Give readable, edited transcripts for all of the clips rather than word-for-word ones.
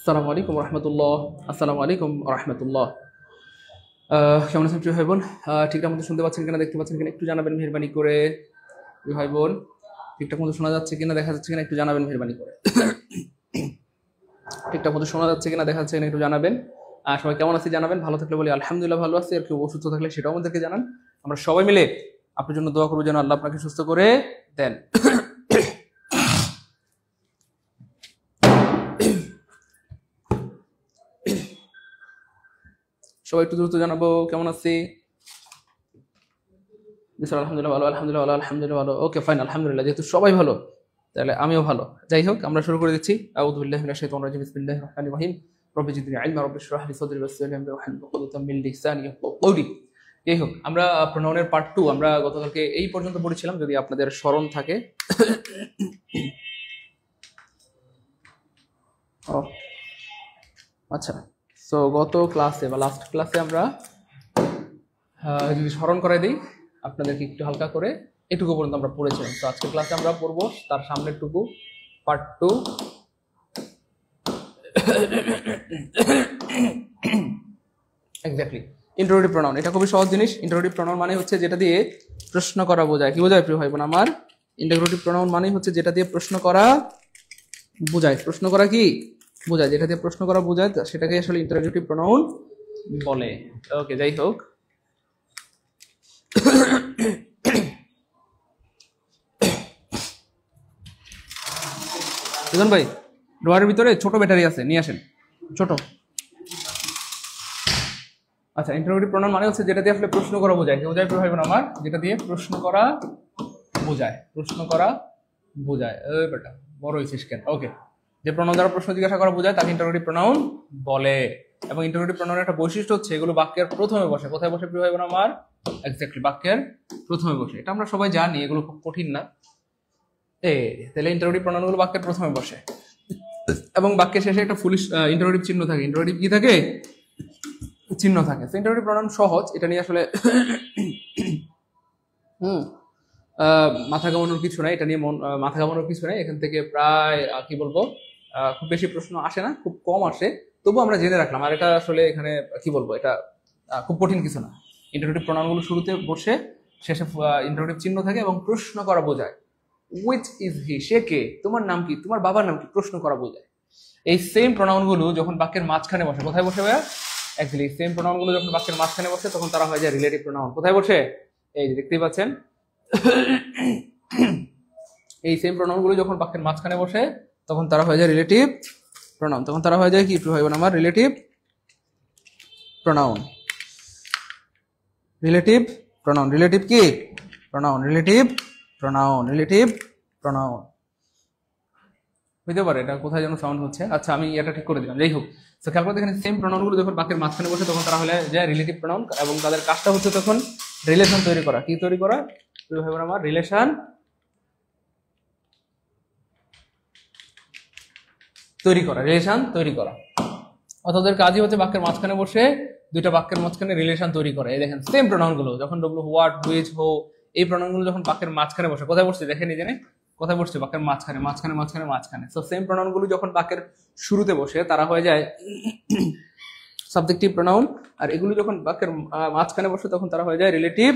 আসসালামু আলাইকুম রহমতুল্লাহ। আসসালামু আলাইকুম রহমতুল্লাহ। কেমন আছেন প্রিয় ভাই বোন? ঠিকঠাক মতো শুনতে পাচ্ছেন কিনা, দেখতে পাচ্ছেন কিনা একটু জানাবেন মেহরবানি করে। প্রিয় ভাই বোন, ঠিকঠাক মতো শোনা যাচ্ছে কিনা, দেখা যাচ্ছে কিনা একটু জানাবেন মেহরবানি করে। ঠিকঠাক মতো শোনা যাচ্ছে কিনা, দেখা যাচ্ছে কিনা একটু জানাবেন। সবাই কেমন আছে জানাবেন। ভালো থাকলে বলি আলহামদুলিল্লাহ ভালো আছি, আর কেউ অসুস্থ থাকলে সেটাও আমাদেরকে জানান। আমরা সবাই মিলে আপনার জন্য দোয়া করবো যেন আল্লাহ আপনাকে সুস্থ করে দেন। সবাই একটু দ্রুত জানাবো কেমন আছি। আলহামদুলিল্লাহ ভালো, আলহামদুলিল্লাহ ভালো, আলহামদুলিল্লাহ ভালো। ওকে ফাইন, আলহামদুলিল্লাহ। যেহেতু সবাই ভালো, তাহলে আমিও ভালো। যাই হোক, আমরা শুরু করে দিচ্ছি। আউযু বিল্লাহি মিনাশ শাইতানির রাজিম, বিসমিল্লাহির রহমানির রহিম। রব্বি জিদনি ইলমা, রব্বি ইশরাহ লি সাদরি ওয়াসসির লি আমরি ওয়াহলুল উকদাতাম মিন লিসানি ইয়াফকাহু কওলি। যাই হোক, আমরা প্রোনাউনের পার্ট 2 আমরা গতকালকে এই পর্যন্ত পড়েছিলাম, যদি আপনাদের স্মরণ থাকে। ও আচ্ছা, সো গত ক্লাসে বা লাস্ট ক্লাসে আমরা যদি স্মরণ করাই দিই আপনাদেরকে একটু হালকা করে, এটুকু পর্যন্ত আমরা পড়েছিলাম। তো আজকের ক্লাসে আমরা পড়বো তার সামনের টুকু, পার্ট 2। Exactly, interrogative pronoun. এটা খুবই সহজ জিনিস। ইন্টারোগেটিভ প্রোনাউন মানে হচ্ছে যেটা দিয়ে প্রশ্ন করা বোঝায়। কি বোঝায় প্রিয় ভাই বোন আমার? ইন্টারোগেটিভ প্রোনাউন মানে হচ্ছে যেটা দিয়ে প্রশ্ন করা বোঝায়। প্রশ্ন করা কি বোঝায়? যেটা দিয়ে প্রশ্ন করা বোঝায় সেটাকে আসলে ইন্টারোগেটিভ প্রোনাউন বলে। ওকে, যাই হোক, সুজন ভাই ডোয়ারের ভিতরে ছোট ব্যাটারি আছে, নিয়ে আসেন ছোট। আচ্ছা, ইন্টারোগেটিভ প্রোনাউন মানে হচ্ছে যেটা দিয়ে আসলে প্রশ্ন করা বোঝায়। কি বোঝায় ভাই বোন আমার? যেটা দিয়ে প্রশ্ন করা বোঝায়। প্রশ্ন করা বোঝায়। এই বেটা বড় হইছিস কেন? ওকে, যে প্রোনাউন দ্বারা প্রশ্ন জিজ্ঞাসা করা বোঝায় তাকে ইন্টারোগেটিভ প্রোনাউন বলে। এবং ইন্টারোগেটিভ প্রোনাউনের একটা বৈশিষ্ট্য হচ্ছে এগুলো বাক্যের প্রথমে বসে। কোথায় বসে প্রিয় ভাই বোন আমার? এক্স্যাক্টলি, বাক্যের প্রথমে বসে। এটা আমরা সবাই জানি, এগুলো খুব কঠিন না। তাহলে ইন্টারোগেটিভ প্রোনাউনগুলো বাক্যের প্রথমে বসে এবং বাক্যের শেষে একটা ফুল ইন্টারোগেটিভ চিহ্ন থাকে। ইন্টারোগেটিভ কি থাকে? চিহ্ন থাকে। তো ইন্টারোগেটিভ প্রোনাউন সহজ, এটা নিয়ে আসলে মাথা ঘামানোর কিছু নাই। এটা নিয়ে মাথা ঘামানোর কিছু নাই। এখান থেকে প্রায় কি বলবো, খুব বেশি প্রশ্ন আসে না, খুব কম আসে। তবু আমরা জেনে রাখলাম। আর এটা আসলে এখানে কি বলবো, এটা খুব কঠিন কিছু না। ইন্টারোগেটিভ প্রোনাউনগুলো শুরুতে বসে, শেষে ইন্টারোগেটিভ চিহ্ন থাকে এবং প্রশ্ন করা বোঝায়। হুইচ ইজ হি, সে কে, তোমার নাম কি, তোমার বাবার নাম কি, প্রশ্ন করা বোঝায়। এই সেম প্রোনাউনগুলো যখন বাক্যের মাঝখানে বসে, কোথায় বসে ভাইয়া? অ্যাকচুয়ালি সেম প্রোনাউনগুলো যখন বাক্যের মাঝখানে বসে তখন তারা হয়ে যায় রিলেটিভ প্রোনাউন। কোথায় বসে? এই যে দেখতেই পাচ্ছেন, এই সেম প্রোনাউনগুলো যখন বাক্যের মাঝখানে বসে তখন তারা হয়ে যায় রিলেটিভ প্রোনাউন। তখন তারা হয়ে যায় কি প্রিয় ভাই বোন আমার? Relative pronoun. Relative pronoun. Relative কি pronoun? Relative pronoun. Relative pronoun হইতে পারে। এটা কোথায় যেন সাউন্ড হচ্ছে। আচ্ছা, আমি এটা ঠিক করে দিলাম। যাই হোক, তো খেয়াল করে দেখেন, সেম প্রোনাউনগুলো যখন বাক্যের মাঝখানে বসে তখন তারা হলে যায় রিলেটিভ প্রোনাউন। এবং তাদের কাজটা হচ্ছে তখন রিলেশন তৈরি করা। কি তৈরি করা প্রিয় ভাই বোন আমার? রিলেশন তৈরি করা। রিলেশন তৈরি করা। অর্থাৎ ওদের কাজই হচ্ছে বাক্যের মাঝখানে বসে দুইটা বাক্যের মাঝখানে রিলেশন তৈরি করে। এই দেখেন, সেম প্রোনাউনগুলো যখন ডব্লু, হোয়াট, হুইচ, হো, এই প্রোনাউনগুলো যখন বাক্যের মাঝখানে বসে, কোথায় বসছে দেখেন, এই জানে কোথায় বসছে? বাক্যের মাঝখানে, মাঝখানে, মাঝখানে, মাঝখানে। তো সেম প্রোনাউনগুলো যখন বাক্যের শুরুতে বসে তারা হয়ে যায় সাবজেক্টিভ প্রোনাউন। আর এগুলো যখন বাক্যের মাঝখানে বসে তখন তারা হয়ে যায় রিলেটিভ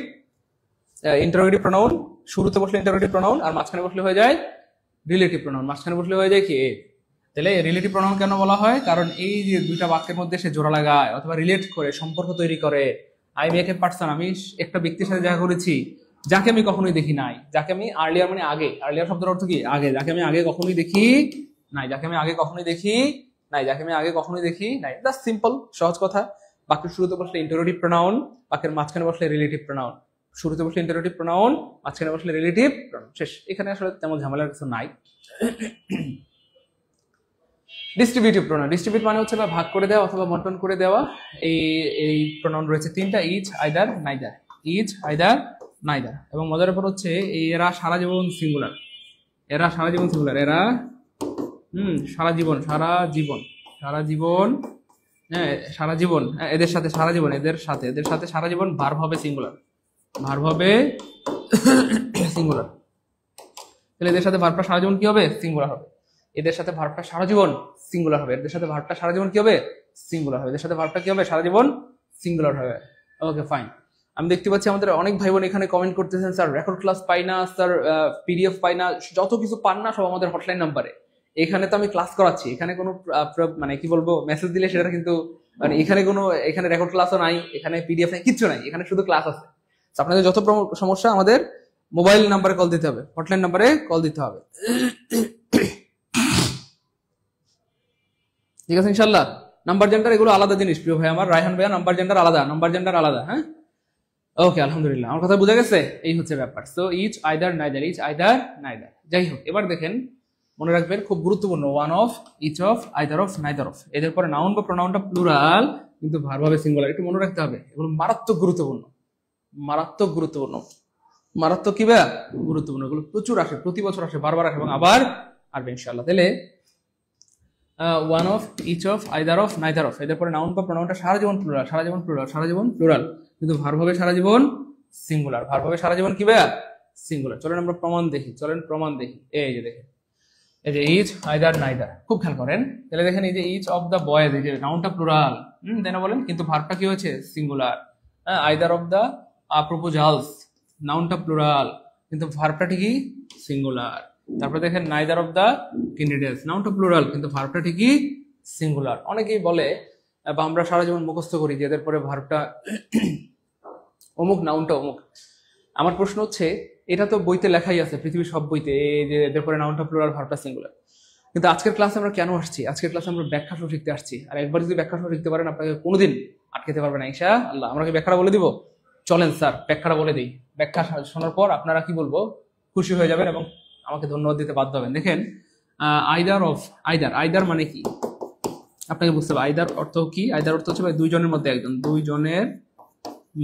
ইন্টারোগেটিভ প্রোনাউন। শুরুতে বসলে ইন্টারোগেটিভ প্রোনাউন, আর মাঝখানে বসলে হয়ে যায় রিলেটিভ প্রোনাউন। মাঝখানে বসলে হয়ে যায় কি? তাহলে রিলেটিভ প্রোনাউন কেন বলা হয়? কারণ এই যে দুইটা বাক্যের মধ্যে সে জোড়া লাগায় অথবা রিলেট করে, সম্পর্ক তৈরি করে। আই মেক এ পারসন, আমি একটা ব্যক্তির সাথে দেখা করেছি যাকে আমি কখনোই দেখি নাই। যাকে আমি আর্লিয়ার মানে আগে, আর্লিয়ার শব্দের অর্থ কি? আগে। যাকে আমি আগে কখনোই দেখি নাই, যাকে আমি আগে কখনোই দেখি নাই, যাকে আমি আগে কখনোই দেখি নাই। জাস্ট সিম্পল, সহজ কথা। বাক্যের শুরুতে বসলে ইন্টারোগেটিভ প্রোনাউন, বাক্যের মাঝখানে বসলে রিলেটিভ প্রোনাউন। শুরুতে বসলে ইন্টারোগেটিভ প্রোনাউন, মাঝখানে বসলে রিলেটিভ প্রোনাউন। শেষ। এখানে আসলে তেমন ঝামেলার কিছু নাই। Distributive pronoun. ডিস্ট্রিবিউট মানে হচ্ছে ভাগ করে দেওয়া অথবা বন্টন করে দেওয়া। এই প্রোনাউন রয়েছে তিনটা: each, either, neither. Each, either, neither. এবং মজার ব্যাপার হচ্ছে এরা সারা জীবন সিঙ্গুলার। এরা সারা জীবন সিঙ্গুলার। এরা সারা জীবন, সারা জীবন, সারা জীবন, হ্যাঁ সারা জীবন, এদের সাথে সারা জীবন, এদের সাথে সারা জীবন ভার্ব হবে সিঙ্গুলার। ভার্ব হবে সিঙ্গুলার। তাহলে এদের সাথে ভার্বটা সারা জীবন কি হবে? সিঙ্গুলার হবে। এদের সাথে ভার্বটা সারা জীবন সিঙ্গুলার হবে, এদের সাথে ভার্বটা সারা জীবন কি হবে, সিঙ্গুলার হবে, এদের সাথে ভার্বটা কি হবে, সারা জীবন সিঙ্গুলার হবে। Okay fine. আমি দেখতে পাচ্ছি আমাদের অনেক ভাই বোন এখানে কমেন্ট করতেছেন, স্যার রেকর্ড ক্লাস পাই না, স্যার পিডিএফ পাই না, যত কিছু পান না সব আমাদের হটলাইন নাম্বারে। এখানে তো আমি ক্লাস করাচ্ছি, এখানে কোনো মানে কি বলবো মেসেজ দিলে সেটা কিন্তু মানে এখানে রেকর্ড ক্লাসও নাই, এখানে পিডিএফ নাই, কিচ্ছু নাই, এখানে শুধু ক্লাস আছে। আপনাদের যত সমস্যা আমাদের মোবাইল নাম্বারে কল দিতে হবে, হটলাইন নাম্বারে কল দিতে হবে, ঠিক আছে ইনশাল্লাহ। নাম্বার জেন্ডার এগুলো আলাদা জিনিস প্রিয় ভাই আমার, রায়হান ভাইয়া নাম্বার জেন্ডার আলাদা, নাম্বার জেন্ডার আলাদা। হ্যাঁ ওকে আলহামদুলিল্লাহ, আমার কথা বোঝা গেছে, এই হচ্ছে ব্যাপার। So each either neither, each either neither. যাই হোক, এবার দেখেন মনে রাখবেন খুব গুরুত্বপূর্ণ, one of, each of, either of, neither of, এদের পরে নাউন বা প্রোনাউনটা প্লুরাল কিন্তু ভার্ব হবে সিঙ্গুলার, একটু মনে রাখতে হবে, এগুলো মারাত্মক গুরুত্বপূর্ণ, মারাত্মক গুরুত্বপূর্ণ, মারাত্মক কি ভাইয়া গুরুত্বপূর্ণ, এগুলো প্রচুর আসে, প্রতি বছর আসে, বারবার আসে এবং আবার আসবে ইনশাআল্লাহ। তাহলে one of, each of, either of, neither of, এদের পরে নাউন বা প্রোনাউনটা সারা জীবন প্লুরাল, সারা জীবন প্লুরাল, সারা জীবন প্লুরাল, কিন্তু ভার্ব হবে সারা জীবন সিঙ্গুলার, ভার্ব হবে সারা জীবন কি ভাইয়া সিঙ্গুলার। চলেন আমরা প্রমাণ দেখি, চলেন প্রমাণ দেখি। এই যে দেখেন, এই যে ইচ আইদার নাইদার, খুব খেয়াল করেন। তাহলে দেখেন এই যে ইচ অফ দ্য বয়েজ, এই যে নাউনটা প্লুরাল, তাই না বলেন, কিন্তু ভার্বটা কি হয়েছে singular. Either of the proposals, নাউনটা প্লুরাল কিন্তু ভার্বটা ঠিকই সিঙ্গুলার। তারপরে দেখেন নাইদার অফ দ্য ক্যান্ডিডেটস, নাউনটা প্লুরাল কিন্তু ভার্বটা ঠিকই সিঙ্গুলার। অনেকেই বলে বা আমরা সারা জীবন মুখস্থ করি যে এদের পরে ভার্বটা অমুক, নাউনটা অমুক। আমার প্রশ্ন হচ্ছে, এটা তো বইতে লেখাই আছে, পৃথিবীর সব বইতে, এই যে এদের পরে নাউনটা প্লুরাল ভার্বটা সিঙ্গুলার। কিন্তু আজকের ক্লাসে আমরা কেন আসছি, আজকের ক্লাসে আমরা ব্যাখ্যা সহ শিখতে আসছি, আর একবার যদি ব্যাখ্যা সহ শিখতে পারেন আপনাকে কোনোদিন আটকেতে পারবে না ইনশাআল্লাহ। আমরা কি ব্যাখ্যাটা বলে দিব? চলেন স্যার ব্যাখ্যাটা বলে দিই। ব্যাখ্যা শোনার পর আপনারা কি বলবো, খুশি হয়ে যাবেন এবং আমাকে ধন্যবাদ দিতে বাধ্য হবেন। দেখেন আইদার অফ, আইদার, আইদার মানে কি আপনাকে বুঝতে হবে। আইদার অর্থ কি? আইদার অর্থ হচ্ছে ভাই দুইজনের মধ্যে একজন, দুইজনের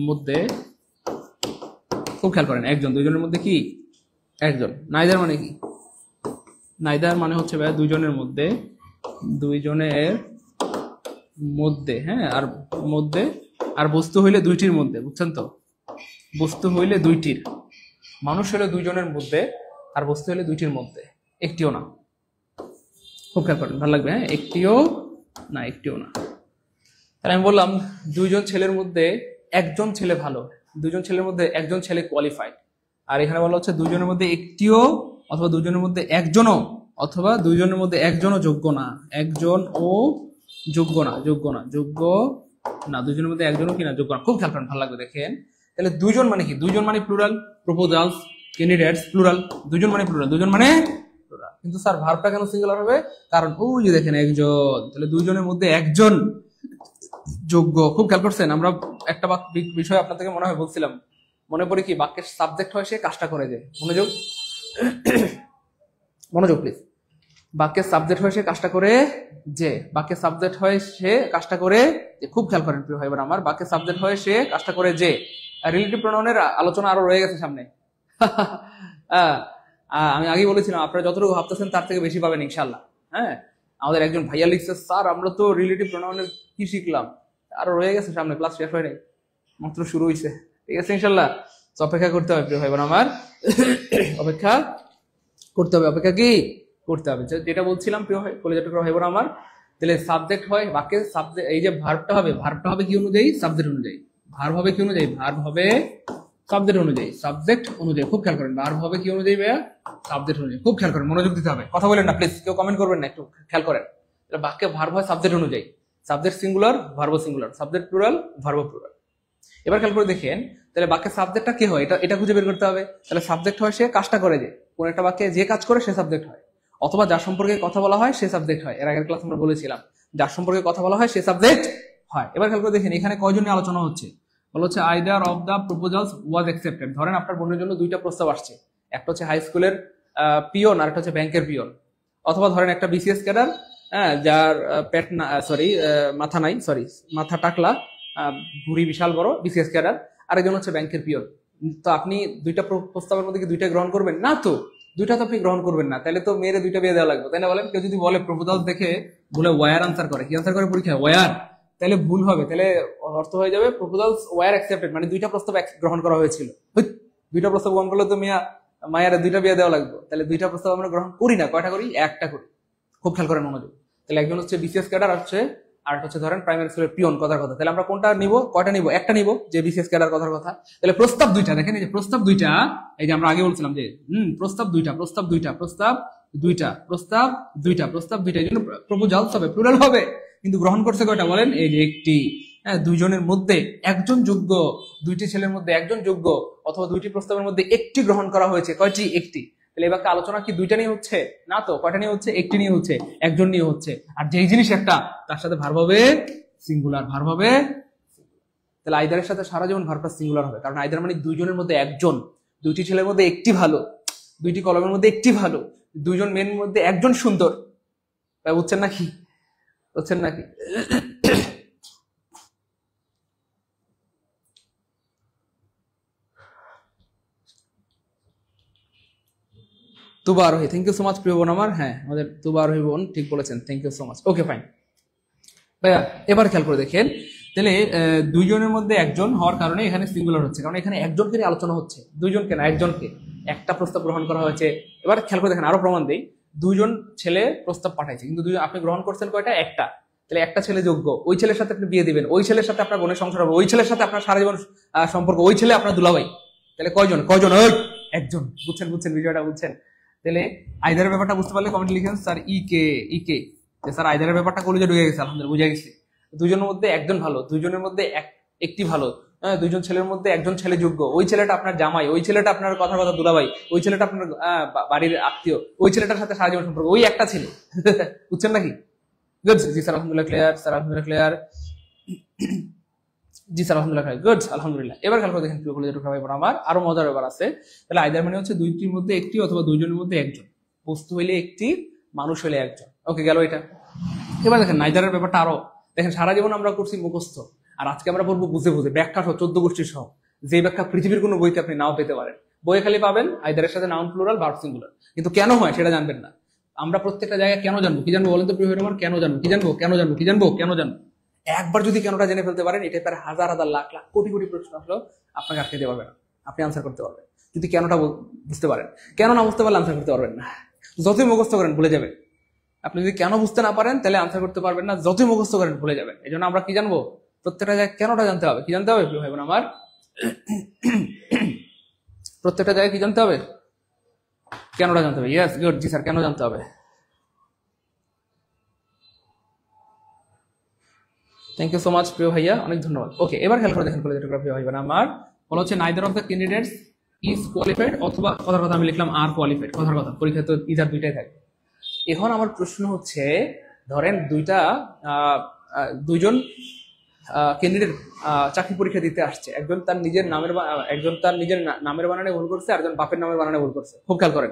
মধ্যে, খুব খেয়াল করেন, একজন, দুইজনের মধ্যে কি একজন। নাইদার মানে কি? নাইদার মানে হচ্ছে ভাই দুইজনের মধ্যে, দুইজনের মধ্যে, হ্যাঁ, আর মধ্যে, আর বস্তু হইলে দুইটির মধ্যে, বুঝছেন তো, বস্তু হইলে দুইটির, মানুষ হইলে দুইজনের মধ্যে, আর বস্তু হইলে দুইটির মধ্যে, একটিও না। খুব খেয়াল করেন, ভালো লাগবে। হ্যাঁ, একটিও না, একটিও না। তাহলে আমি বললাম দুইজন ছেলের মধ্যে একজন ছেলে ভালো, দুইজন ছেলের মধ্যে একজন ছেলে কোয়ালিফাইড, আর এখানে বলা হচ্ছে দুইজনের মধ্যে একটিও, অথবা দুইজনের মধ্যে একজনও, অথবা দুইজনের মধ্যে একজনও যোগ্য না, একজনও যোগ্য না, যোগ্য না, যোগ্য না, দুইজনের মধ্যে একজনও কি না, যোগ্য না। খুব খেয়াল করেন, ভালো লাগবে। দেখেন তাহলে দুইজন মানে কি? দুইজন মানে প্লুরাল, প্রপোজালস, ক্যান্ডিডেটস প্লুরাল, দুইজন মানে প্লুরাল, দুইজন মানে প্লুরাল। কিন্তু স্যার ভার্বটা কেন সিঙ্গুলার হবে? কারণ ওই যে দেখেন একজন, তাহলে দুইজনের মধ্যে একজন যোগ্য। খুব খেয়াল করছেন, আমরা একটা বিষয় আপনার থেকে মনে হয় বলছিলাম, মনে পড়ে কি, বাক্যের সাবজেক্ট হয় সে কাজটা করে যে, মনোযোগ, মনোযোগ প্লিজ, বাক্যের সাবজেক্ট হয় সে কাজটা করে যে, বাক্যের সাবজেক্ট হয় সে কাজটা করে যে। খুব খেয়াল করেন প্রিয় ভাই বোন আমার, বাক্যের সাবজেক্ট হয় সে কাজটা করে যে। রিলেটিভ প্রোনাউনের আলোচনা আরো রয়ে গেছে সামনে। আমি আগেই বলেছিলাম আপনারা যতটুকু ভাবতেছেন তার থেকে বেশি পাবেন ইনশাল্লাহ। হ্যাঁ, আমাদের একজন ভাইয়া লিখছে, স্যার আমরা তো রিলেটিভ প্রোনাউনের কি শিখলাম, আরো রয়ে গেছে সামনে, ক্লাস শেষ হয় নাই, মাত্র শুরু হয়েছে। ঠিক আছে ইনশাল্লাহ, অপেক্ষা করতে হবে প্রিয় ভাই বোন আমার, অপেক্ষা করতে হবে, অপেক্ষা কি করতে হবে। যেটা বলছিলাম প্রিয় কলেজের ভাই বোন আমার, তাহলে সাবজেক্ট হয় বাক্যের সাবজেক্ট, এই যে ভার্বটা হবে, ভার্বটা হবে কি অনুযায়ী? সাবজেক্ট অনুযায়ী। ভার্ব হবে কি অনুযায়ী? ভার্ব হবে সাবজেক্ট অনুযায়ী, সাবজেক্ট অনুযায়ী। খুব খেয়াল করেন, ভার্ব হবে কি অনুযায়ী ভাইয়া? সাবজেক্ট অনুযায়ী। খুব খেয়াল করেন, মনোযোগ দিতে হবে, কথা বলেন না প্লিজ, কেউ কমেন্ট করবেন না, একটু খেয়াল করেন। বাক্যে ভার্ব হয় সাবজেক্ট অনুযায়ী, subject singular, verb singular, subject plural, verb plural. এবার খেয়াল করে দেখেন, তাহলে বাক্যের সাবজেক্টটা কি হয়, এটা খুঁজে বের করতে হবে। তাহলে সাবজেক্ট হয় সে কাজটা করে যে, কোন একটা বাক্যে যে কাজ করে সে সাবজেক্ট হয়, অথবা যার সম্পর্কে কথা বলা হয় সে সাবজেক্ট হয়। এর আগের ক্লাস আমরা বলেছিলাম যার সম্পর্কে কথা বলা হয় সে সাবজেক্ট হয়। এবার খেয়াল করে দেখেন, এখানে কয়জন নিয়ে আলোচনা হচ্ছে? বলা হচ্ছে either of the proposals was accepted. ধরেন আপনার বোনের জন্য দুইটা প্রস্তাব আসছে, একটা হচ্ছে হাই স্কুলের পিয়ন আর একটা হচ্ছে ব্যাংকের পিয়ন। অথবা ধরেন একটা বিসিএস ক্যাডার, হ্যাঁ, যার পেট না, সরি মাথা নাই, সরি মাথা টাকলা, ভুঁড়ি বিশাল বড়, বিসিএস ক্যাডার। আরেকজন হচ্ছে ব্যাংকের পিয়ন। তো আপনি দুইটা প্রস্তাবের মধ্যে কি দুইটা গ্রহণ করবেন? না, তো দুইটা তো আপনি গ্রহণ করবেন না, তাহলে তো মেয়েরে দুইটা বিয়ে দেওয়া লাগবে, তাই না বলেন? কেউ যদি বলে প্রপোজাল দেখে ভুলে ওয়ার আনসার করে, কি আনসার করে পরীক্ষায়? ওয়ার, তাহলে ভুল হবে, তাহলে অর্থ হয়ে যাবে প্রপোজালস ওয়ার অ্যাকসেপ্টেড, মানে দুইটা প্রস্তাব গ্রহণ করা হয়েছিল। দুইটা প্রস্তাব গ্রহণ করলে তো মায়ের দুইটা বিয়ে দেওয়া লাগবে, তাহলে দুইটা প্রস্তাব আমরা গ্রহণ করি না, কয়টা করি? একটা করি। খুব খেয়াল করেন, মনোযোগ। তাহলে একজন হচ্ছে বিসিএস ক্যাডার, আর হচ্ছে ধরেন প্রাইমারি স্কুলের পিয়ন, কথার কথা। তাহলে আমরা কোনটা নিব, কয়টা নিব? একটা নিব, যে বিসিএস ক্যাডার কথার কথা। তাহলে প্রস্তাব দুইটা, দেখেন এই যে প্রস্তাব দুইটা, এই যে আমরা আগে বলছিলাম যে প্রস্তাব দুইটা, এই জন্য প্রপোজাল হবে, প্লুরাল হবে, কিন্তু গ্রহণ করছে কয়টা বলেন? এই যে একটি। হ্যাঁ, দুইজনের মধ্যে একজন যোগ্য, দুইটি ছেলের মধ্যে একজন যোগ্য, অথবা দুইটি প্রস্তাবের মধ্যে একটি গ্রহণ করা হয়েছে। কয়টি? একটি। তাহলে এবার আলোচনা কি দুইটা নিয়ে হচ্ছে? না তো, কয়টা নিয়ে হচ্ছে? একটি নিয়ে হচ্ছে, একজন নিয়ে হচ্ছে। আর যেই জিনিস একটা, তার সাথে ভার্ব হবে সিঙ্গুলার, ভার্ব হবে। তাহলে আইদারের সাথে সারা জীবন ভার্ব সিঙ্গুলার হবে, কারণ আইদার মানে দুইজনের মধ্যে একজন, দুইটি ছেলের মধ্যে একটি ভালো, দুইটি কলমের মধ্যে একটি ভালো, দুইজন মেয়ের মধ্যে একজন সুন্দর। বুঝছেন নাকি? বুঝছেন নাকি? তুবা আরোহী, থ্যাংক ইউ সো মাচ প্রিয় বোন আমার। হ্যাঁ, আমাদের তুবা আরোহী বোন ঠিক বলেছেন, thank you so much. Okay fine ভাইয়া, এবার খেয়াল করে দেখেন, তাহলে দুইজনের মধ্যে একজন হওয়ার কারণে এখানে সিঙ্গুলার হচ্ছে, কারণ এখানে একজনকে আলোচনা হচ্ছে, দুইজনকে না, একজনকে। একটা প্রস্তাব গ্রহণ করা হয়েছে। এবার খেয়াল করে দেখেন, আরো প্রমাণ দেই। দুইজন ছেলে প্রস্তাব পাঠাইছে, কিন্তু আপনি গ্রহণ করছেন কয়টা? একটা। তাহলে একটা ছেলে যোগ্য, ওই ছেলের সাথে আপনি বিয়ে দিবেন, ওই ছেলের সাথে আপনার বোনের সংসার হবে, ওই ছেলের সাথে আপনার সারা জীবন সম্পর্ক, ওই ছেলে আপনার দুলাভাই। তাহলে কয়জন? ওই একজন। বুঝছেন বিষয়টা? বুঝছেন? তাহলে আইদারের ব্যাপারটা বুঝতে পারলে কমেন্ট লিখেন স্যার ইকে স্যার আইদারের ব্যাপারটা কলেজে ঢুকে গেছে, আলহামদুলিল্লাহ বুঝে গেছি। দুজনের মধ্যে একজন ভালো, দুজনের মধ্যে একটি ভালো, হ্যাঁ, দুইজন ছেলের মধ্যে একজন ছেলে যোগ্য, ওই ছেলেটা আপনার জামাই, ওই ছেলেটা আপনার কথা দুলাভাই, ওই ছেলেটা আপনার বাড়ির আত্মীয়, ওই ছেলেটার সাথে সারা জীবন সম্পর্ক, ওই একটা ছেলে। বুঝছেন নাকি? গুড, জি স্যার আলহামদুলিল্লাহ ক্লিয়ার, স্যার আলহামদুলিল্লাহ ক্লিয়ার, জি স্যার আলহামদুলিল্লাহ গুড, আলহামদুলিল্লাহ। এবার খেয়াল করে দেখেন প্রিয় কলেজের টুকরা ভাই বোন আমার, আরো মজার ব্যাপার আছে। তাহলে আইদার মানে হচ্ছে দুইটির মধ্যে একটি অথবা দুইজনের মধ্যে একজন, বস্তু হইলে একটি, মানুষ হইলে একজন। ওকে, গেল এটা। এবার দেখেন নাইদারের ব্যাপারটা আরো দেখেন, সারা জীবন আমরা করছি মুখস্থ, আর আজকে আমরা বলবো বুঝে বুঝে, ব্যাখ্যা সহ 14 গোষ্ঠী সহ, যে ব্যাখ্যা পৃথিবীর কোনো বইতে আপনি নাও পেতে পারেন। বইয়ে খালি পাবেন আইদারের সাথে নাউন প্লুরাল, ভার্ব সিঙ্গুলার, কিন্তু কেন হয় সেটা জানবেন না। আমরা প্রত্যেকটা জায়গায় কেন জানবো? কি জানবো বলেন তো প্রিয় ভাই আমার? কেন জানবো? কি জানবো? কেন জানবো? কি জানবো? কেন জানবো? একবার যদি কেনটা জেনে ফেলতে পারেন, এটা প্রায় হাজার হাজার লাখ লাখ কোটি কোটি প্রশ্ন আসলেও আপনাকে আটকে দিতে পারবে না, আপনি আনসার করতে পারবেন যদি কেনটা বুঝতে পারেন। কেন না বুঝতে পারলে আনসার করতে পারবেন না, যতই মুখস্থ করেন ভুলে যাবেন। আপনি যদি কেন বুঝতে না পারেন তাহলে আনসার করতে পারবেন না, যতই মুখস্থ করেন ভুলে যাবেন। এই জন্য আমরা কি জানবো? প্রত্যেকটা জায়গায় কেনটা জানতে হবে। কি জানতে হবে প্রিয় ভাই বোন আমার? প্রত্যেকটা জায়গায় কি জানতে হবে? কেনটা জানতে হবে। ইয়েস, গুড, জি স্যার, কেন জানতে হবে। থ্যাংক ইউ সো মাচ প্রিয় ভাইয়া, অনেক ধন্যবাদ। ওকে, এবার খেয়াল করে দেখেন কলেজের প্রিয় ভাইয়া আমার বলা হচ্ছে neither of the candidates is qualified, অথবা কথার কথা আমি লিখলাম আর কোয়ালিফাইড, কথার কথা। পরীক্ষায় তো ইজার দুইটাই থাকে। এখন আমার প্রশ্ন হচ্ছে, ধরেন দুইজন ক্যান্ডিডেট চাকরি পরীক্ষা দিতে আসছে, একজন তার নিজের নামের বানানে ভুল করছে, আর একজন বাপের নামের বানানে ভুল করছে। খুব খেয়াল করেন,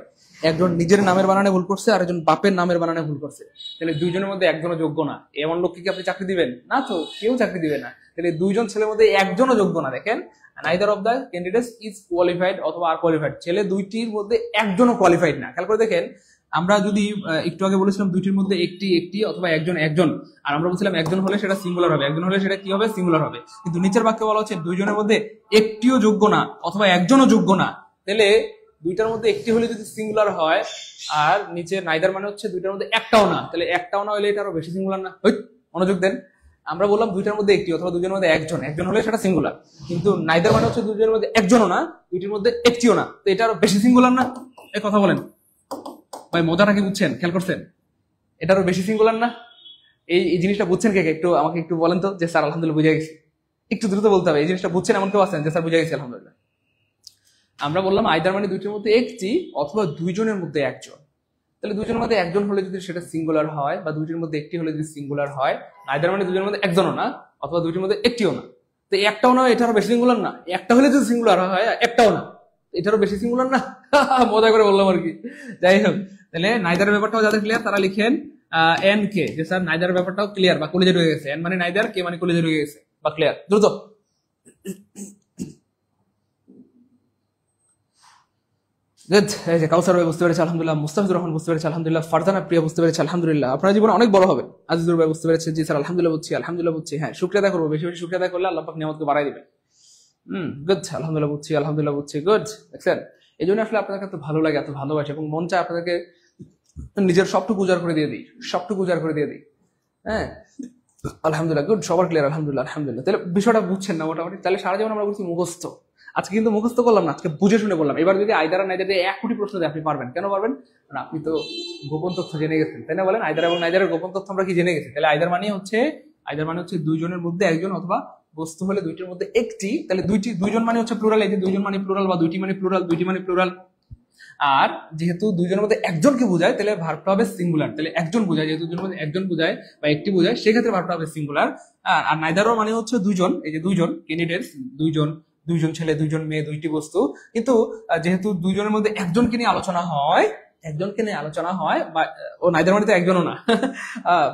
একজন নিজের নামের বানানে ভুল করছে, আর একজন বাপের নামের বানানে ভুল করছে। তাহলে দুইজনের মধ্যে একজনও যোগ্য না, এমন লোককে কি আপনি চাকরি দিবেন? না তো, কেউ চাকরি দিবে না। তাহলে দুইজন ছেলের মধ্যে একজনও যোগ্য না। দেখেন, neither of the candidates is qualified অথবা আর কোয়ালিফাইড, ছেলে দুইটির মধ্যে একজনও কোয়ালিফাইড না। খেয়াল করে দেখেন, আমরা যদি একটু আগে বলেছিলাম দুইটির মধ্যে একটি অথবা একজন, আর আমরা বলছিলাম একজন হলে সেটা সিঙ্গুলার হবে, একজন হলে সেটা কি হবে? সিঙ্গুলার হবে। কিন্তু নিচের বাক্যে বলা হচ্ছে দুইজনের মধ্যে একটিও যোগ্য না অথবা একজনও যোগ্য না। তাহলে দুইটার মধ্যে একটি হলে যদি সিঙ্গুলার হয়, আর নিচে নাইদার মানে হচ্ছে দুইটার মধ্যে একটাও না, তাহলে একটাও না হলে এটা আরো বেশি সিঙ্গুলার না? মনোযোগ দেন, আমরা বললাম দুইটার মধ্যে একটি অথবা দুজনের মধ্যে একজন হলে সেটা সিঙ্গুলার, কিন্তু নাইদার মানে হচ্ছে দুজনের মধ্যে একজনও না, দুইটির মধ্যে একটিও না, তো এটা আরো বেশি সিঙ্গুলার না? এই কথা বলেন ভাই, মজাটা কি বুঝছেন? খেয়াল করছেন? এটারও বেশি সিঙ্গুলার না? এই জিনিসটা বুঝছেন কে? একটু আমাকে একটু বলেন তো, যে স্যার আলহামদুলিল্লাহ বুঝে গেছি। একটু দ্রুত বলতে হবে, এই জিনিসটা বুঝছেন এমন কেউ আছেন যে স্যার বুঝে গেছি আলহামদুলিল্লাহ? আমরা বললাম আইদার মানে দুইটির মধ্যে একটি অথবা দুইজনের মধ্যে একজন। তাহলে দুইজনের মধ্যে একজন হলে যদি সেটা সিঙ্গুলার হয়, বা দুইটির মধ্যে একটি হলে যদি সিঙ্গুলার হয়, আইদার মানে দুইজনের মধ্যে একজনও না অথবা দুইটির মধ্যে একটিও না, তো একটাও না, এটারও বেশি সিঙ্গুলার না? একটা হলে যদি সিঙ্গুলার হয়, একটাও না, এটারও বেশি সিঙ্গুলার না? মজা করে বললাম আর কি। যাই হোক, তাহলে নাইদারের ব্যাপারটাও যাদের ক্লিয়ার তারা লিখেন এন কে, যে স্যার নাইদারের ব্যাপারটাও ক্লিয়ার বা কলেজে রয়ে গেছে। এন মানে নাইদার, কে মানে কলেজে রয়ে গেছে বা ক্লিয়ার। দ্রুত গুড। এই যে কাউসার ভাই বুঝতে পেরেছে আলহামদুলিল্লাহ, মুস্তাফিজুর রহমান বুঝতে পেরেছে আলহামদুলিল্লাহ, ফারজানা প্রিয়া বুঝতে পেরেছে আলহামদুলিল্লাহ, আপনার জীবন অনেক বড় হবে। আজিজুর ভাই বুঝতে পেরেছে, জি স্যার আলহামদুলিল্লাহ বুঝছি। হ্যাঁ, শুকরিয়া আদায় করবো, বেশি বেশি শুকরিয়া আদায় করলে আল্লাহ পাক নিয়ামতকে বাড়াই দিবেন। গুড, আলহামদুলিল্লাহ বুঝছি। গুড, দেখছেন? এই জন্য আসলে আপনাদের এত ভালো লাগে, এত ভালোবাসে, এবং মন চায় আপনাদেরকে নিজের সবটুকু উজাড় করে দিয়ে দিই, সবটুকু উজাড় করে দিয়ে দিই। হ্যাঁ, আলহামদুলিল্লাহ, গুড, সবার ক্লিয়ার, আলহামদুলিল্লাহ আলহামদুলিল্লাহ। তাহলে বিষয়টা বুঝছেন না মোটামুটি? তাহলে সারা জীবন আমরা বলছি মুখস্থ, আজকে কিন্তু মুখস্থ করলাম না, আজকে বুঝে শুনে বললাম। এবার যদি আইদার আর নাইদার দিয়ে 1 কোটি প্রশ্ন দেয় আপনি পারবেন। কেন পারবেন? কারণ আপনি তো গোপন তথ্য জেনে গেছেন, তাই না? বলেন, আইদার এবং নাইদারের গোপন তথ্য আমরা কি জেনে গেছি। তাহলে আইদার মানে হচ্ছে দুইজনের মধ্যে একজন, অথবা বস্তু হলে দুইটির মধ্যে একটি। তাহলে দুইজন মানে হচ্ছে প্লুরাল, এই যে দুইজন মানে প্লুরাল, বা দুইটি মানে প্লুরাল, দুইটি মানে প্লুরাল। আর যেহেতু দুইজনের মধ্যে একজনকে বোঝায়, তাহলে ভার্বটা হবে সিঙ্গুলার। তাহলে একজন বোঝায়, যেহেতু দুজনের মধ্যে একজন বোঝায় বা একটি বোঝায়, সেক্ষেত্রে ভার্বটা হবে সিঙ্গুলার। আর নাইদারও মানে হচ্ছে দুইজন, এই যে দুইজন ক্যান্ডিডেটস, দুইজন ছেলে, দুইজন মেয়ে, দুইটি বস্তু। কিন্তু যেহেতু দুইজনের মধ্যে একজনকে নিয়ে আলোচনা হয়, বা ও নাইদার মানে তো একজনও না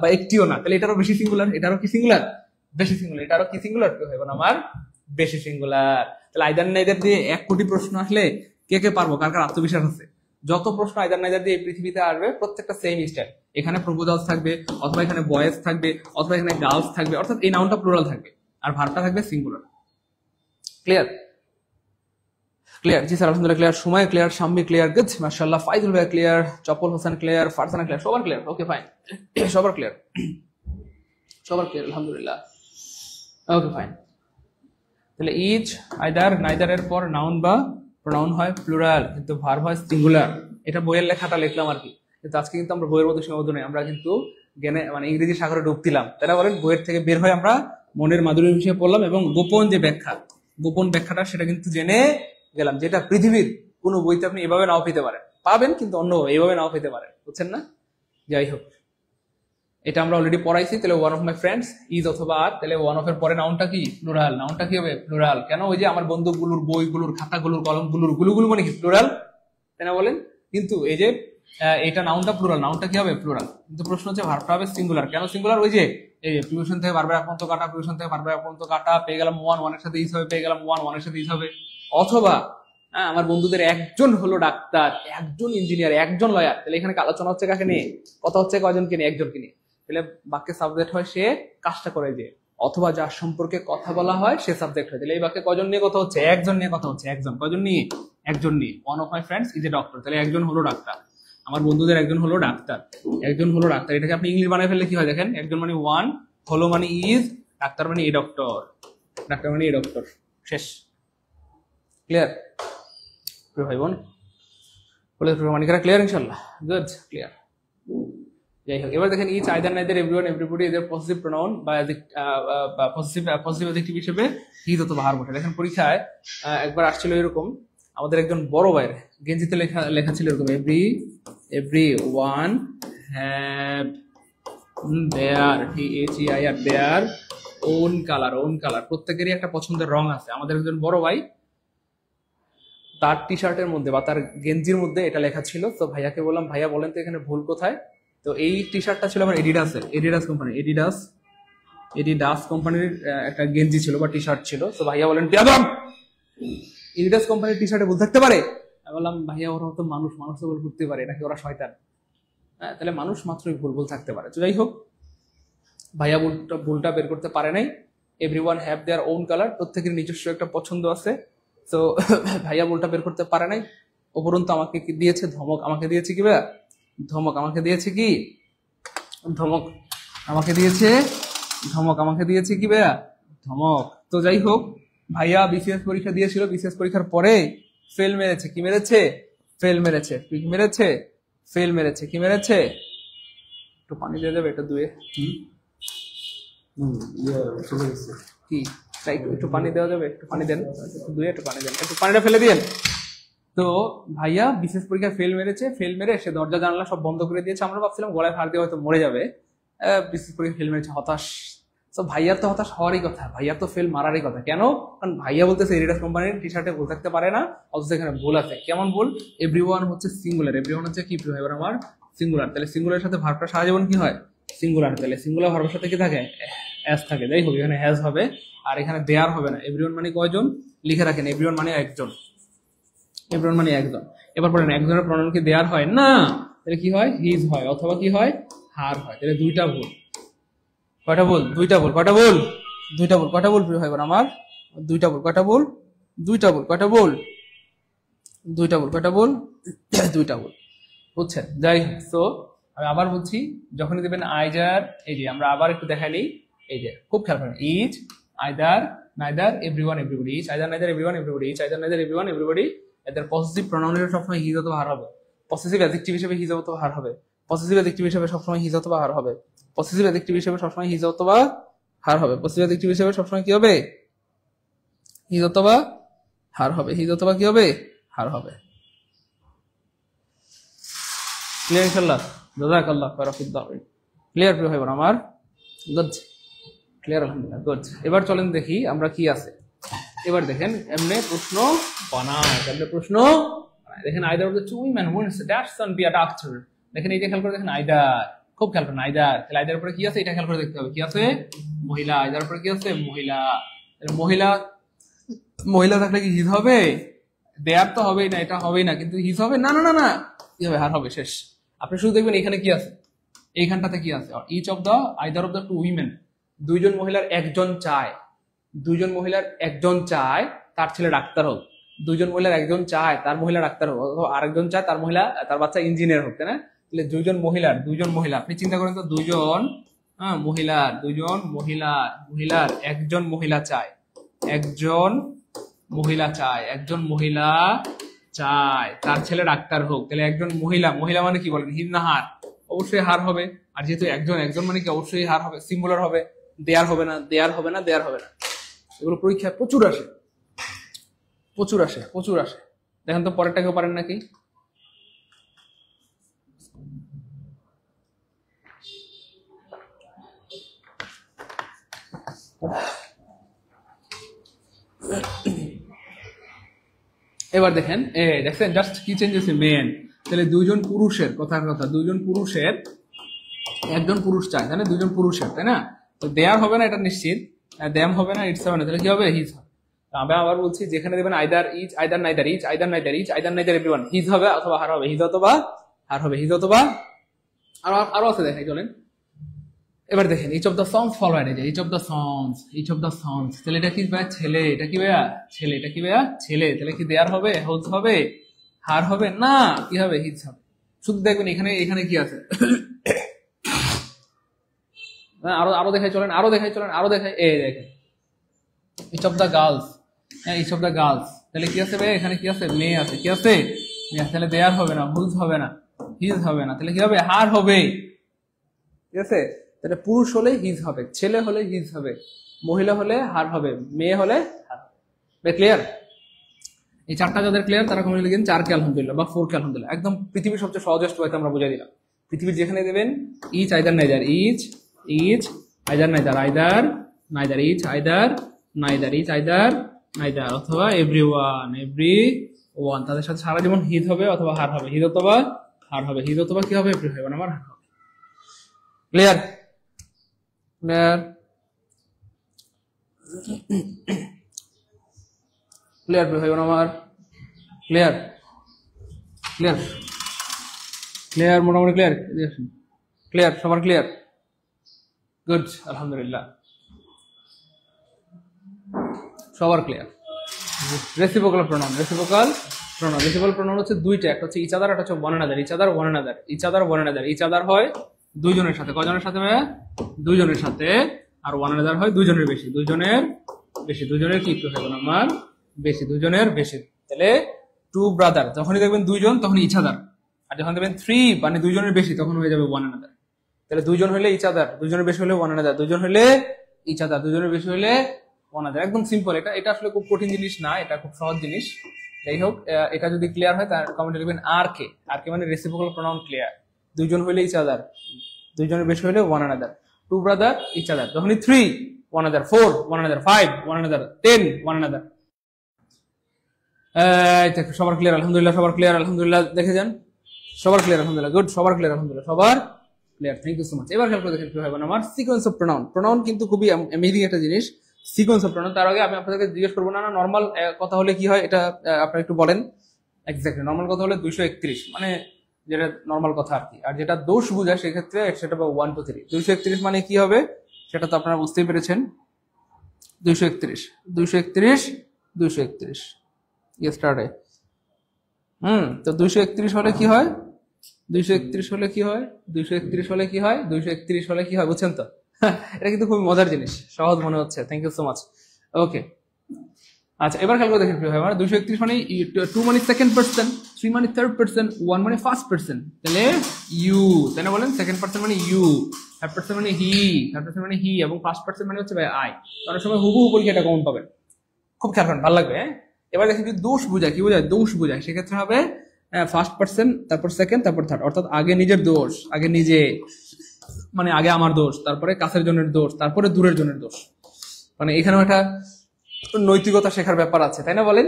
বা একটিও না, তাহলে এটারও বেশি সিঙ্গুলার। এটারও কি সিঙ্গুলার? বেশি সিঙ্গুলার। এটারও কি সিঙ্গুলার? কি হবে আমার বেশি সিঙ্গুলার। তাহলে আইদার নাইদার দিয়ে 1 কোটি প্রশ্ন আসলে কে কে পারবো? কার কার আত্মবিশ্বাস আছে? যত প্রশ্ন আইদার নাইদার দিয়ে এই পৃথিবীতে আসবে, প্রত্যেকটা সেম স্টাইল। এখানে প্রপোজালস থাকবে, অথবা এখানে বয়েজ থাকবে, অথবা এখানে গার্লস থাকবে, অর্থাৎ এই নাউনটা প্লুরাল থাকবে, আর ভার্বটা থাকবে সিঙ্গুলার। ক্লিয়ার? ক্লিয়ার? জি স্যার, আলহামদুলিল্লাহ ক্লিয়ার। সময় ক্লিয়ার, শাম্মী ক্লিয়ার, গুড, মাশাআল্লাহ। ফাইজুল ভাই ক্লিয়ার, চপল হোসেন ক্লিয়ার, ফারজানা ক্লিয়ার, সবার ক্লিয়ার। ওকে ফাইন, সবার ক্লিয়ার, সবার ক্লিয়ার, আলহামদুলিল্লাহ। Okay fine. তাহলে ইচ, আইদার, নাইদার এর পর নাউন বা প্রোনাউন হয় প্লুরাল, কিন্তু ভার্ব হয় সিঙ্গুলার। এটা বইয়ের লেখাটা লিখলাম আর কি, কিন্তু আজকে কিন্তু আমরা বইয়ের মধ্যে সীমাবদ্ধ নই, আমরা কিন্তু জ্ঞানে মানে ইংরেজি সাগরে ডুব দিলাম। তারা বলেন বইয়ের থেকে বের হয়ে আমরা মনের মাধুরী বিষয়ে পড়লাম, এবং গোপন যে ব্যাখ্যাটা সেটা কিন্তু জেনে গেলাম, যেটা পৃথিবীর কোনো বইতে আপনি এভাবে নাও পেতে পারেন, পাবেন কিন্তু অন্য এইভাবে নাও পেতে পারেন, বুঝছেন না? যাই হোক, এটা আমরা অলরেডি পড়াইছি। তাহলে one of my friends is অথবা আর, তাহলে ওয়ান অফ এর পরে নাউনটা কি? প্লুরাল। নাউনটা কি হবে? প্লুরাল। কেন? ওই যে আমার বন্দুকগুলোর, বইগুলোর, খাতাগুলোর, কলমগুলোর, গুলো মানে কি? প্লুরাল, তাই না? বলেন। কিন্তু এই যে এটা নাউনটা প্লুরাল, নাউনটা কি হবে? প্লুরাল। কিন্তু প্রশ্ন হচ্ছে ভার্বটা হবে সিঙ্গুলার। কেন সিঙ্গুলার? ওই যে এই যে প্রিপোজিশন থেকে ভার্বের এক পর্যন্ত কাটা, প্রিপোজিশন থেকে ভার্বের এক পর্যন্ত কাটা, পেয়ে গেলাম ওয়ান এর সাথে ইজ হবে, পেয়ে গেলাম ওয়ান এর সাথে ইজ হবে। অথবা আমার বন্ধুদের একজন হলো ডাক্তার, একজন ইঞ্জিনিয়ার, একজন লয়ার, তাহলে এখানে আলোচনা হচ্ছে কাকে নিয়ে? কথা হচ্ছে কয়জনকে নিয়ে? একজনকে নিয়ে। তাহলে বাক্যে সাবজেক্ট হয় সে কাজটা করে, যে অথবা যার সম্পর্কে কথা বলা হয় সে সাবজেক্ট হয়। তাহলে এই বাক্যে কয়জন নিয়ে কথা হচ্ছে? একজন নিয়ে কথা হচ্ছে। একজন। কয়জন নিয়ে? একজন নিয়ে। One of my friends is a doctor, তাহলে একজন হলো ডাক্তার। আমার বন্ধুদের একজন হলো ডাক্তার, একজন হলো ডাক্তার। এটাকে আপনি ইংলিশ বানায় ফেললে কি হয় দেখেন? একজন মানে ওয়ান, হলো মানে ইজ, ডাক্তার মানে এ ডক্টর, ডাক্তার মানে এ ডক্টর। শেষ। ক্লিয়ার ভাই বোন? বলে মানিকারা ক্লিয়ার? ইনশাল্লাহ, গুড, ক্লিয়ার। যাই হোক, এবার দেখেন each, either, neither, everyone, everybody এদের পজিটিভ প্রোনাউন বা পজিটিভ অ্যাডজেক্টিভ হিসেবে ইজ অথবা হার বসে। দেখেন পরীক্ষায় একবার আসছিল এরকম, আমাদের একজন বড় ভাইয়ের গেঞ্জিতে লেখা ছিল এরকম, every one have their, THEIR, their own colour. প্রত্যেকেরই একটা পছন্দের রং আছে। আমাদের একজন বড় ভাই, তার টি শার্টের মধ্যে বা তার গেঞ্জির মধ্যে এটা লেখা ছিল। তো ভাইয়াকে বললাম, ভাইয়া বলেন তো এখানে ভুল কোথায়? তো এই টি শার্টটা ছিল আমার এডিডাস কোম্পানির একটা গেঞ্জি ছিল বা টি শার্ট ছিল। তো ভাইয়া বলেন, এডিডাস কোম্পানির টি শার্টে ভুল থাকতে পারে? আমি বললাম, ভাইয়া ওরা তো মানুষ তো ভুল করতে পারে, নাকি ওরা শয়তান? হ্যাঁ, তাহলে মানুষ মাত্রই ভুল থাকতে পারে। তো যাই হোক, ভাইয়া ভুলটা বের করতে পারে নাই। Everyone have their own colour, প্রত্যেকের নিজস্ব একটা পছন্দ আছে। তো ভাইয়া ভুলটা বের করতে পারে নাই। উপরন্তু আমাকে কি দিয়েছে? ধমক। আমাকে দিয়েছে কি ভাইয়া? ধমক। আমাকে দিয়েছে কি? ধমক। আমাকে দিয়েছে ধমক। আমাকে দিয়েছে কি ভাইয়া? ধমক। তো যাই হোক, ভাইয়া বিসিএস পরীক্ষা দিয়েছিল, বিসিএস পরীক্ষার পরে ফেল মেরেছে। কি মেরেছে? ফেল মেরেছে। কি মেরেছে? ফেল মেরেছে। কি মেরেছে? একটু পানি দিয়ে যাবে এটা ধুয়ে? কি একটু পানি দেওয়া যাবে? একটু পানি দেন, ধুয়ে একটু পানি দেন, একটু পানিটা ফেলে দিয়েন। তো ভাইয়া বিশেষ পরীক্ষায় ফেল মেরে সে দরজা জানালা সব বন্ধ করে দিয়েছে। আমরা ভাবছিলাম গলায় ফাড় দিয়ে হয়তো মরে যাবে। বিশেষ পরীক্ষায় ফেল মেরেছে, হতাশ। তো ভাইয়ার তো হতাশ হওয়ারই কথা, ভাইয়ার তো ফেল মারারই কথা। কেন? কারণ ভাইয়া বলতেছে এডিডাস কোম্পানির টি শার্টে ভুল থাকতে পারে না, অথচ এখানে ভুল আছে। কেমন ভুল? এভরিওয়ান হচ্ছে সিঙ্গুলার, এভরিওয়ান হচ্ছে কি? এবার আমার সিঙ্গুলার। তাহলে সিঙ্গুলারের সাথে ভার্বটা সারা জীবন কি হয়? সিঙ্গুলার। তাহলে সিঙ্গুলার ভার্বের সাথে কি থাকে? হ্যাজ থাকে। যাই হোক, এখানে হ্যাজ হবে, আর এখানে দেয়ার হবে না। এভরিওয়ান মানে কয়জন? লিখে রাখেন, এভরিওয়ান মানে একজন। এভরিওয়ান মানে একজন। এবার পড়েন, একজনের প্রনাউন কি দেয়ার হয়? না। তাহলে কি হয়? হিজ হয়, অথবা কি হয়? হার হয়। তাহলে দুইটা ভুল। কয়টা ভুল? দুইটা ভুল। কয়টা ভুল? দুইটা ভুল। কয়টা ভুল হয় এবার আমার? দুইটা ভুল। কয়টা ভুল? দুইটা ভুল। কয়টা ভুল? দুইটা ভুল। কয়টা ভুল? দুইটা ভুল। বুঝছেন? যাই হোক, সো আমি আবার বলছি, যখনই দেবেন আইদার, এই যে আমরা আবার একটু দেখাই নিই, এই যে খুব খেয়াল করেন, each, either, neither, everyone, everybody, each, either, neither, everyone, everybody, each, either, neither, everyone, everybody, এদের পজিটিভ প্রোনাউন হিসেবে সবসময় হিজ অথবা হার হবে, পসেসিভ অ্যাডজেক্টিভ হিসেবে হিজ অথবা হার হবে, পসেসিভ অ্যাডজেক্টিভ হিসেবে সবসময় হিজ অথবা হার হবে, পসেসিভ অ্যাডজেক্টিভ হিসেবে সবসময় হিজ অথবা হার হবে, পসেসিভ অ্যাডজেক্টিভ হিসেবে সবসময় কি হবে? হিজ অথবা হার হবে, হিজ অথবা কি হবে? হার হবে। ক্লিয়ার ইনশাআল্লাহ? জাযাকাল্লাহ খায়রা ফিদ দাওয়াই। ক্লিয়ার প্রিয় ভাই বোন আমার? গুড, ক্লিয়ার আলহামদুলিল্লাহ, গুড। এবার চলেন দেখি আমরা কি আছে। এবার দেখেন এমনি প্রশ্ন বানায়, এমনি প্রশ্ন বানায়। দেখেন either of the two women wants that son be a doctor. দেখেন এই যে খেয়াল করে দেখেন আইদার, খুব খেয়াল করেন আইদার। তাহলে আইদার উপরে কি আছে এটা খেয়াল করে দেখতে হবে, কি আছে? মহিলা। আইদার উপরে কি আছে? মহিলা। তাহলে মহিলা, মহিলা থাকলে কি হিজ হবে? দেয়ার তো হবেই না, এটা হবেই না, কিন্তু হিজ হবে না, না না না, কি হবে? হার হবে, শেষ। আপনি শুধু দেখবেন এখানে কি আছে, এইখানটাতে কি আছে, each of the, either of the two women, দুইজন মহিলার একজন চায়, দুইজন মহিলার একজন চায় তার ছেলে ডাক্তার হোক, দুইজন মহিলার একজন চায় তার মহিলা ডাক্তার হোক, অথবা আরেকজন চায় তার মহিলা, তার বাচ্চা ইঞ্জিনিয়ার হোক, তাই না? তাহলে দুইজন মহিলা, আপনি চিন্তা করেন তো, দুইজন মহিলার, দুইজন মহিলার একজন মহিলা চায়, একজন মহিলা চায়, একজন মহিলা চায় তার ছেলে ডাক্তার হোক। তাহলে একজন মহিলা, মহিলা মানে কি বলেন? হিজ না হার? অবশ্যই হার হবে। আর যেহেতু একজন, একজন মানে কি অবশ্যই হার হবে, সিঙ্গুলার হবে, দেয়ার হবে না, দেয়ার হবে না, দেয়ার হবে না। এগুলো পরীক্ষায় প্রচুর আসে, প্রচুর আসে, প্রচুর আসে। দেখেন তো পরেরটা কেউ পারেন নাকি? এবার দেখেন, দেখছেন জাস্ট কি চেঞ্জ হয়েছে? মেন। তাহলে দুইজন পুরুষের, কথার কথা, দুইজন পুরুষের, একজন পুরুষ চায়, তাই না? দুইজন পুরুষের, তাই না? তো দেয়ার হবে না, এটা নিশ্চিত। দ্যাম হবে না, ইটস হবে না, তাহলে কি হবে? হিজ হবে। আমি আবার বলছি, যেখানে দেবেন either, each, either, neither, each, either, neither, each, either, neither, everyone, his হবে অথবা হার হবে, হিজ অথবা হার হবে, হিজ অথবা আরো আছে, দেখাই চলেন। এবার দেখেন each of the songs follower, এই যে each of the songs, each of the songs, তাহলে এটা কি ভাইয়া? ছেলে। এটা কি ভাইয়া? ছেলে। এটা কি ভাইয়া? ছেলে। তাহলে কি দেয়ার হবে? হোজ হবে? হার হবে না, কি হবে? হিজ হবে। শুধু দেখবেন এখানে, এখানে কি আছে, আরো আরো দেখাই চলেন, আরো দেখাই চলেন, আরো দেখাই। এই দেখেন ইচ অফ দ্য গার্লস, হ্যাঁ ইচ অফ দ্য গার্লস, তাহলে কি আছে ভাই? এখানে কি আছে? মেয়ে আছে। কি আছে? মেয়ে। তাহলে দেয়ার হবে না, হুজ হবে না, হিজ হবে না, তাহলে কি হবে? হার হবে। ঠিক আছে? তাহলে পুরুষ হলে হিজ হবে, ছেলে হলে হিজ হবে, মহিলা হলে হার হবে, মেয়ে হলে হার হবে। ক্লিয়ার? এই চারটা যাদের ক্লিয়ার তারা কমেন্ট লিখেন 4 কে আলহামদুলিল্লাহ বা 4 কে আলহামদুলিল্লাহ। একদম পৃথিবীর সবচেয়ে সহজেস্ট ওয়েতে আমরা বুঝাই দিলাম। পৃথিবীর যেখানে দেবেন each, either, neither, each, each, either, neither, either, neither, each, either, neither, each, either, neither, অথবা এভরিওয়ান, এভরিওয়ান, তাদের সাথে সারা জীবন হিজ হবে অথবা হার হবে, হিজ অথবা হার হবে, হিজ অথবা কি হবে? এভরিওয়ান, আমার হার হবে। ক্লিয়ার? ক্লিয়ার? ক্লিয়ার ভাই বোন আমার? ক্লিয়ার? ক্লিয়ার? ক্লিয়ার? মোটামুটি ক্লিয়ার? ক্লিয়ার? সবার ক্লিয়ার? গুড, আলহামদুলিল্লাহ, সবার clear. Reciprocal pronoun, reciprocal pronoun, reciprocal pronoun হচ্ছে দুইটা, একটা হচ্ছে ইচ আদার, একটা হচ্ছে one another. Each other, one another, each other, one another. Each other হয় দুইজনের সাথে, কয়জনের সাথে ভাইয়া? দুইজনের সাথে। আর ওয়ান অ্যানাদার হয় দুইজনের বেশি, দুইজনের বেশি, দুইজনের কি একটু হবে আমার বেশি, দুইজনের বেশি। তাহলে টু ব্রাদার, যখনই দেখবেন দুইজন তখন ইচ আদার, আর যখন দেখবেন থ্রি মানে দুইজনের বেশি তখন হয়ে যাবে ওয়ান অ্যানাদার। তাহলে দুইজন হলে ইচ আদার, দুইজনের বেশি হলে ওয়ান অ্যানাদার, দুইজন হলে ইচ আদার, দুইজনের বেশি হলে ওয়ান অ্যানাদার। একদম সিম্পল। এটা এটা আসলে খুব কঠিন জিনিস না, এটা খুব সহজ জিনিস। যাই হোক, এটা যদি ক্লিয়ার হয় তার কমেন্টে লিখবেন আর কে। আর কে মানে রেসিপ্রোকাল প্রোনাউন ক্লিয়ার। দুইজন হলে ইচ আদার, দুইজনের বেশি হলে one another. Two brother, each other. যখনই three, one another. Four, one another. Five, one another. 10, one another. সবার ক্লিয়ার আলহামদুলিল্লাহ, সবার ক্লিয়ার আলহামদুলিল্লাহ। দেখে যান, সবার ক্লিয়ার আলহামদুলিল্লাহ। গুড, সবার ক্লিয়ার আলহামদুলিল্লাহ, সবার clear. Thank you so much. এবার খেয়াল করে দেখেন কি হবে আমার সিকোয়েন্স অফ প্রোনাউন। প্রোনাউন কিন্তু খুবই অ্যামেজিং একটা জিনিস, সিকোয়েন্স অফ প্রোনাউন। তার আগে আমি আপনাদেরকে জিজ্ঞেস করবো না নর্মাল কথা হলে কি হয় এটা আপনারা একটু বলেন। এক্স্যাক্টলি নর্মাল কথা হলে 231 মানে যেটা নর্মাল কথা আর কি। আর যেটা দোষ বোঝায় সেক্ষেত্রে সেটা 1 2 3। 231 মানে কি হবে সেটা তো আপনারা বুঝতেই পেরেছেন। 231 231 231 ইয়ে স্টার্টে। তো 231 হলে কি হয়? 231 হলে কি হয়, 231 হলে কি হয়, 231 হলে কি হয়, বুঝছেন তো? এটা কিন্তু খুবই মজার জিনিস, সহজ মনে হচ্ছে, থ্যাংক ইউ সো মাচ। ওকে, আচ্ছা এবার খেয়াল করে দেখেন কি হয়, 231 মানে 2 মানে সেকেন্ড পার্সন, 3 মানে থার্ড পার্সন, 1 মানে ফার্স্ট পার্সন, তাহলে ইউ, তাই না বলেন? সেকেন্ড পার্সন মানে ইউ, থার্ড পার্সন মানে হি, থার্ড পার্সন মানে হি, এবং ফার্স্ট পার্সন মানে হচ্ছে ভাই আই। অনেক সময় হুবহু পরীক্ষা এটা কমন পাবেন, খুব খেয়াল করেন, ভালো লাগবে। হ্যাঁ, এবার দেখেন যদি দোষ বোঝায়, কি বোঝায়? দোষ বোঝায়, সেক্ষেত্রে হবে ফার্স্ট পার্সন, তারপর সেকেন্ড, তারপর থার্ড, অর্থাৎ আগে নিজের দোষ, আগে নিজে, মানে আগে আমার দোষ, তারপরে কাছের জনের দোষ, তারপরে দূরের জনের দোষ। মানে এখানেও একটা নৈতিকতা শেখার ব্যাপার আছে, তাই না বলেন?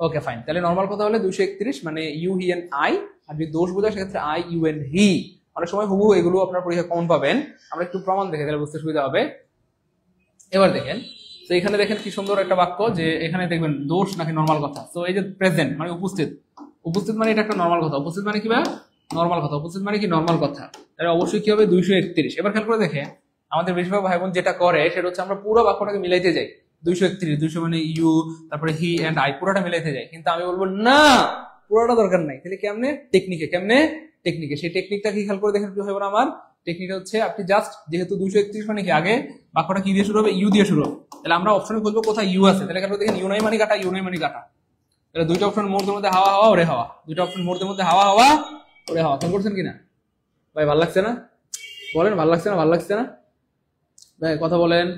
ওকে ফাইন, তাহলে নর্মাল কথা হলে 231 মানে ইউ হি এন্ড আই, আর যদি দোষ বোঝায় সেক্ষেত্রে আই ইউ এন্ড হি। অনেক সময় হুবহু এগুলো আপনার পরীক্ষা কমন পাবেন, আমরা একটু প্রমাণ দেখে তাহলে বুঝতে সুবিধা হবে। এবার দেখেন, তো এখানে দেখেন কি সুন্দর একটা বাক্য, যে এখানে দেখবেন দোষ নাকি নর্মাল কথা। তো এই যে প্রেজেন্ট মানে উপস্থিত, উপস্থিত মানে এটা একটা নর্মাল কথা, উপস্থিত মানে কি ভাই? নর্মাল কথা, উপস্থিত মানে কি নর্মাল কথা, তাহলে অবশ্যই কি হবে 231। এবার খেয়াল করে দেখে আমাদের বেশিরভাগ ভাই বোন যেটা করে সেটা হচ্ছে আমরা পুরো বাক্যটাকে মিলাইতে যাই, 231, 200 মানে ইউ, তারপরে হি এন্ড আই, পুরোটা মিলাইতে যাই। কিন্তু আমি বলবো না, পুরোটা দরকার নাই। তাহলে কেমনে? টেকনিকে, কেমনে? টেকনিকে। সেই টেকনিকটা কি খেয়াল করে দেখেন কি হবে আমার? টেকনিকটা হচ্ছে আপনি জাস্ট, যেহেতু 231 মানে কি আগে বাক্যটা কি দিয়ে শুরু হবে? ইউ দিয়ে শুরু হবে, তাহলে আমরা অপশনে খুঁজবো কোথায় ইউ আছে। তাহলে খেয়াল করে দেখেন, ইউ নাই মানে কাটা, ইউ নাই মানে কাটা। তাহলে দুইটা অপশন মোড়দের মধ্যে হাওয়া হাওয়া ওরে হাওয়া, দুইটা অপশন মোড়দের মধ্যে হাওয়া হাওয়া ওরে হাওয়া। খেয়াল করছেন কিনা ভাই? ভালো লাগছে না? বলেন ভালো লাগছে না? ভালো লাগছে না ভাই? কথা বলেন।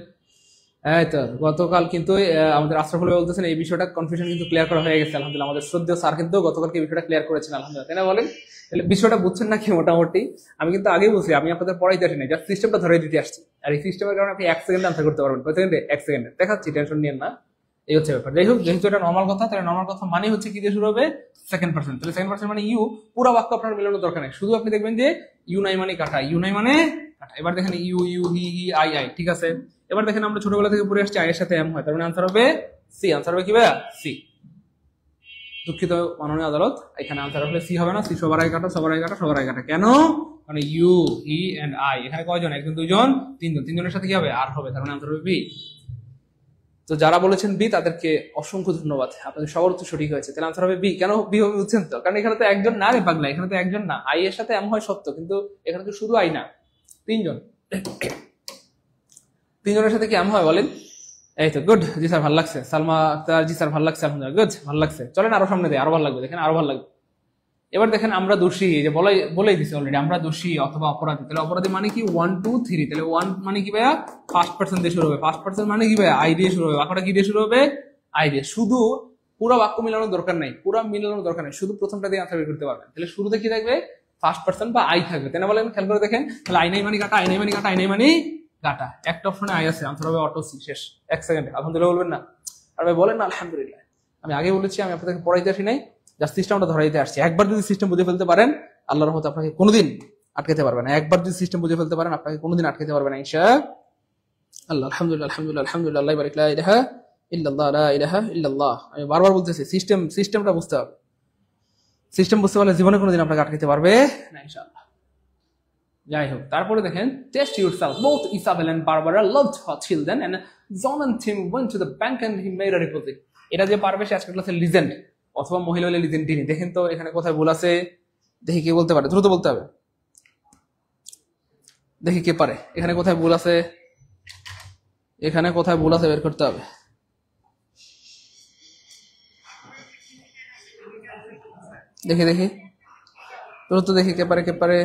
এই তো গতকাল কিন্তু আমাদের আশরাফুল ভাই বলতেছেন এই বিষয়টা কনফিউশন কিন্তু ক্লিয়ার করা হয়ে গেছে আলহামদুলিল্লাহ। আমাদের শ্রদ্ধেয় স্যার কিন্তু গতকালকে এই বিষয়টা ক্লিয়ার করেছেন আলহামদুলিল্লাহ, তাই না বলেন? তাহলে বিষয়টা বুঝছেন নাকি মোটামুটি? আমি কিন্তু আগেই বলছি, আমি আপনাদের পড়াইতে আসি না, জাস্ট সিস্টেমটা ধরে দিতে আসছি। আর এই সিস্টেমের কারণে আপনি 1 সেকেন্ডে আনসার করতে পারবেন। কয় সেকেন্ডে? 1 সেকেন্ডে। দেখাচ্ছি, টেনশন নিয়েন না। এই হচ্ছে ব্যাপার। যাই হোক, যেহেতু এটা নর্মাল কথা, তাহলে নর্মাল কথা মানে হচ্ছে কি দিয়ে শুরু হবে? Second person. তাহলে সেকেন্ড পার্সন মানে ইউ, পুরো বাক্য আপনার মেলানোর দরকার নেই, শুধু আপনি দেখবেন যে ইউ নাই মানে কাটা, ইউ নাই মানে কাটা। এবার দেখেন you you he he I I, ঠিক আছে। এবার দেখেন আমরা ছোটবেলা থেকে পড়ে আসছি আয়ের সাথে এম হয়, তার মানে আনসার হবে সি। আনসার হবে কি ভাইয়া? সি। দুঃখিত মাননীয় আদালত, এখানে আনসার হলে সি হবে না। সি সবার আগে কাটা, সবার আগে কাটা, সবার আগে কাটা। কেন? মানে ইউ হি এন্ড আই, এখানে কয়জন? একজন, দুইজন, তিনজন, তিনজনের সাথে কি হবে? আর হবে, তার মানে আনসার হবে বি। তো যারা বলেছেন বি তাদেরকে অসংখ্য ধন্যবাদ, আপনাদের সবার উত্তর সঠিক হয়েছে। তাহলে আনসার হবে বি। কেন বি হবে বুঝছেন তো? কারণ এখানে তো একজন না রে পাগলা, এখানে তো একজন না। আই এর সাথে এম হয় সত্য, কিন্তু এখানে তো শুধু আই না, তিনজন। তিনজনের সাথে কি এম হয় বলেন? এই তো গুড, জি স্যার ভালো লাগছে। সালমা আক্তার, জি স্যার ভালো লাগছে আলহামদুলিল্লাহ, গুড, ভালো লাগছে। চলেন আরো সামনে দেয়, আরো ভালো লাগবে, দেখেন আরো ভালো লাগবে। এবার দেখেন আমরা দোষী, এই যে বলেই দিছি অলরেডি, আমরা দোষী অথবা অপরাধী। তাহলে অপরাধী মানে কি? 1 2 3। তাহলে 1 মানে কি ভাইয়া? ফার্স্ট পার্সন দিয়ে শুরু হবে। ফার্স্ট পার্সন মানে কি ভাইয়া? আই দিয়ে শুরু হবে। বাক্যটা কি দিয়ে শুরু হবে? আই দিয়ে। শুধু পুরো বাক্য মিলানোর দরকার নাই, পুরো মিলানোর দরকার নাই, শুধু প্রথমটা দিয়ে আনসার বের করতে পারবেন। তাহলে শুরুতে কি থাকবে? ফার্স্ট পার্সন বা আই থাকবে, তাই না বলেন? খেয়াল করে দেখেন, তাহলে আই নাই মানে কাটা, আই নাই মানে কাটা, আই নাই মানে কাটা। একটা অপশনে আই আছে, আনসার হবে অটো সি। শেষ, 1 সেকেন্ডে। আলহামদুলিল্লাহ বলবেন না? আর ভাই বলেন না আলহামদুলিল্লাহ। আমি আগে বলেছি আমি আপনাদেরকে পড়াইতে আসি নাই, জাস্ট সিস্টেমটা ধরাইতে আসছি। একবার যদি সিস্টেম বুঝে ফেলতে পারেন, আল্লাহর রহমতে আপনাকে কোনোদিন আটকাতে পারবে না। একবার যদি সিস্টেম বুঝে ফেলতে পারেন, আপনাকে কোনোদিন আটকাতে পারবে না ইনশাআল্লাহ। আলহামদুলিল্লাহ, আলহামদুলিল্লাহ, আলহামদুলিল্লাহ, আল্লাহু বারিক, লা ইলাহা ইল্লাল্লাহ, লা ইলাহা ইল্লাল্লাহ। আমি বারবার বলতেছি সিস্টেমটা বুঝতে হবে। সিস্টেম বুঝতে পারলে জীবনে কোনোদিন আপনাকে আটকাতে পারবে না ইনশাআল্লাহ। যাই হোক, তারপরে দেখেন, test yourself, both Isabel and Barbara loved her children and John and Tim went to the bank and he made a deposit. এটা যে পারবে সে আজকের ক্লাসের লিজেন্ড, অথবা মহিলা হলে লিজেন্ড তিনি। দেখেন তো এখানে কোথায় ভুল আছে, দেখি কে বলতে পারে, দ্রুত বলতে হবে। দেখি কে পারে, এখানে কোথায় ভুল আছে, এখানে কোথায় ভুল আছে বের করতে হবে। দেখি দেখি দ্রুত দেখি কে পারে, কে পারে।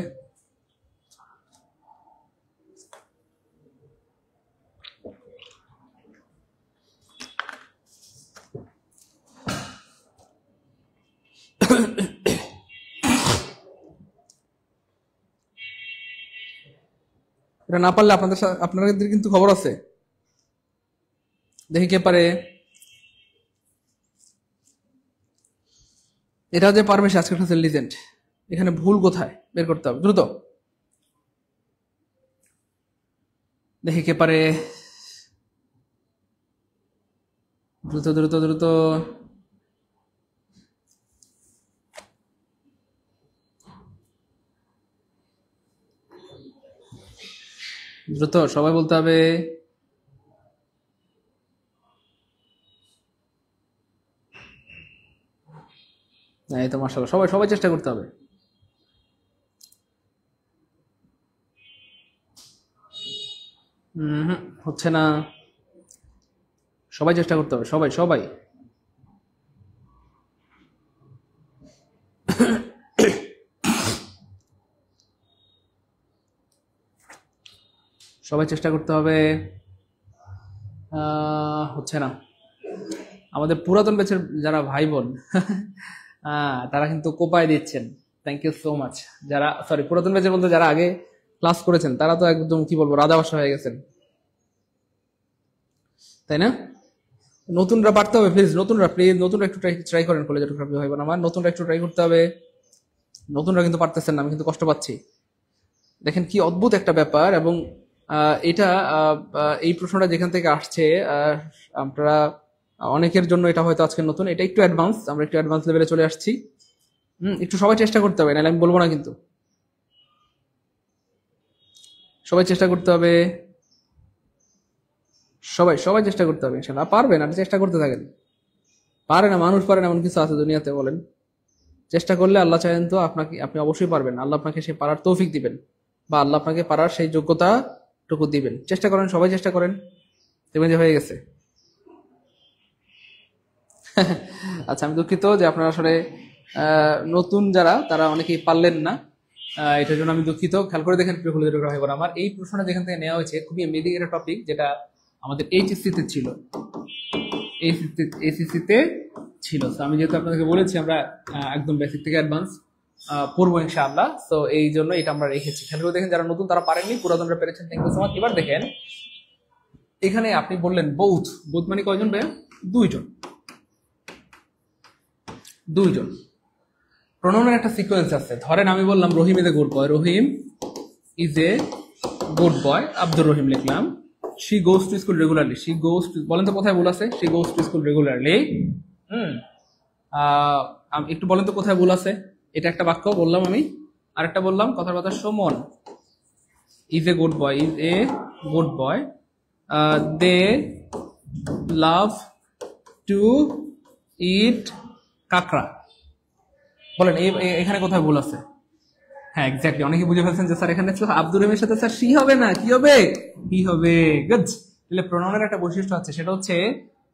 এটা না পারলে আপনাদের কিন্তু খবর আছে। দেখি কে পারে। এটা যে পারবে সে আজকের ক্লাসের লিজেন্ড। এখানে ভুল কোথায় বের করতে হবে, দ্রুত দেখি কে পারে। দ্রুত দ্রুত দ্রুত। দ্রুত সবাই বলতে হবে। এই তো মাশাআল্লাহ, সবাই চেষ্টা করতে হবে। হচ্ছে না, সবাই চেষ্টা করতে হবে, সবাই সবাই সবাই চেষ্টা করতে হবে। হচ্ছে না। আমাদের পুরাতন ব্যাচের যারা ভাই বোন তারা কিন্তু কোপায় দিচ্ছেন। Thank you so much. যারা সরি পুরাতন ব্যাচের মধ্যে যারা আগে ক্লাস করেছেন তারা তো একদম কি বলবো রাজাবাসা হয়ে গেছেন, তাই না? নতুনরা পারতে হবে, প্লিজ নতুনরা একটু ট্রাই করেন। কলেজের ভাই বোন আমার, নতুনরা একটু ট্রাই করতে হবে। নতুনরা কিন্তু পারতেছেন না, আমি কিন্তু কষ্ট পাচ্ছি। দেখেন কি অদ্ভুত একটা ব্যাপার। এবং এটা এই প্রশ্নটা যেখান থেকে আসছে আপনারা অনেকের জন্য এটা হয়তো আজকে নতুন, এটা একটু অ্যাডভান্স, আমরা একটু অ্যাডভান্স লেভেলে চলে আসছি। একটু সবাই চেষ্টা করতে হবে, নাহলে আমি বলবো না কিন্তু। সবাই চেষ্টা করতে হবে, সবাই সবাই চেষ্টা করতে হবে, ইনশাআল্লাহ পারবেন। আর চেষ্টা করতে থাকেন। পারে না মানুষ, পারে না এমন কিছু আছে দুনিয়াতে? বলেন। চেষ্টা করলে আল্লাহ চাহেন তো আপনাকে, আপনি অবশ্যই পারবেন। আল্লাহ আপনাকে সেই পারার তৌফিক দিবেন, বা আল্লাহ আপনাকে পারার সেই যোগ্যতাটুকু দিবেন। চেষ্টা করেন, সবাই চেষ্টা করেন, দেখবেন যে হয়ে গেছে। আচ্ছা, আমি দুঃখিত যে আপনারা আসলে নতুন যারা তারা অনেকেই পারলেন না, এটার জন্য আমি দুঃখিত। খেয়াল করে দেখেন প্রিয় কলেজের ভাই বোন আমার, এই প্রশ্নটা যেখান থেকে নেওয়া হয়েছে খুবই এমেজিং একটা টপিক, যেটা আমাদের এইচএসসি তে ছিল, এইচএসসি তে ছিল। তো আমি যেহেতু আপনাদেরকে বলেছি আমরা একদম বেসিক থেকে অ্যাডভান্স পড়বো ইনশাআল্লাহ, তো এই জন্য এটা আমরা রেখেছি। খেয়াল করে দেখেন, যারা নতুন তারা পারেননি, পুরাতনরা পেরেছেন। Thank you so much. এবার দেখেন এখানে আপনি বললেন বোথ, বোথ মানে কয়জন ভাইয়া? দুইজন। দুইজন প্রোনাউনের একটা সিকোয়েন্স আছে। ধরেন আমি বললাম Rahim is a good boy, Rahim is a good boy, Abdur Rahim লিখলাম। She goes to school regularly, she goes to, বলেন তো কোথায় ভুল আছে? She goes to school regularly. একটু বলেন তো কোথায় ভুল আছে? এটা একটা বাক্য বললাম আমি, আরেকটা বললাম কথার কথা, Suman is a good boy, is a good boy, they love to eat কাঁকড়া। বলেন এখানে কোথায় ভুল আছে? হ্যাঁ এক্স্যাক্টলি, অনেকে বুঝে ফেলছেন যে স্যার এখানে আব্দুর রহিমের সাথে স্যার সি হবে না, কি হবে? হি হবে। গুড। তাহলে প্রোনাউনের একটা বৈশিষ্ট্য আছে, সেটা হচ্ছে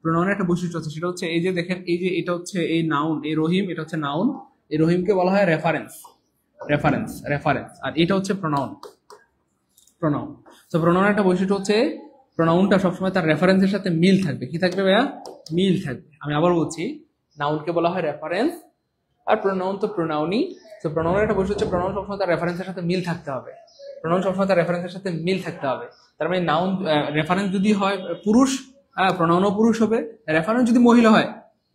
প্রোনাউনের একটা বৈশিষ্ট্য আছে, সেটা হচ্ছে এই যে দেখেন, এই যে এটা হচ্ছে এই নাউন, এই রহিম, এটা হচ্ছে নাউন। এই রহিমকে বলা হয় রেফারেন্স, রেফারেন্স, রেফারেন্স। আর এটা হচ্ছে প্রোনাউন, প্রোনাউন। তো প্রোনাউনের একটা বৈশিষ্ট্য হচ্ছে প্রোনাউনটা সবসময় তার রেফারেন্সের সাথে মিল থাকবে। কি থাকবে ভাইয়া? মিল থাকবে। আমি আবার বলছি, নাউনকে বলা হয় রেফারেন্স, আর প্রোনাউন তো প্রোনাউনই। তো প্রোনাউনের একটা বৈশিষ্ট্য হচ্ছে প্রোনাউন সবসময় তার রেফারেন্সের সাথে মিল থাকতে হবে। প্রোনাউন সবসময় তার রেফারেন্সের সাথে মিল থাকতে হবে। তার মানে নাউন রেফারেন্স যদি হয় পুরুষ, প্রোনাউনও পুরুষ হবে। রেফারেন্স যদি মহিলা হয়,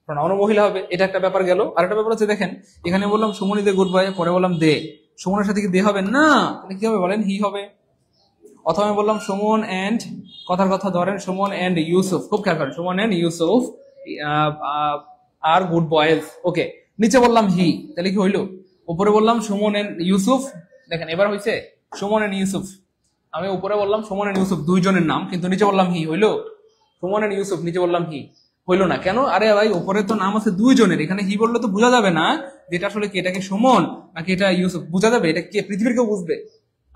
প্রোনাউনও মহিলা হবে। এটা একটা ব্যাপার গেল। আর একটা ব্যাপার হচ্ছে দেখেন, এখানে বললাম সুমন ইজ এ গুড বয়, পরে বললাম দে, সুমনের সাথে কি দে হবে না? কি হবে বলেন? হি হবে। অথবা আমি বললাম সুমন এন্ড, কথার কথা ধরেন সুমন এন্ড ইউসুফ, খুব খেয়াল করেন, Suman and Yusuf R good boys. Okay, নিচে বললাম হি, তাহলে কি হইলো? উপরে বললাম সুমন এন্ড ইউসুফ, দেখেন এবার হয়েছে সুমন এন্ড ইউসুফ। আমি উপরে বললাম সুমন এন্ড ইউসুফ, দুইজনের নাম, কিন্তু নিচে বললাম হি, হইলো? সুমন এন্ড ইউসুফ, নিচে বললাম হি, হইলো না কেন? আরে ভাই উপরে তো নাম আছে দুইজনের, এখানে হি বললে তো বোঝা যাবে না যেটা আসলে কি, এটা কি সুমন নাকি এটা ইউসুফ? বোঝা যাবে? এটা কে পৃথিবীর কেউ বুঝবে?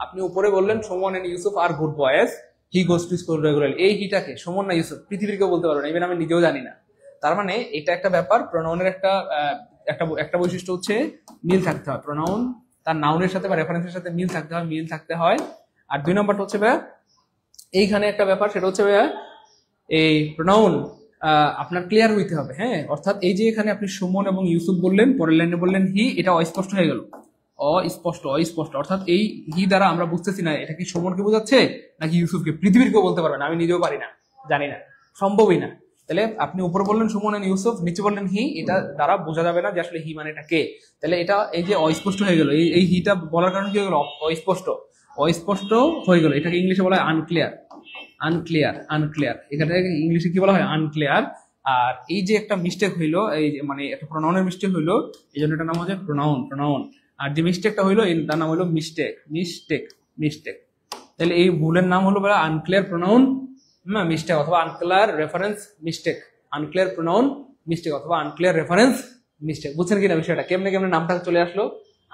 আপনি উপরে বললেন Suman and Yusuf R good boys, he goes to school regularly. এই হিটাকে সুমন না ইউসুফ পৃথিবীর কেউ বলতে পারবে না, ইভেন আমি নিজেও জানি না। তার মানে এটা একটা ব্যাপার, প্রোনাউনের একটা একটা বৈশিষ্ট্য হচ্ছে মিল থাকতে হয়। প্রোনাউন তার নাউনের সাথে বা রেফারেন্সের সাথে মিল থাকতে হয়, মিল থাকতে হয়। আর দুই নম্বরটা হচ্ছে ভাইয়া এইখানে একটা ব্যাপার, সেটা হচ্ছে ভাইয়া এই প্রোনাউন আপনার ক্লিয়ার হইতে হবে। হ্যাঁ, অর্থাৎ এই যে এখানে আপনি সুমন এবং ইউসুফ বললেন, পরের লাইনে বললেন হি, এটা অস্পষ্ট হয়ে গেল, অস্পষ্ট, অস্পষ্ট। অর্থাৎ এই হি দ্বারা আমরা বুঝতেছি না এটা কি সুমনকে বোঝাচ্ছে নাকি ইউসুফকে। পৃথিবীর কেউ বলতে পারবে না, আমি নিজেও পারি না, জানি না, সম্ভবই না। তাহলে আপনি উপরে বললেন সুমন এন্ড ইউসুফ, নিচে বললেন হি, এটা দ্বারা বোঝা যাবে না যে আসলে হি মানে এটা কে। তাহলে এটা এই যে অস্পষ্ট হয়ে গেল, এই হিটা বলার কারণে কি হয়ে গেল? অস্পষ্ট, অস্পষ্ট হয়ে গেল। এটাকে ইংলিশে বলা হয় আনক্লিয়ার, আনক্লিয়ার, আনক্লিয়ার। এখানে ইংলিশে কি বলা হয়? আনক্লিয়ার। আর এই যে একটা মিস্টেক হইলো, এই মানে একটা প্রোনাউনের মিস্টেক হইলো, এই জন্য এটার নাম হচ্ছে প্রোনাউন, প্রোনাউন। আর যে মিস্টেকটা হইলো তার নাম হলো মিস্টেক, মিস্টেক, মিস্টেক। তাহলে এই ভুলের নাম হলো আনক্লিয়ার প্রোনাউন মিস্টেক, অথবা unclear reference mistake, unclear pronoun mistake অথবা আনক্লিয়ার রেফারেন্স মিস্টেক। বুঝছেন কিনা বিষয়টা? কেমনে কেমনে নামটা চলে আসলো?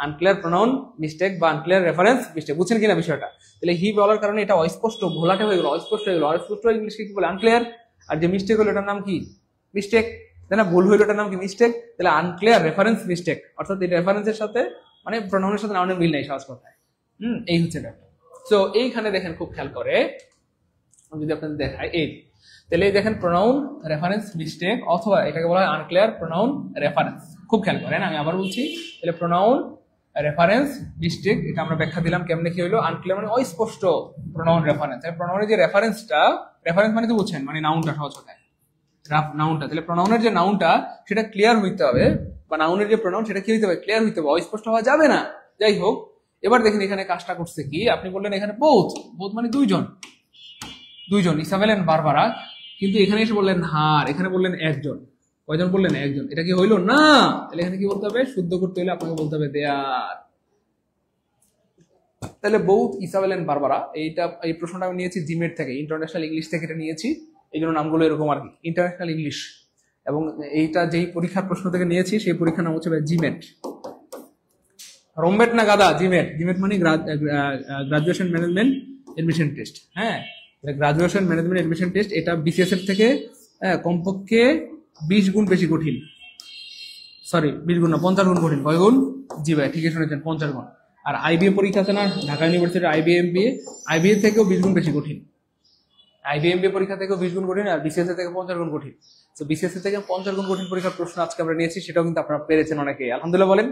আনক্লিয়ার প্রোনাউন মিস্টেক বা আনক্লিয়ার রেফারেন্স মিস্টেক। বুঝছেন কিনা বিষয়টা? তাহলে হি বলার কারণে এটা অস্পষ্ট, ঘোলাটে হয়ে গেল, অস্পষ্ট হয়ে গেল। অস্পষ্ট ইংলিশকে কি বলে? আনক্লিয়ার। আর যে মিস্টেক হলো এটার নাম কি? মিস্টেক, তাই না? ভুল হইলো এটার নাম কি? মিস্টেক। তাহলে আনক্লিয়ার রেফারেন্স মিস্টেক, অর্থাৎ এই রেফারেন্সের সাথে মানে প্রোনাউনের সাথে নাউনের মিল নাই সহজ কথায়। এই হচ্ছে ব্যাপার। সো এইখানে দেখেন খুব খেয়াল করে, যদি আপনাদের দেখায় এই, তাহলে দেখেন প্রোনাউন রেফারেন্স মিস্টেক, অথবা এটাকে বলা হয় আনক্লিয়ার প্রোনাউন রেফারেন্স। খুব খেয়াল করেন, আমি আবার বলছি। তাহলে প্রোনাউন রেফারেন্স মিস্টেক, এটা আমরা ব্যাখ্যা দিলাম কেমনে কি হলো। আনক্লিয়ার মানে অস্পষ্ট প্রোনাউন রেফারেন্স। প্রোনাউনের যে রেফারেন্সটা, রেফারেন্স মানে তো বুঝছেন, মানে নাউনটা সহজ কথায়, নাউনটা। তাহলে প্রোনাউনের যে নাউনটা সেটা ক্লিয়ার হইতে হবে, বা নাউনের যে প্রোনাউন সেটা কি হইতে হবে? ক্লিয়ার হইতে হবে, অস্পষ্ট হওয়া যাবে না। যাই হোক, এবার দেখেন এখানে কাজটা করছে কি, আপনি বললেন এখানে বোথ, বোথ মানে দুইজন, ইসাবেল এন্ড বারবারা, কিন্তু এখানে এসে বললেন হার, এখানে বললেন একজন। কয়জন বললেন? একজন। এটা কি হইলো না? তাহলে এখানে কি বলতে হবে? শুদ্ধ করতে হলে আপনাকে বলতে হবে দেয়ার। তাহলে বোথ ইসাবেল এন্ড বারবারা, এই প্রশ্নটা আমি নিয়েছি জিমেট থেকে, ইন্টারন্যাশনাল ইংলিশ থেকে এটা নিয়েছি। এই জন্য নামগুলো এরকম আর কি, ইন্টারন্যাশনাল ইংলিশ। এবং এইটা যেই পরীক্ষার প্রশ্ন থেকে নিয়েছি সেই পরীক্ষার নাম হচ্ছে জিমেট। রোমবেট না গাদা, জিমেট। জিমেট মানে গ্রাজুয়েশন ম্যানেজমেন্ট এডমিশন টেস্ট। হ্যাঁ, গ্রাজুয়েশন ম্যানেজমেন্ট এডমিশন টেস্ট, এটা বিসিএস এর থেকে কমপক্ষে 20 গুণ বেশি কঠিন। সরি, 20 গুণ না, 50 গুণ কঠিন। কয় গুণ? জি ভাই, ঠিকই শুনেছেন, 50 গুণ। আর আইবিএ পরীক্ষা আছে না, ঢাকা ইউনিভার্সিটির আইবিএ থেকেও 20 গুণ বেশি কঠিন। আইবিএমবিএ পরীক্ষা থেকেও 20 গুণ কঠিন, আর বিসিএস থেকে 50 গুণ কঠিন। তো বিসিএস থেকে 50 গুণ কঠিন পরীক্ষার প্রশ্ন আজকে আমরা নিয়েছি, সেটাও কিন্তু আপনারা পেরেছেন অনেকে। আলহামদুলিল্লাহ বলেন।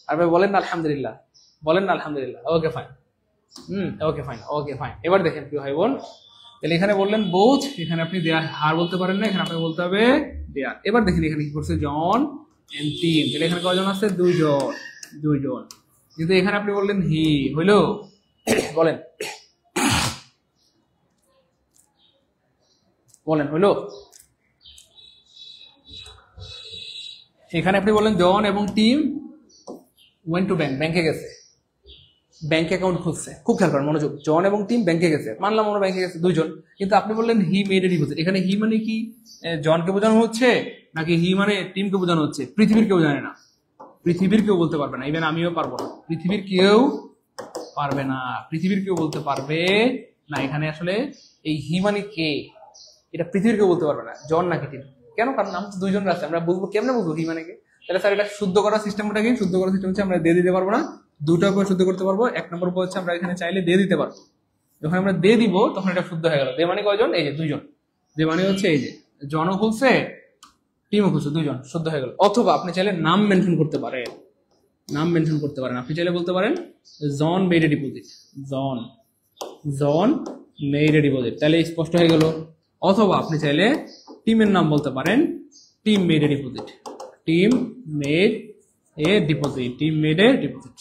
আর ভাই বলেন না আলহামদুলিল্লাহ, বলেন না আলহামদুলিল্লাহ। Okay fine, okay fine, okay fine. এবার দেখেন কি হয় বোন, তাহলে এখানে বললেন বোথ, এখানে আপনি দেয়ার হার বলতে পারেন না, এখানে আপনাকে বলতে হবে দেয়ার। এবার দেখেন এখানে কি করছে, জন এন্ড টিম। তাহলে এখানে কয়জন আছে? দুইজন। কিন্তু এখানে আপনি বললেন হি, হইলো? বলেন বলেন, হইলো? এখানে আপনি বললেন জন এবং টিম ওয়েন্ট টু ব্যাংক, ব্যাংকে গেছে, ব্যাংক অ্যাকাউন্ট খুলছে। খুব খেয়াল করেন, মনোযোগ। জন এবং টিম ব্যাংকে গেছে, মানলাম আমরা ব্যাংকে গেছে দুইজন, কিন্তু আপনি বললেন হি মেড এ ডিপোজিট। এখানে হি মানে কি জনকে বোঝানো হচ্ছে, নাকি হি মানে টিমকে বোঝানো হচ্ছে? পৃথিবীর কেউ জানে না, পৃথিবীর কেউ বলতে পারবে না, ইভেন আমিও পারবো না, পৃথিবীর কেউ পারবে না, পৃথিবীর কেউ বলতে পারবে না। এখানে আসলে এই হি মানে কে, এটা পৃথিবীর কেউ বলতে পারবে না, জন নাকি টিম। কেন? কারণ নাম তো দুইজনের আছে, আমরা বুঝবো কেমনে, বুঝবো হি মানে কে? তাহলে স্যার এটা শুদ্ধ করার সিস্টেমটা কি? শুদ্ধ করার সিস্টেম হচ্ছে আমরা দিয়ে দিতে পারবো না, দুটো উপায় শুদ্ধ করতে পারবো। এক নম্বর উপায় হচ্ছে আমরা এখানে চাইলে দিয়ে দিতে পারবো। যখন আমরা দিয়ে দিব তখন এটা শুদ্ধ হয়ে গেল। দে মানে কয়জন? এই যে দুইজন। দে মানে হচ্ছে এই যে জনও খুলছে, টিমও খুলছে, দুইজন, শুদ্ধ হয়ে গেল। অথবা আপনি চাইলে নাম মেনশন করতে পারেন, নাম মেনশন করতে পারেন। আপনি চাইলে বলতে পারেন John made a deposit, John made a deposit, তাহলে স্পষ্ট হয়ে গেল। অথবা আপনি চাইলে টিমের নাম বলতে পারেন, team made a deposit, team made a deposit, team made a deposit.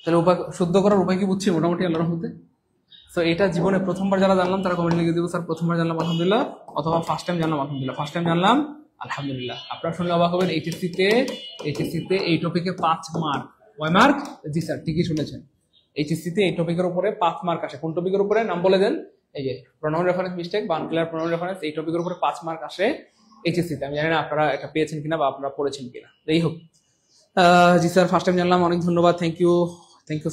তাহলে উপায় শুদ্ধ করার উপায় কি বুঝছি মোটামুটি আল্লাহর মধ্যে? তো এটা জীবনে প্রথমবার যারা জানলাম তারা কমেন্ট লিখে দিব, স্যার প্রথমবার জানলাম আলহামদুলিল্লাহ, অথবা ফার্স্ট টাইম জানলাম আলহামদুলিল্লাহ, ফার্স্ট টাইম জানলাম আলহামদুলিল্লাহ। আপনারা শুনলে অবাক হবেন, এইচএসসিতে এই টপিকে 5 মার্ক। কয় মার্ক? জি স্যার ঠিকই শুনেছেন, এইচএসসিতে এই টপিকের উপরে 5 মার্ক আসে। কোন টপিকের উপরে? নাম বলে দেন। এই যে প্রোনাউন রেফারেন্স মিস্টেক বা আনক্লিয়ার প্রোনাউন রেফারেন্স, এই টপিকের উপরে 5 মার্ক আসে এইচএসসিতে। আমি জানি না আপনারা এটা পেয়েছেন কিনা বা আপনারা পড়েছেন কিনা। যাই হোক, জি স্যার ফার্স্ট টাইম জানলাম, অনেক ধন্যবাদ, thank you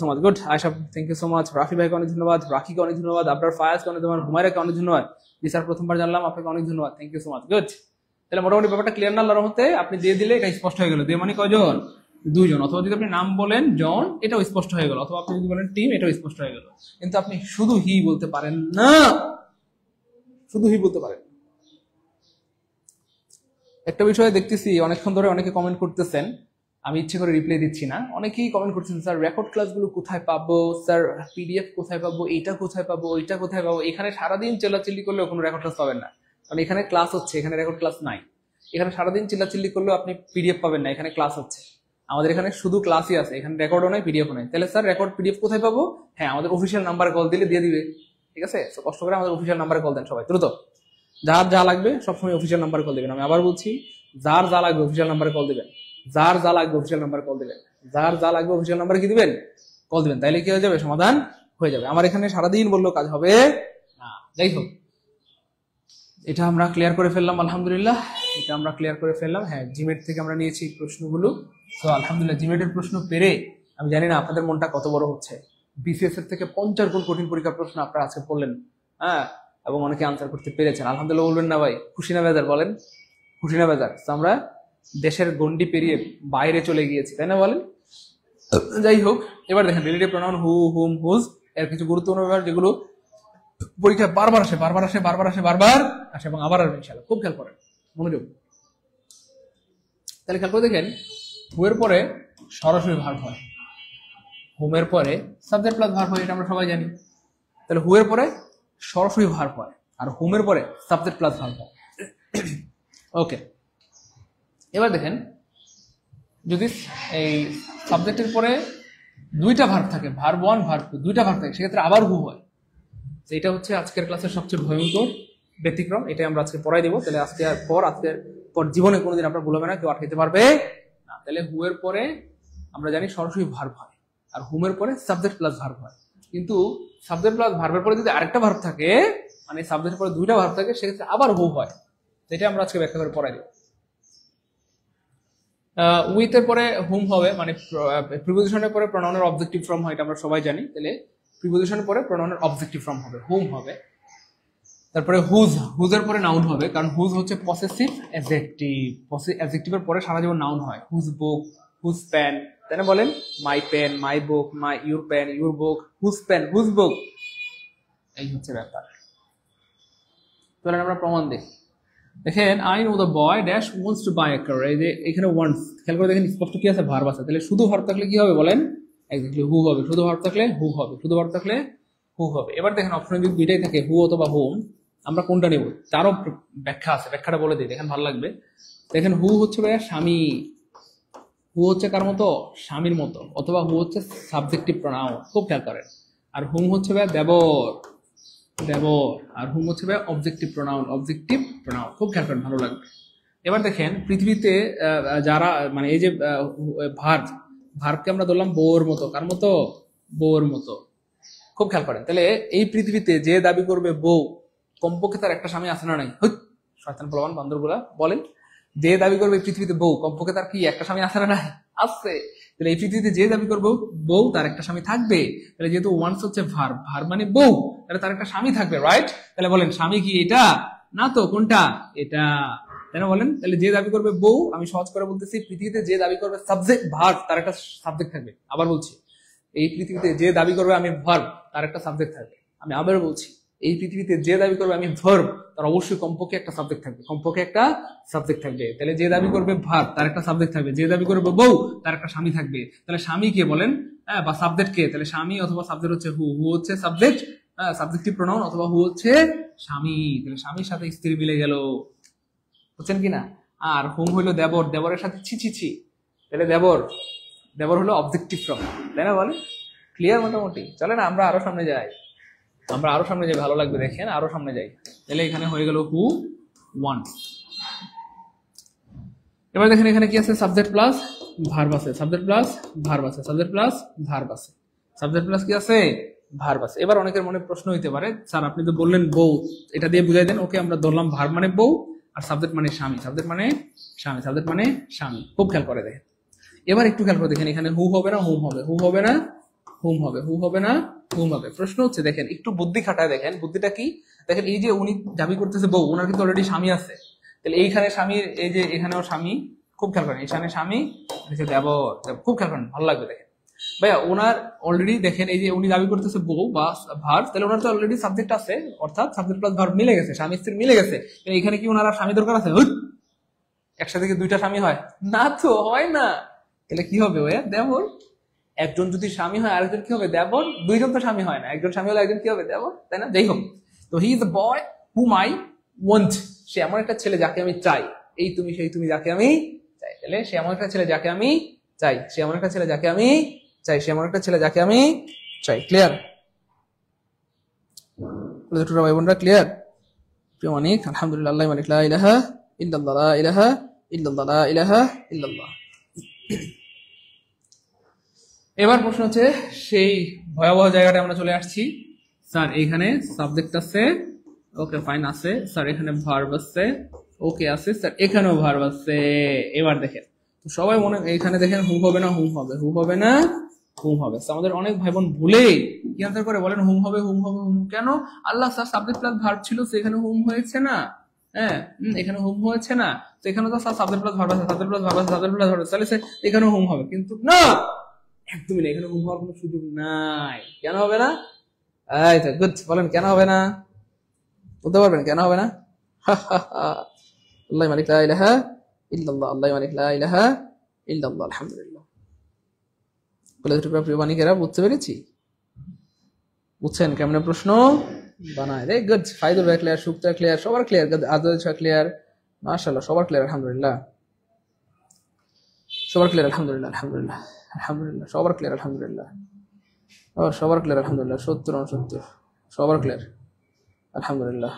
so much. Good Ayesha, thank you so much. Rafi ভাইকে অনেক ধন্যবাদ, রাকিকে অনেক ধন্যবাদ, আপনার ফায়াজকে অনেক ধন্যবাদ, হুমায়রাকে অনেক ধন্যবাদ। জি স্যার প্রথমবার জানলাম, আপনাকে অনেক ধন্যবাদ, thank you so much. Good, তাহলে মোটামুটি ব্যাপারটা ক্লিয়ার না আল্লাহর রহমতে? আপনি দিয়ে দিলে এটা স্পষ্ট হয়ে গেল, দিয়ে মানে কয়জন? দুইজন। অথবা যদি আপনি নাম বলেন জন, এটাও স্পষ্ট হয়ে গেল। অথবা আপনি যদি বলেন টিম, এটাও স্পষ্ট হয়ে গেল। কিন্তু আপনি শুধু হি বলতে পারেন না, শুধু হি বলতে পারেন। একটা বিষয়ে দেখতেছি অনেকক্ষণ ধরে অনেকে কমেন্ট করতেছেন, আমি ইচ্ছে করে রিপ্লাই দিচ্ছি না। অনেকেই কমেন্ট করছেন স্যার রেকর্ড ক্লাসগুলো কোথায় পাবো, স্যার পিডিএফ কোথায় পাবো, এইটা কোথায় পাবো, ওইটা কোথায় পাবো। এখানে সারাদিন চেল্লাচিল্লি করলেও কোনো রেকর্ড ক্লাস পাবেন না, কারণ এখানে ক্লাস হচ্ছে, এখানে রেকর্ড ক্লাস নাই। এখানে সারাদিন চিল্লাচিল্লি করলেও আপনি পিডিএফ পাবেন না, এখানে ক্লাস হচ্ছে। আমাদের এখানে শুধু ক্লাসই আছে, এখানে রেকর্ডও নাই, পিডিএফও নাই। তাহলে স্যার রেকর্ড পিডিএফ কোথায় পাবো? হ্যাঁ, আমাদের অফিসিয়াল নাম্বারে কল দিলে দিয়ে দিবে, ঠিক আছে? তো কষ্ট করে আমাদের অফিসিয়াল নাম্বারে কল দেন সবাই দ্রুত। যার যা লাগবে সবসময় অফিসিয়াল নাম্বারে কল দেবেন। আমি আবার বলছি, যার যা লাগবে অফিসিয়াল নাম্বারে কল দেবেন, যার যা লাগবে অফিসিয়াল নাম্বারে কল দেবেন, যার যা লাগবে অফিসিয়াল নাম্বারে কি দিবেন? কল দিবেন। তাইলে কি হয়ে যাবে? সমাধান হয়ে যাবে। আমার এখানে সারাদিন বললেও কাজ হবে না। যাই হোক, এটা আমরা ক্লিয়ার করে ফেললাম আলহামদুলিল্লাহ, এটা আমরা ক্লিয়ার করে ফেললাম। হ্যাঁ, জিমেট থেকে আমরা নিয়েছি প্রশ্নগুলো। তো আলহামদুলিল্লাহ জিমেটের প্রশ্ন পেরে আমি জানি না আপনাদের মনটা কত বড় হচ্ছে। বিসিএস এর থেকে 50 গুণ কঠিন পরীক্ষার প্রশ্ন আপনারা আজকে পড়লেন, হ্যাঁ, এবং অনেকে আনসার করতে পেরেছেন। আলহামদুলিল্লাহ বলবেন না ভাই? খুশি না বেজার বলেন? খুশি না বেজার? তো আমরা দেশের গন্ডি পেরিয়ে বাইরে চলে গিয়েছি, তাই না বলেন? যাই হোক, এবার দেখেন relative pronoun who, whom, whose এর কিছু গুরুত্বপূর্ণ ব্যাপার যেগুলো পরীক্ষায় বারবার আসে এবং আবার আসবে ইনশাআল্লাহ। খুব খেয়াল করেন, মনোযোগ। তাহলে খেয়াল করে দেখেন, হু এর পরে সরাসরি ভার্ব হয়, হোমের পরে সাবজেক্ট প্লাস ভার্ব হয়, এটা আমরা সবাই জানি। তাহলে হু এর পরে সরাসরি ভার্ব হয় আর হোমের পরে সাবজেক্ট প্লাস ভার্ব হয়। ওকে, এবার দেখেন যদি এই সাবজেক্টের পরে দুইটা ভার্ব থাকে, ভার্ব 1 ভার্ব 2, দুইটা ভার্ব থাকে, সেক্ষেত্রে আবার হু হয়। এটা হচ্ছে আজকের ক্লাসের সবচেয়ে ভয়ঙ্কর ব্যতিক্রম, এটাই আমরা আজকে পড়াই দেবো। তাহলে আজকের পর জীবনে কোনোদিন আপনার ভুল হবে না, কেউ আটকাতে পারবে না। তাহলে হু এর পরে আমরা জানি সরাসরি ভার্ব হয় আর হুমের পরে সাবজেক্ট প্লাস ভার্ব হয়। কিন্তু সাবজেক্ট প্লাস ভার্বের পরে যদি আরেকটা ভার্ব থাকে, মানে সাবজেক্টের পরে দুইটা ভার্ব থাকে, সেক্ষেত্রে আবার হু হয়। এটা আমরা আজকে ব্যাখ্যা করে পড়াই দেবো। উইথ এর পরে হুম হবে, মানে প্রিপোজিশনের পরে প্রোনাউনের অবজেক্টিভ ফর্ম হয়, এটা আমরা সবাই জানি। তাহলে প্রিপোজিশনের পরে প্রোনাউনের অবজেক্টিভ ফর্ম হবে, হুম হবে। তারপরে হুজের পরে নাউন হবে, কারণ হুজ হচ্ছে পসেসিভ অ্যাডজেক্টিভ। অ্যাডজেক্টিভের পরে সারা জীবন নাউন হয়। হুজ বুক, হুজ পেন, তাই না বলেন? My pen, my book, my your pen, your book, whose pen, whose book, এই হচ্ছে ব্যাপার। চলেন আমরা প্রমাণ দেখি। দেখেন, I know the boy dash wants to buy a car. এই যে এখানে ওয়ান্টস, খেয়াল করে দেখেন স্পষ্ট কি আছে? ভার্ব আছে। তাহলে শুধু ভার্ব থাকলে কি হবে বলেন? এক্স্যাক্টলি হু হবে। শুধু ভার্ব থাকলে হু হবে, শুধু ভার্ব থাকলে হু হবে। এবার দেখেন অপশনে যদি দুইটাই থাকে, হু অথবা হোম, আমরা কোনটা নেব? তারও ব্যাখ্যা আছে, ব্যাখ্যাটা বলে দিই, দেখেন ভালো লাগবে। দেখেন হু হচ্ছে ভাইয়া স্বামী, হু হচ্ছে কার মতো? স্বামীর মতো, অথবা হু হচ্ছে সাবজেক্টিভ প্রোনাউন, খুব খেয়াল করেন। আর হুম হচ্ছে ভাইয়া দেবর, আর হুম হচ্ছে ভাইয়া অবজেক্টিভ প্রোনাউন, খুব খেয়াল করেন, ভালো লাগবে। এবার দেখেন পৃথিবীতে যারা মানে এই যে ভার্বকে আমরা ধরলাম বউর মতো, কার মতো? বউর মতো, খুব খেয়াল করেন। তাহলে এই পৃথিবীতে যে দাবি করবে বউ, কমপক্ষে তার একটা স্বামী আছে না নাই? শয়তান প্রমাণ বান্দরগুলা বলেন, যে দাবি করবে পৃথিবীতে বউ, কমপক্ষে তার কি একটা স্বামী আছে না নাই? আছে। তাহলে এই পৃথিবীতে যে দাবি করবে বউ, তার একটা স্বামী থাকবে। তাহলে যেহেতু ওয়ান্স হচ্ছে ভার্ব মানে বউ, তাহলে তার একটা স্বামী থাকবে, রাইট? তাহলে বলেন স্বামী কি এটা? না তো, কোনটা? এটা, তাই না বলেন? তাহলে যে দাবি করবে বউ, আমি সহজ করে বলতেছি, পৃথিবীতে যে দাবি করবে সাবজেক্ট ভার্ব, তার একটা সাবজেক্ট থাকবে। আবার বলছি, এই পৃথিবীতে যে দাবি করবে আমি ভার্ব, তার একটা সাবজেক্ট থাকবে। আমি আবার বলছি, এই পৃথিবীতে যে দাবি করবে আমি ভার্ব, তার অবশ্যই কমপক্ষে একটা সাবজেক্ট থাকবে, তাহলে যে দাবি করবে ভার্ব, তার একটা সাবজেক্ট থাকবে। যে দাবি করবে বউ, তার একটা স্বামী থাকবে। তাহলে স্বামী কে বলেন? হ্যাঁ, বা সাবজেক্ট কে? তাহলে স্বামী অথবা সাবজেক্ট হচ্ছে হু হচ্ছে সাবজেক্ট, সাবজেক্টিভ প্রোনাউন, অথবা হু হচ্ছে স্বামী। তাহলে স্বামীর সাথে স্ত্রী মিলে গেল, বুঝছেন কিনা? আর হুম হইলো দেবর, দেবরের সাথে ছি। তাহলে দেবর হলো অবজেক্টিভ ফর্ম, তাই না বলেন? ক্লিয়ার মোটামুটি? চলে না আমরা আরো সামনে যাই, ভালো লাগবে, দেখেন আরো সামনে যাই। তাহলে এখানে হয়ে গেল হু ওয়ান্টস। এবার দেখেন এখানে কি আছে? সাবজেক্ট প্লাস ভার্ব আছে, সাবজেক্ট প্লাস কি আছে? ভার্ব আছে। এবার অনেকের মনে প্রশ্ন হইতে পারে, স্যার আপনি তো বললেন বউ, এটা দিয়ে বুঝাই দেন। ওকে, আমরা ধরলাম ভার্ব মানে বউ আর সাবজেক্ট মানে স্বামী, খুব খেয়াল করে দেখেন। এবার একটু খেয়াল করে দেখেন, এখানে হু হবে না হুম হবে, প্রশ্ন হচ্ছে, দেখেন একটু বুদ্ধি খাটায় দেখেন, বুদ্ধিটা কি? দেখেন এই যে উনি দাবি করতেছে বউ, ওনার কিন্তু অলরেডি স্বামী আছে। তাহলে এইখানে স্বামীর, এই যে এখানেও স্বামী, খুব খেয়াল করেন, এখানে স্বামী, দেবর, খুব খেয়াল করেন, ভালো লাগবে। দেখেন ভাইয়া, ওনার অলরেডি দেখেন এই যে উনি দাবি করতেছে বউ বা ভার্ব, তাহলে ওনার তো অলরেডি সাবজেক্ট আছে, অর্থাৎ সাবজেক্ট প্লাস ভার্ব মিলে গেছে, স্বামী স্ত্রী মিলে গেছে। এখানে কি ওনার আর স্বামী দরকার আছে? একসাথে কি দুইটা স্বামী হয় না? তো হয় না। তাহলে কি হবে ভাইয়া? দেবর। একজন যদি স্বামী হয়, আরেকজন কি হবে? দেবর। দুইজন তো স্বামী হয় না, একজন স্বামী হলে একজন কি হবে? দেবর, তাই না? যাই হোক, তো he is the boy whom I want. সে এমন একটা ছেলে যাকে আমি চাই। এই তুমি সেই তুমি যাকে আমি চাই। তাহলে সে এমন একটা ছেলে যাকে আমি চাই, ক্লিয়ার? ভাই বোনরা ক্লিয়ার? প্রিয় মানিক, আলহামদুলিল্লাহ, আল্লাহ মালিক, লা ইলাহা ইল্লাল্লাহ, লা ইলাহা ইল্লাল্লাহ, লা ইলাহা ইল্লাল্লাহ। এবার প্রশ্ন হচ্ছে, সেই ভয়াবহ জায়গাটা আমরা চলে আসছি। স্যার এইখানে সাবজেক্ট আছে, ওকে ফাইন আছে স্যার, এখানে ভার্ব আছে, ওকে আছে স্যার, এখানেও ভার্ব আছে। এবার দেখেন তো সবাই মনে এখানে দেখেন হুম হবে না হুম হবে, হুম হবে না হুম হবে। আমাদের অনেক ভাই বোন ভুলে কি আনসার করে বলেন হুম হবে হুম হবে হুম। কেন? আল্লাহ স্যার সাবজেক্ট প্লাস ভার্ব ছিল, সেখানে হুম হয়েছে না। হ্যাঁ এখানে হুম হয়েছে না, তো এখানে তো স্যার সাবজেক্ট প্লাস ভার্ব আছে, সাবজেক্ট প্লাস ভার্ব আছে, সাবজেক্ট প্লাস ভার্ব আছে, তাহলে এখানেও হুম হবে। কিন্তু না, একদমই না, এখানে হুম হওয়ার কোনো সুযোগ নাই। কেন হবে না? এই তো গুড, বলেন কেন হবে না, বলতে পারবেন কেন হবে না? আল্লাহ মালিক লা ইলাহা ইল্লাল্লাহ, আল্লাহ মালিক লা ইলাহা ইল্লাল্লাহ, আলহামদুলিল্লাহ। বলে দুটো প্রিয় বাণীকেরা বুঝতে পেরেছি, বুঝছেন কেমনে প্রশ্ন বানায় রে? গুড, ফাইদুল ভাই ক্লিয়ার, সুক্তা ক্লিয়ার, সবার ক্লিয়ার, আদল ছয় ক্লিয়ার, মাশাআল্লাহ সবার ক্লিয়ার, আলহামদুলিল্লাহ সবার ক্লিয়ার, আলহামদুলিল্লাহ আলহামদুলিল্লাহ আলহামদুলিল্লাহ সবার ক্লিয়ার, আলহামদুলিল্লাহ সবার ক্লিয়ার, আলহামদুলিল্লাহ 70 69 সবার ক্লিয়ার, আলহামদুলিল্লাহ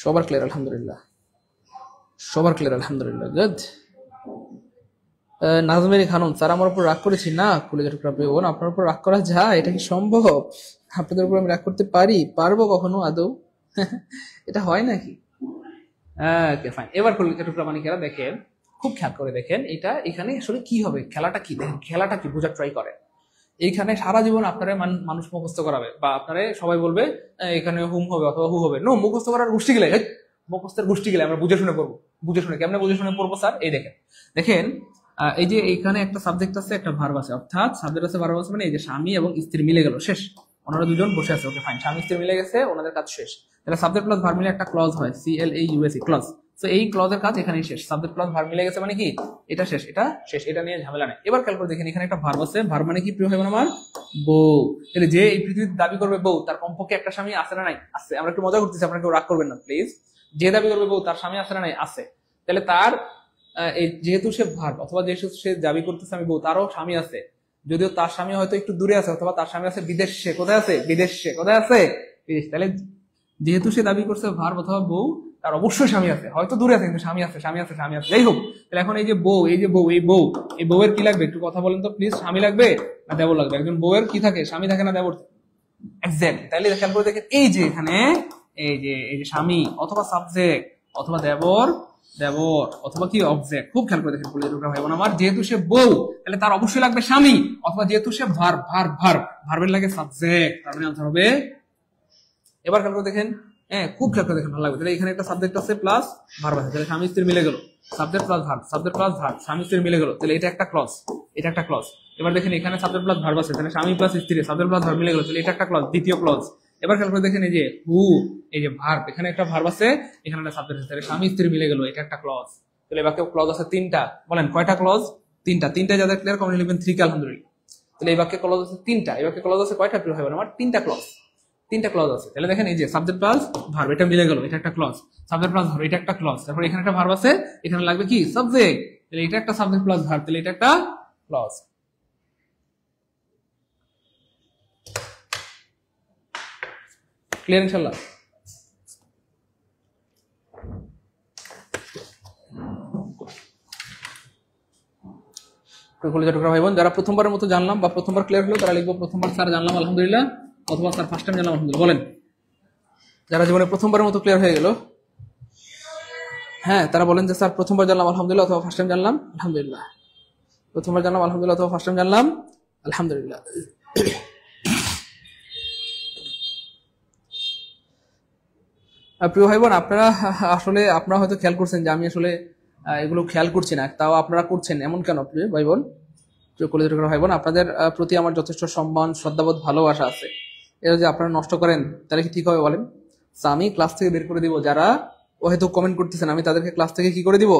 সবার ক্লিয়ার, আলহামদুলিল্লাহ সবার ক্লিয়ার, আলহামদুলিল্লাহ গুড। নাজমেরি খানম, স্যার আমার উপর রাগ করেছি না, কলেজের বোন আপনার উপর রাগ করা যায়? এটা কি সম্ভব? আপনাদের উপর আমি রাগ করতে পারবো কখনো আদৌ? এটা হয় নাকি? Okay fine. এবার কলেজের প্রামাণিকেরা দেখেন, খুব খেয়াল করে দেখেন, এটা এখানে আসলে কি হবে, খেলাটা কি দেখেন, খেলাটা কি বোঝার ট্রাই করেন। এইখানে সারা জীবন আপনারা মানুষ মুখস্থ করাবে, বা আপনারা সবাই বলবে এখানে হুম হবে অথবা হু হবে। নো, মুখস্থ করার গোষ্ঠী গেলে, মুখস্থের গোষ্ঠী গেলে আমরা বুঝে শুনে পড়বো। বুঝে শুনে কেমনে বুঝে শুনে পড়বো স্যার? এই দেখেন দেখেন এই যে এখানে একটা সাবজেক্ট আছে একটা ভার্ব আছে, অর্থাৎ সাবজেক্ট আছে ভার্ব আছে, মানে এই যে স্বামী এবং স্ত্রী মিলে গেল, শেষ। ওনারা দুজন বসে আছে, ওকে ফাইন, স্বামী স্ত্রী মিলে গেছে, ওনাদের কাজ শেষ। তাহলে সাবজেক্ট প্লাস ভার্ব মিলে একটা ক্লজ হয়, CLAUSE ক্লজ। তো এই ক্লজের কাজ এখানেই শেষ, সাবজেক্ট প্লাস ভার্ব মিলে গেছে মানে কি এটা শেষ, এটা শেষ, এটা নিয়ে ঝামেলা নেই। এবার খেয়াল করে দেখেন এখানে একটা ভার্ব আছে, ভার্ব মানে কি প্রিয় ভাই বোন আমার? বউ। তাহলে যে এই পৃথিবীতে দাবি করবে বউ, তার কমপক্ষে একটা স্বামী আছে না নাই? আছে। আমরা একটু মজা করতেছি, আপনারা কেউ রাগ করবেন না প্লিজ। যে দাবি করবে বউ, তার স্বামী আছে না নাই? আছে। তাহলে তার যেহেতু সে ভার্ব, অথবা যেহেতু সে দাবি করতেছে আমি বউ, তারও স্বামী আছে, যদিও তার স্বামী হয়তো একটু দূরে আছে, অথবা তার স্বামী আছে বিদেশে। কোথায় আছে? বিদেশে। কোথায় আছে? বিদেশ। তাহলে যেহেতু সে দাবি করছে ভার্ব অথবা বউ, তার অবশ্যই স্বামী আছে, হয়তো দূরে আছে কিন্তু স্বামী আছে, স্বামী আছে, স্বামী আছে, যাই হোক। তাহলে এখন এই যে বউ, এই যে বউ, এই বউ, এই বউয়ের কি লাগবে একটু কথা বলেন তো প্লিজ? স্বামী লাগবে না দেবর লাগবে? একজন বউয়ের কি থাকে? স্বামী থাকে না দেবর? এক্সাক্ট। তাহলে খেয়াল করে দেখেন এই যে এখানে এই যে স্বামী অথবা সাবজেক্ট অথবা দেবর, দেবর অথবা কি অবজেক্ট, খুব খেয়াল করে দেখেন ভাই বোন আমার। যেহেতু সে বউ, তাহলে তার অবশ্যই লাগবে স্বামী, অথবা যেহেতু সে ভার্ব, ভার্বের লাগে সাবজেক্ট, তার মানে আনসার হবে। এবার খেয়াল করে দেখেন, খুব খেয়াল করে দেখেন, ভালো লাগবে। তাহলে এখানে একটা সাবজেক্ট আছে প্লাস ভার্ব আছে, তাহলে স্বামী স্ত্রী মিলে গেল, subject plus verb, subject plus verb, স্বামী স্ত্রী মিলে গেল, তাহলে এটা একটা ক্লজ, এটা একটা ক্লজ। এবার দেখেন এখানে সাবজেক্ট প্লাস ভার্ব আছে, তাহলে স্বামী প্লাস স্ত্রী, সাবজেক্ট প্লাস ভার্ব মিলে গেল, তাহলে এটা একটা ক্লজ, দ্বিতীয় ক্লজ। এবার খেয়াল করে দেখেন এই যে হু, এই যে ভার্ব, এখানে একটা ভার্ব আছে, এখানে একটা সাবজেক্ট আছে, তাহলে স্বামী স্ত্রী মিলে গেল, এটা একটা ক্লজ। তাহলে এবার ক্লজ আছে তিনটা, বলেন কয়টা ক্লজ? তিনটা। তিনটা যাদের ক্লিয়ার কমেন্ট লিখবেন 3 কে আলহামদুলিল্লাহ। তাহলে এই বাক্যে ক্লজ আছে তিনটা, এই বাক্যে ক্লজ আছে কয়টা প্রিয় ভাই বোন আমার? তিনটা ক্লজ, তিনটা ক্লজ আছে। তাহলে দেখেন এই যে সাবজেক্ট প্লাস ভার্ব, এটা মিলে গেল, এটা একটা ক্লজ, সাবজেক্ট প্লাস ভার্ব, এটা একটা ক্লজ, তারপর এখানে একটা ভার্ব আছে, এখানে লাগবে কি সাবজেক্ট, তাহলে এটা একটা সাবজেক্ট প্লাস ভার্ব, তাহলে এটা একটা ক্লজ। ক্লিয়ার ইনশাআল্লাহ? ভাই বোন যারা প্রথমবারের মতো জানলাম বা প্রথমবার ক্লিয়ার হলো, তারা লিখবো প্রথমবার স্যার জানলাম আলহামদুলিল্লাহ, অথবা স্যার ফার্স্ট টাইম জানলাম আলহামদুলিল্লাহ। বলেন যারা জীবনে প্রথমবারের মতো ক্লিয়ার হয়ে গেল, হ্যাঁ তারা বলেন যে স্যার প্রথমবার জানলাম আলহামদুলিল্লাহ, অথবা ফার্স্ট টাইম জানলাম আলহামদুলিল্লাহ। প্রথমবার জানলাম আলহামদুলিল্লাহ, অথবা ফার্স্ট টাইম জানলাম আলহামদুলিল্লাহ। প্রিয় ভাই বোন আপনারা আসলে আপনারা হয়তো খেয়াল করছেন যে আমি আসলে এগুলো খেয়াল করছি না, তাও আপনারা করছেন, এমন কেন প্রিয় ভাই বোন? প্রিয় কলেজের ভাই বোন, আপনাদের প্রতি আমার যথেষ্ট সম্মান, শ্রদ্ধাবোধ, ভালোবাসা আছে। এটা যে আপনারা নষ্ট করেন তাহলে কি ঠিক হবে বলেন? আমি ক্লাস থেকে বের করে দিব, যারা ও হয়তো কমেন্ট করতেছেন আমি তাদেরকে ক্লাস থেকে কি করে দিব?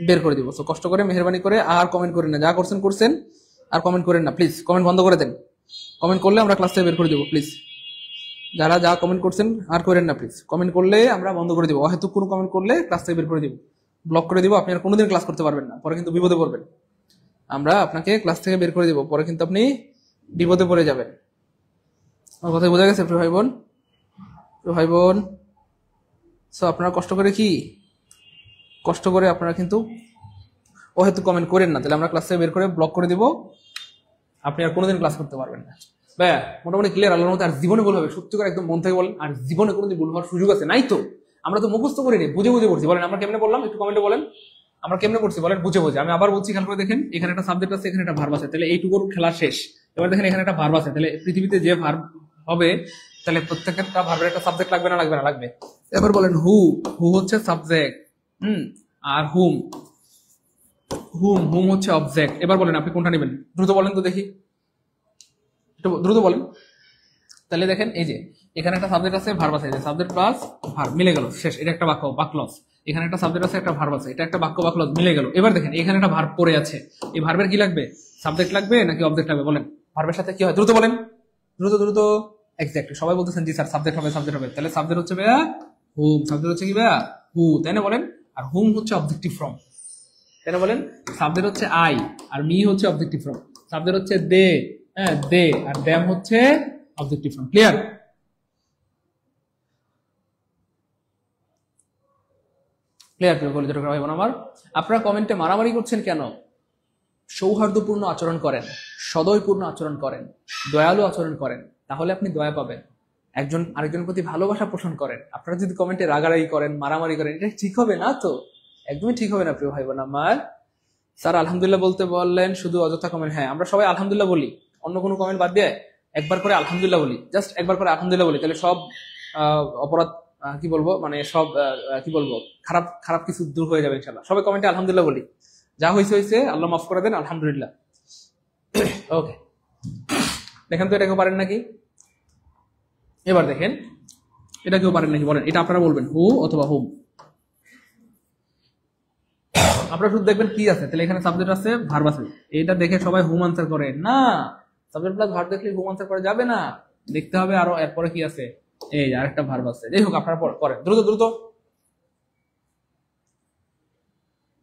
বের করে দিব। তো কষ্ট করে মেহরবানি করে আর কমেন্ট করেন না, যা করছেন করছেন, আর কমেন্ট করেন না প্লিজ, কমেন্ট বন্ধ করে দেন। কমেন্ট করলে আমরা ক্লাস থেকে বের করে দিব প্লিজ। যারা যা কমেন্ট করছেন আর করেন না প্লিজ, কমেন্ট করলে আমরা বন্ধ করে দিব, হয়তো কোনো কমেন্ট করলে ক্লাস থেকে বের করে দিব, ব্লক করে দিব, আপনি আর কোনোদিন ক্লাস করতে পারবেন না, পরে কিন্তু বিপদে পড়বেন। আমরা আপনাকে ক্লাস থেকে বের করে দিব, পরে কিন্তু আপনি বিপদে পড়ে যাবেন। আমার কথা বোঝা গেছে প্রিয় ভাই বোন? প্রিয় ভাই বোন, সো আপনারা কষ্ট করে কষ্ট করে আপনারা কিন্তু হয়তো কমেন্ট করেন না, তাহলে আমরা ক্লাস থেকে বের করে ব্লক করে দিব, আপনি আর কোনোদিন ক্লাস করতে পারবেন না। ভাইয়া মোটামুটি ক্লিয়ার আল্লাহর মতো? আর জীবনে ভুল হবে সত্যি করে একদম মন থেকে বলেন, আর জীবনে কোনোদিন ভুল হওয়ার সুযোগ আছে? নাই তো, আমরা তো মুখস্থ করিনি, বুঝে বুঝে পড়ছি। বলেন আমরা কেমনে বললাম, একটু কমেন্টে বলেন আমরা কেমনে পড়ছি, বলেন বুঝে বুঝে। আমি আবার বলছি, খেয়াল করে দেখেন, এখানে একটা সাবজেক্ট আছে, এখানে একটা ভার্ব আছে, তাহলে এইটুকুর খেলা শেষ। এবার দেখেন এখানে একটা ভার্ব আছে, তাহলে পৃথিবীতে যে ভার্ব হবে তাহলে প্রত্যেকটা ভার্বের একটা সাবজেক্ট লাগবে না লাগবে না? লাগবে। এবার বলেন হু, হু হচ্ছে সাবজেক্ট, আর হুম, হুম হুম হচ্ছে অবজেক্ট। এবার বলেন আপনি কোনটা নেবেন, দ্রুত বলেন তো দেখি, একটু দ্রুত বলেন। তাহলে দেখেন এই যে এখানে একটা সাবজেক্ট আছে, ভার্ব আছে, সাবজেক্ট প্লাস ভার্ব মিলে গেল, শেষ। এটা একটা বাক্য বা ক্লজ। এখানে একটা সাবজেক্ট আছে, একটা ভার্ব আছে, এটা একটা বাক্য বা ক্লজ মিলে গেল। এবার দেখেন এখানে একটা ভার্ব পড়ে আছে, এই ভার্বের কি লাগবে, সাবজেক্ট লাগবে নাকি অবজেক্ট লাগবে? বলেন ভার্বের সাথে কি হয়, দ্রুত বলেন, দ্রুত দ্রুত। এক্স্যাক্টলি, সবাই বলতেছেন জি স্যার সাবজেক্ট হবে, সাবজেক্ট হবে। তাহলে সাবজেক্ট হচ্ছে ভাইয়া হুম, সাবজেক্ট হচ্ছে কি ভাইয়া হু, তাই না? বলেন। আর হুম হচ্ছে অবজেক্টিভ ফর্ম, তাই না? বলেন। সাবজেক্ট হচ্ছে আই, আর মি হচ্ছে অবজেক্টিভ ফর্ম। সাবজেক্ট হচ্ছে দে, হ্যাঁ দে, আর দ্যাম হচ্ছে অবজেক্টিভ ফর্ম। ক্লিয়ার? ক্লিয়ার প্রিয় কলেজের ভাই বোন আমার, আপনারা কমেন্টে মারামারি করছেন কেন? সৌহার্দ্যপূর্ণ আচরণ করেন, সদয়পূর্ণ আচরণ করেন, দয়ালু আচরণ করেন, তাহলে আপনি দয়া পাবেন। একজন আরেকজনের প্রতি ভালোবাসা পোষণ করেন। আপনারা যদি কমেন্টে রাগারাগি করেন, মারামারি করেন, এটা ঠিক হবে না তো, একদমই ঠিক হবে না প্রিয় ভাই বোন আমার। স্যার আলহামদুলিল্লাহ বলতে বললেন, শুধু অযথা কমেন্ট। হ্যাঁ আমরা সবাই আলহামদুলিল্লাহ বলি, অন্য কোনো কমেন্ট বাদ দিয়ে একবার করে আলহামদুলিল্লাহ বলি, জাস্ট একবার করে আলহামদুলিল্লাহ বলি, তাহলে সব অপরাধ, কি বলবো, মানে সব কি বলবো, খারাপ খারাপ কিছু দূর হয়ে যাবে ইনশাল্লাহ। সবাই কমেন্টে আলহামদুলিল্লাহ বলি, যা হয়েছে হয়েছে, আল্লাহ মাফ করে দেন, আলহামদুলিল্লাহ। ওকে, দেখেন তো এটা কেউ পারেন নাকি? এবার দেখেন এটা কেউ পারেন নাকি, বলেন। এটা আপনারা বলবেন হু অথবা হুম। আপনারা শুধু দেখবেন কি আছে, তাহলে এখানে সাবজেক্ট আছে, ভার্ব আছে, এটা দেখে সবাই হুম আনসার করে না। সাবজেক্ট প্লাস ভার্ব দেখলে হুম আনসার করা যাবে না, দেখতে হবে আরো এরপরে কি আছে, এই আরেকটা ভার্ব আছে। যাই হোক আপনারা করেন দ্রুত দ্রুত।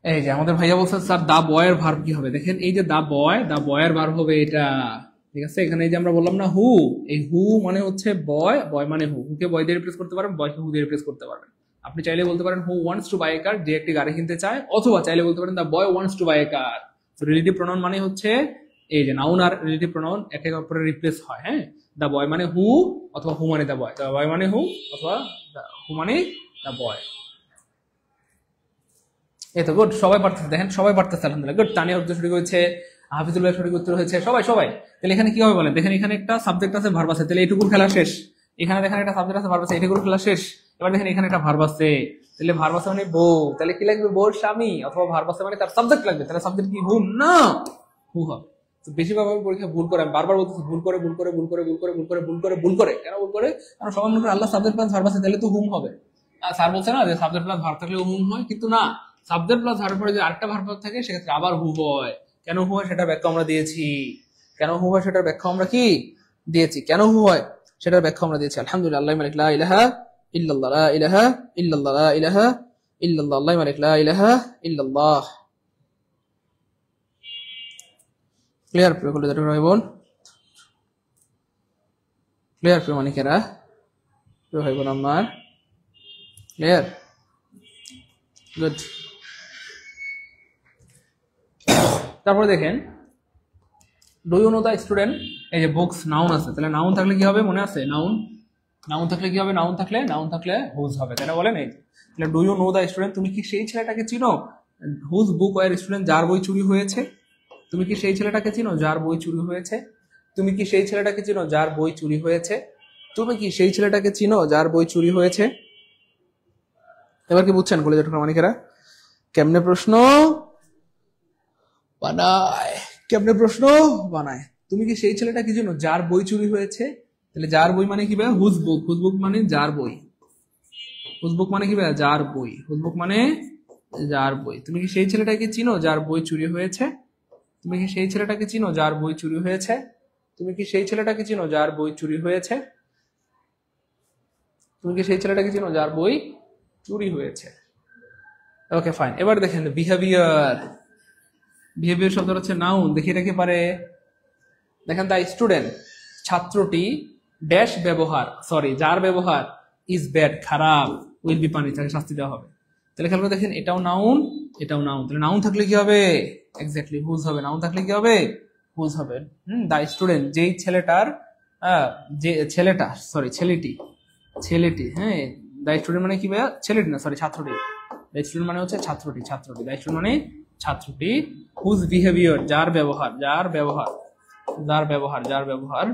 এই যে আমাদের ভাইয়া বলছে স্যার দা বয়ের ভার্ব কি হবে, দেখেন এই যে দা বয়, দা বয়ের ভার্ব হবে এটা, ঠিক আছে? এখানে এই যে আমরা বললাম না হু, এই হু মানে হচ্ছে বয়, বয় মানে হু, হুকে বয় দিয়ে রিপ্লেস করতে পারবেন, বয়কে হু দিয়ে রিপ্লেস করতে পারবেন। আপনি চাইলে বলতে পারেন who wants to buy a car, যে একটি গাড়ি কিনতে চায়, অথবা চাইলে বলতে পারেন the boy wants to buy a car. Relative pronoun মানে হচ্ছে এই যে নাউন আর রিলেটিভ প্রোনাউন একে অপরের রিপ্লেস হয়। হ্যাঁ, দা বয় মানে হু, অথবা হু মানে দা বয়, দা বয় মানে হু, অথবা হু মানে দা বয়। এই তো গুড, সবাই পারতেছে, দেখেন সবাই পারতেছে আলহামদুলিল্লাহ। গুড, তানিয়া উত্তর সঠিক হয়েছে, হাফিজুল্লাহ সঠিক উত্তর হয়েছে, সবাই সবাই। তাহলে এখানে কি হবে বলেন, দেখেন এখানে একটা সাবজেক্ট আছে, ভার্ব আছে, তাহলে এইটুকুর খেলা শেষ। এখানে দেখেন একটা সাবজেক্ট আছে, ভার্ব আছে, এইটুকুর খেলা শেষ। এবার দেখেন এখানে একটা ভার্ব আছে, তাহলে ভার্ব আছে মানে বউ, তাহলে কি লাগবে, বউর স্বামী, অথবা ভার্ব আছে মানে তার সাবজেক্ট লাগবে, তাহলে সাবজেক্ট কি হুম না হু হবে। তো বেশিরভাগ পরীক্ষা ভুল করে, আমি বারবার বলতেছি ভুল করে ভুল করে ভুল করে ভুল করে ভুল করে ভুল করে ভুল করে, কেন ভুল করে? কারণ সবাই মনে করে আল্লাহ সাবজেক্ট প্লাস ভার্ব আছে, তাহলে তো হুম হবে। স্যার বলছে না যে সাবজেক্ট প্লাস ভার্ব থাকলে হুম হয়, কিন্তু না, সাবজেক্ট প্লাস ভার্বের পরে যদি আরেকটা ভার্ব থাকে সেক্ষেত্রে আবার হু হয়। কেন হু হয় সেটার ব্যাখ্যা আমরা দিয়েছি, কেন হু হয় সেটার ব্যাখ্যা আমরা কি দিয়েছি, কেন হু হয় সেটার ব্যাখ্যা আমরা দিয়েছি। আলহামদুলিল্লাহ, আল্লাহু মালিক লা ইলাহা ইল্লাল্লাহ, লা ইলাহা ইল্লাল্লাহ, লা ইলাহা ইল্লাল্লাহ, আল্লাহু মালিক লা ইলাহা ইল্লাল্লাহ। ক্লিয়ার প্রিয় কলেজের ভাই বোন? ক্লিয়ার প্রিয় মানিকেরা, প্রিয় ভাই বোন আমার? ক্লিয়ার? গুড। তারপরে দেখেন do you know the student, এই যে বুকস নাউন আছে, তাহলে নাউন থাকলে কি হবে মনে আছে, নাউন, নাউন থাকলে কি হবে, নাউন থাকলে হুজ হবে, তাই না? বলেন। এই তাহলে do you know the student, তুমি কি সেই ছেলেটাকে চিনো, হুজ বুক ওয়ার স্টুডেন্ট, যার বই চুরি হয়েছে। তুমি কি সেই ছেলেটাকে চিনো যার বই চুরি হয়েছে? তুমি কি সেই ছেলেটাকে চিনো যার বই চুরি হয়েছে? তুমি কি সেই ছেলেটাকে চিনো যার বই চুরি হয়েছে? এবার কি বুঝছেন কলেজের মানিকেরা কেমনে প্রশ্ন বানায়, কেমনে প্রশ্ন বানায়? তুমি কি সেই ছেলেটাকে চিনো যার বই চুরি হয়েছে? তাহলে যার বই মানে কি ভাই, হুজ বুক, হুজ বুক মানে যার বই, হুজ বুক মানে কি ভাই, যার বই, হুজ বুক মানে যার বই। তুমি কি সেই ছেলেটাকে চিনো যার বই চুরি হয়েছে? তুমি কি সেই ছেলেটাকে চিনো যার বই চুরি হয়েছে? তুমি কি সেই ছেলেটাকে চিনো যার বই চুরি হয়েছে? তুমি কি সেই ছেলেটাকে চিনো যার বই চুরি হয়েছে? Okay fine. এবার দেখেন বিহেভিয়ার, বিহেভিয়ার শব্দ হচ্ছে নাউন, দেখি এটা কি পারে। দেখেন দা স্টুডেন্ট, ছাত্রটি ড্যাশ ব্যবহার, সরি যার ব্যবহার ইজ ব্যাড, খারাপ, উইল বি পানিশ, তাকে শাস্তি দেওয়া হবে। তাহলে খেয়াল করে দেখেন এটাও নাউন, এটাও নাউন, তাহলে নাউন থাকলে কি হবে, এক্স্যাক্টলি হুজ হবে, নাউন থাকলে কি হবে, হুজ হবে। দা স্টুডেন্ট, যেই ছেলেটার যে ছেলেটা, সরি ছেলেটি, ছেলেটি, হ্যাঁ, দ্য স্টুডেন্ট মানে কি ভাইয়া, ছেলেটি না, সরি ছাত্রটি, দ্য স্টুডেন্ট মানে হচ্ছে ছাত্রটি, ছাত্রটি, দ্য স্টুডেন্ট মানে ছাত্রটি, হুজ বিহেভিয়ার, যার ব্যবহার, যার ব্যবহার, যার ব্যবহার, যার ব্যবহার,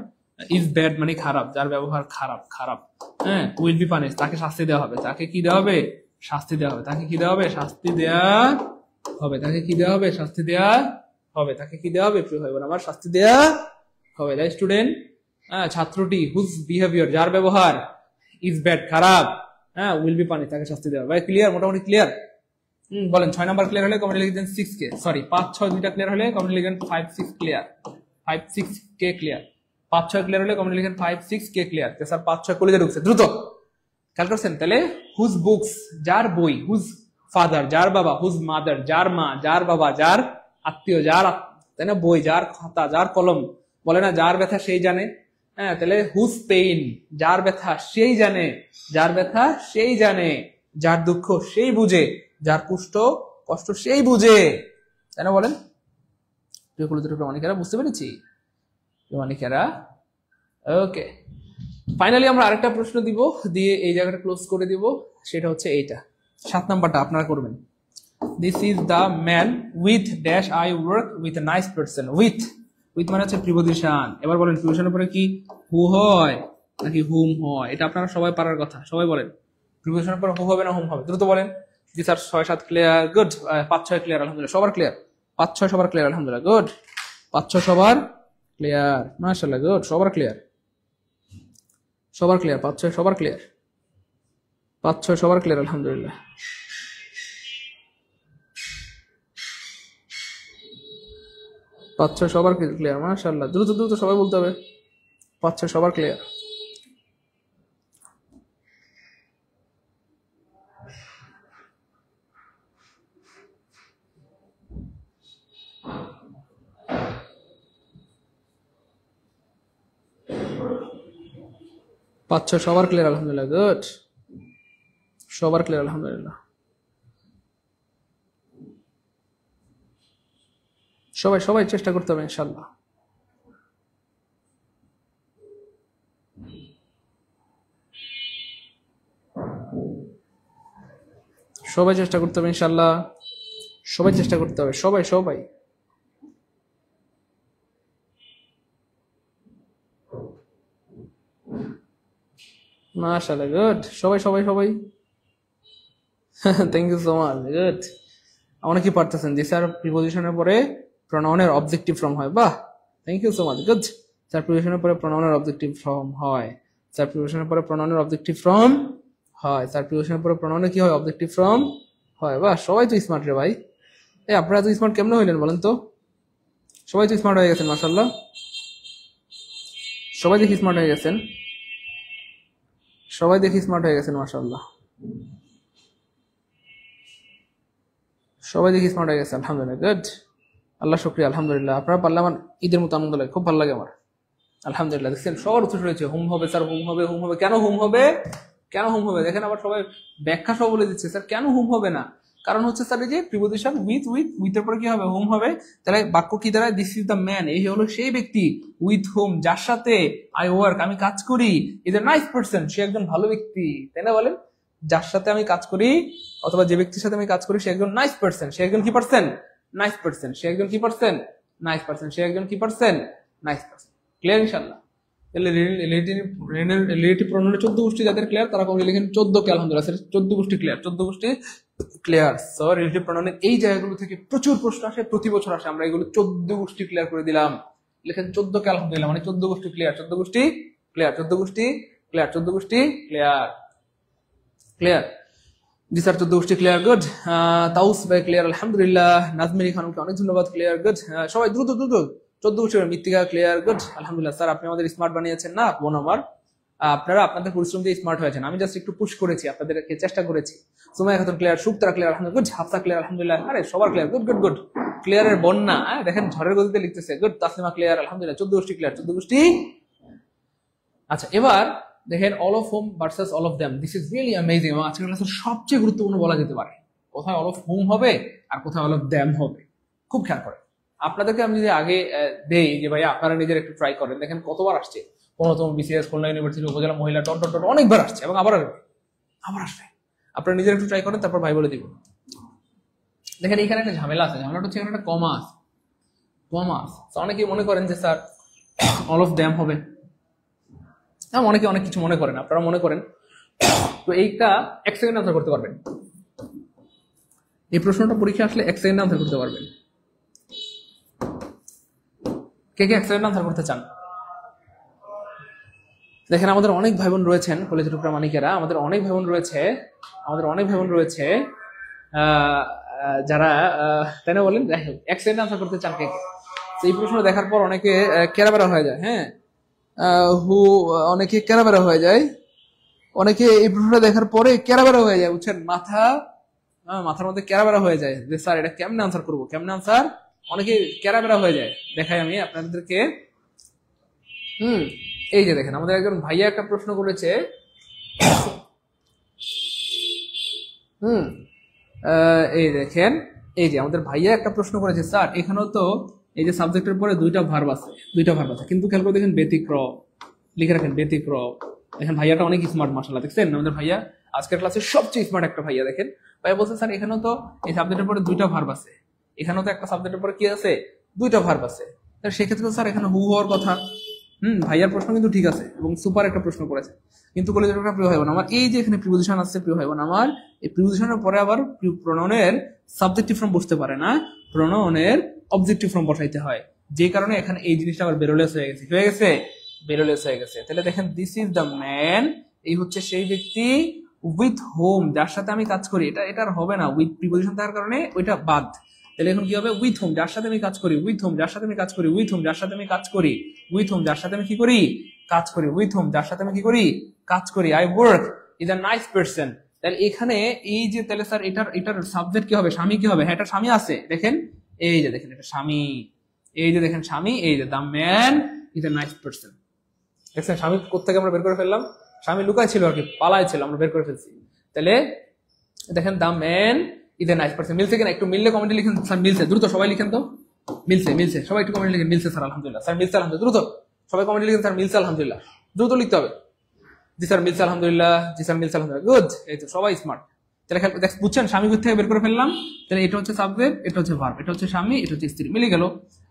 ইজ ব্যাড মানে খারাপ, যার ব্যবহার খারাপ, খারাপ, হ্যাঁ, উইল বি পানিশ, তাকে শাস্তি দেওয়া হবে, তাকে কি দেওয়া হবে, শাস্তি দেওয়া হবে, তাকে কি দেওয়া হবে, শাস্তি দেওয়া হবে, তাকে কি দেওয়া হবে, শাস্তি দেওয়া হবে, তাকে কি দেওয়া হবে, প্রিয় ভাই বোন আমার, শাস্তি দেওয়া হবে। দ্য স্টুডেন্ট, ছাত্রটি, হুজ বিহেভিয়ার, যার ব্যবহার, ইজ ব্যাড খারাপ, হ্যাঁ, উইল বি পানিশ, তাকে শাস্তি দেওয়া। ভাই ক্লিয়ার, মোটামুটি ক্লিয়ার? বলেন 6 নাম্বার ক্লিয়ার হলে কমেন্টে লিখে দেন 6 কে, সরি 5 6 দুইটা ক্লিয়ার হলে কমেন্টে লিখেন 5 6 ক্লিয়ার, 5 6 কে ক্লিয়ার, 5 6 ক্লিয়ার হলে কমেন্টে লিখেন 5 6 কে ক্লিয়ার। স্যার 5 6 কলেজে ঢুকছে, দ্রুত খেয়াল করছেন? তাহলে হুজ বুকস, যার বই, হুজ ফাদার, যার বাবা, হুজ মাদার, যার মা, যার বাবা, যার আত্মীয়, যার তাই না, বই, যার খাতা, যার কলম, বলে না যার ব্যথা সেই জানে, হ্যাঁ, তাহলে হুজ পেইন, যার ব্যথা সেই জানে, যার ব্যথা সেই জানে, যার দুঃখ সেই বুঝে, যার কষ্ট সেই বুঝে, তাই না, বলেন? প্রামাণিকেরা, বুঝতে পেরেছি প্রামাণিকেরা? ওকে, ফাইনালি আমরা আরেকটা প্রশ্ন দিব, দিয়ে এই জায়গাটা ক্লোজ করে দিব, সেটা হচ্ছে এইটা 7 নাম্বারটা আপনারা করবেন। This is the man with dash I work with a nice person. With, with মানে হচ্ছে প্রিপজিশন। এবার বলেন প্রিপজিশনের পরে কি হু হয় নাকি হুম হয়? এটা আপনারা সবাই পারার কথা, সবাই বলেন প্রিপজিশনের পরে হু হবে না হুম হবে, দ্রুত বলেন। জি স্যার 6 7 ক্লিয়ার, গুড। 5 6 ক্লিয়ার, আলহামদুলিল্লাহ, সবার ক্লিয়ার, 5 6 সবার ক্লিয়ার, আলহামদুলিল্লাহ, গুড। 5 6 সবার ক্লিয়ার, মাশাআল্লাহ, গুড, সবার ক্লিয়ার, সবার ক্লিয়ার, 5 6 সবার ক্লিয়ার, 5 6 সবার ক্লিয়ার, আলহামদুলিল্লাহ। 5 6 সবার ক্লিয়ার, মাশাআল্লাহ, দ্রুত দ্রুত সবাই বলতে হবে। 5 6 সবার ক্লিয়ার। পাঁচ ছয় সবার ক্লিয়ার, আলহামদুলিল্লাহ, গুড, সবার ক্লিয়ার, আলহামদুলিল্লাহ। সবাই সবাই চেষ্টা করতে হবে ইনশাল্লাহ। সবাই চেষ্টা করতে হবে ইনশাল্লাহ, সবাই চেষ্টা করতে হবে, সবাই সবাই। মাশাআল্লাহ, গুড, সবাই সবাই সবাই। Thank you so much, good. অনেকেই পারতেছেন। জি স্যার প্রিপজিশনের পরে প্রনাউনের অবজেক্টিভ ফর্ম হয়, বাহ, thank you so much, good. Sir প্রিপজিশনের পরে প্রনাউনের অবজেক্টিভ ফর্ম হয়, স্যার প্রিপজিশনের পরে প্রনাউনের অবজেক্টিভ ফর্ম হয়, স্যার প্রিপজিশনের পরে প্রনাউনে কি হয়, অবজেক্টিভ ফর্ম হয়, বাহ, সবাই তো স্মার্ট রে ভাই। এই আপনারা তো স্মার্ট কেমনে হইলেন বলেন তো? সবাই তো স্মার্ট হয়ে গেছেন, মাশাআল্লাহ, সবাই দেখি স্মার্ট হয়ে গেছেন, সবাই দেখি স্মার্ট হয়ে গেছেন, মাশাআল্লাহ, সবাই দেখি স্মার্ট হয়ে গেছে, আলহামদুলিল্লাহ, গুড, আল্লাহ শুকরিয়া, আলহামদুলিল্লাহ। আপনারা পারলে আমার ঈদের মতো আনন্দ লাগে, খুব ভালো লাগে আমার, আলহামদুলিল্লাহ। দেখছেন সবার উত্তর রয়েছে, হুম হবে স্যার, হুম হবে, হুম হবে, কেন হুম হবে, কেন হুম হবে? দেখেন আবার সবাই ব্যাখ্যা সব বলে দিচ্ছে, স্যার কেন হুম হবে না? কারণ হচ্ছে স্যার এই যে প্রিপজিশন উইথ, উইথের পরে কি হবে, হুম হবে। তাহলে বাক্য কি দাঁড়ায়, দিস ইজ দ্য ম্যান, এই হলো সেই ব্যক্তি, উইথ হুম, যার সাথে, আই ওয়ার্ক, আমি কাজ করি, ইজ এ নাইস পারসন, সে একজন ভালো ব্যক্তি, তাই না বলেন? যার সাথে আমি কাজ করি অথবা যে ব্যক্তির সাথে আমি কাজ করি সে একজন নাইস পারসন, সে একজন কি পারসন, নাইস পারসন, সে একজন কি পারসন, নাইস পারসন, সে একজন কি পারসন, নাইস পারসন। ক্লিয়ার ইনশাআল্লাহ? তাহলে রিলেটিভ প্রনাউনের 14 গোষ্ঠী যাদের ক্লিয়ার তারা কমে লিখেন 14 কে, আলহামদুলিল্লাহ, 14 গোষ্ঠী ক্লিয়ার, 14 গোষ্ঠী ক্লিয়ার। সো রিলেটিভ প্রনাউনের এই জায়গাগুলো থেকে প্রচুর প্রশ্ন আসে, প্রতি বছর আসে, আমরা এগুলো 14 গোষ্ঠী ক্লিয়ার করে দিলাম। লিখেন 14 কে, আলহামদুলিল্লাহ, মানে 14 গোষ্ঠী ক্লিয়ার, 14 গোষ্ঠী ক্লিয়ার, 14 গোষ্ঠী ক্লিয়ার, 14 গোষ্ঠী ক্লিয়ার, ক্লিয়ার। জি স্যার 14 গোষ্ঠী ক্লিয়ার, গুড। তাউস ভাই ক্লিয়ার, আলহামদুলিল্লাহ। নাজমিনী খানকে অনেক ধন্যবাদ, ক্লিয়ার, গুড। সবাই দ্রুত দ্রুত 14 গোষ্ঠী। মৃত্তিকা ক্লিয়ার, গুড, আলহামদুলিল্লাহ। স্যার আপনি আমাদের স্মার্ট বানিয়েছেন না বোন আমার, আপনারা আপনাদের পরিশ্রম দিয়ে স্মার্ট হয়েছেন, আমি জাস্ট একটু পুশ করেছি, আপনাদেরকে চেষ্টা করেছি। সুমাইয়া খাতুন ক্লিয়ার, সুক্তারা ক্লিয়ার, আলহামদুলিল্লাহ, গুড। হাফসা ক্লিয়ার, আলহামদুলিল্লাহ, আরে সবার ক্লিয়ার, গুড গুড গুড। ক্লিয়ারের বন্যা, দেখেন ঝড়ের গতিতে লিখতেছে, গুড। তাসলিমা ক্লিয়ার, আলহামদুলিল্লাহ, 14 গোষ্ঠী ক্লিয়ার, 14 গোষ্ঠী। আচ্ছা এবার দেখেন all of home versus all of them, this is really amazing এবং আজকের ক্লাসের সবচেয়ে গুরুত্বপূর্ণ বলা যেতে পারে। কোথায় অল অফ হোম হবে আর কোথায় অল অফ দেম হবে, খুব খেয়াল করেন। আপনাদেরকে আমি যদি আগে দেই যে ভাই আপনারা নিজের একটু ট্রাই করেন, দেখেন কতবার আসছে 15তম বিসিএস, খুলনা ইউনিভার্সিটি, উপজেলা মহিলা, ডট ডট ডট অনেকবার আসছে এবং আবার আসবে। আপনারা নিজের একটু ট্রাই করেন, তারপর ভাই বলে দিব। দেখেন এখানে একটা ঝামেলা আছে, ঝামেলাটা হচ্ছে এখানে একটা কমা আছে, অনেকেই মনে করেন যে স্যার অল অফ দ্যাম হবে, অনেকে অনেক কিছু মনে করেন, আপনারা মনে করেন। তো এইটা 1 সেকেন্ড আনসার করতে পারবেন, এই প্রশ্নটা পরীক্ষা আসলে 1 সেকেন্ড আনসার করতে পারবেন। কে কে 1 সেকেন্ড আনসার করতে চান? দেখেন আমাদের অনেক ভাই বোন রয়েছেন, কলেজের প্রামাণিকেরা, আমাদের অনেক ভাই বোন রয়েছে যারা তাই না বলেন, যাই হোক 1 সেকেন্ড আনসার করতে চান কে কে? এই প্রশ্ন দেখার পর অনেকে কেরাবেরা হয়ে যায়, হ্যাঁ অনেকে কেরাবেরা হয়ে যায়, অনেকে এই প্রশ্নটা দেখার পরে কেরাবেরা হয়ে যায়, বুঝছেন, মাথার মধ্যে কেরাবেরা হয়ে যায় যে স্যার এটা কেমনে আনসার করবো, কেমনে আনসার, অনেকে কেরাবেরা হয়ে যায়। দেখাই আমি আপনাদেরকে। এই যে দেখেন আমাদের একজন ভাইয়া একটা প্রশ্ন করেছে, এই দেখেন, এই যে আমাদের ভাইয়া একটা প্রশ্ন করেছে, স্যার এখানেও তো এই যে সাবজেক্টের পরে দুইটা ভার্ব আছে, কিন্তু খেয়াল করে দেখেন ব্যতিক্রম, লিখে রাখেন ব্যতিক্রম। দেখেন ভাইয়াটা অনেক স্মার্ট, মাশাআল্লাহ, দেখছেন আমাদের ভাইয়া আজকের ক্লাসে সবচেয়ে স্মার্ট একটা ভাইয়া। দেখেন ভাইয়া বলছে স্যার এখানেও তো এই সাবজেক্টের পরে দুইটা ভার্ব আছে, এখানেও তো একটা সাবজেক্টের পরে কি আছে, দুইটা ভার্ব আছে, সেক্ষেত্রে স্যার এখানে হু হওয়ার কথা। ভাইয়ার প্রশ্ন কিন্তু ঠিক আছে এবং সুপার একটা প্রশ্ন করেছে, কিন্তু কলেজের প্রিয় ভাই বোন আমার, এই যে এখানে প্রিপোজিশন আছে প্রিয় ভাই বোন আমার, এই প্রিপোজিশনের পরে আবার প্রোনাউনের সাবজেক্টিভ ফর্ম বসতে পারে না, প্রোনাউনের অবজেক্টিভ ফর্ম বসাইতে হয়, যে কারণে এখানে এই জিনিসটা আবার বেরোলেস হয়ে গেছে। তাহলে দেখেন দিস ইজ দ্য ম্যান, এই হচ্ছে সেই ব্যক্তি, উইথ হোম যার সাথে আমি কাজ করি, এটার হবে না, উইথ প্রিপোজিশন থাকার কারণে ওইটা বাদ। তাহলে এখন কি হবে, উইথ হোম যার সাথে আমি কাজ করি, উইথ হোম যার সাথে আমি কাজ করি, উইথ হোম যার সাথে আমি কাজ করি, উইথ হোম যার সাথে আমি কি করি, কাজ করি, উইথ হোম যার সাথে আমি কি করি, কাজ করি, I work is a nice person. তাহলে এখানে এই যে তাহলে স্যার এটার সাবজেক্ট কি হবে, স্বামী কি হবে, হ্যাঁ এটা স্বামী আছে, দেখেন এই যে দেখেন এটা স্বামী, এই যে দেখেন স্বামী, এই যে the man is a nice person. দেখছেন স্বামী কোথেকে আমরা বের করে ফেললাম, স্বামী লুকায় ছিল আর কি, পালায় ছিল, আমরা বের করে ফেলছি। তাহলে দেখেন the man is a nice person. মিলছে কিনা, একটু মিললে কমেন্টে লিখেন স্যার মিলছে, দ্রুত সবাই লিখেন তো, মিলছে সবাই একটু কমেন্টে লিখেন, মিলছে স্যার আলহামদুলিল্লাহ, স্যার মিলছে আলহামদুলিল্লাহ, দ্রুত সবাই কমেন্টে লিখেন স্যার মিলছে আলহামদুলিল্লাহ, দ্রুত লিখতে হবে, জি স্যার মিলছে আলহামদুলিল্লাহ, জি স্যার মিলছে আলহামদুলিল্লাহ, গুড, এই তো সবাই স্মার্ট। তাহলে বুঝছেন স্বামী থেকে বের করে ফেললাম, তাহলে এটা হচ্ছে সাবজেক্ট, এটা হচ্ছে ভার্ব, এটা হচ্ছে স্বামী, এটা হচ্ছে স্ত্রী, মিলে গেল।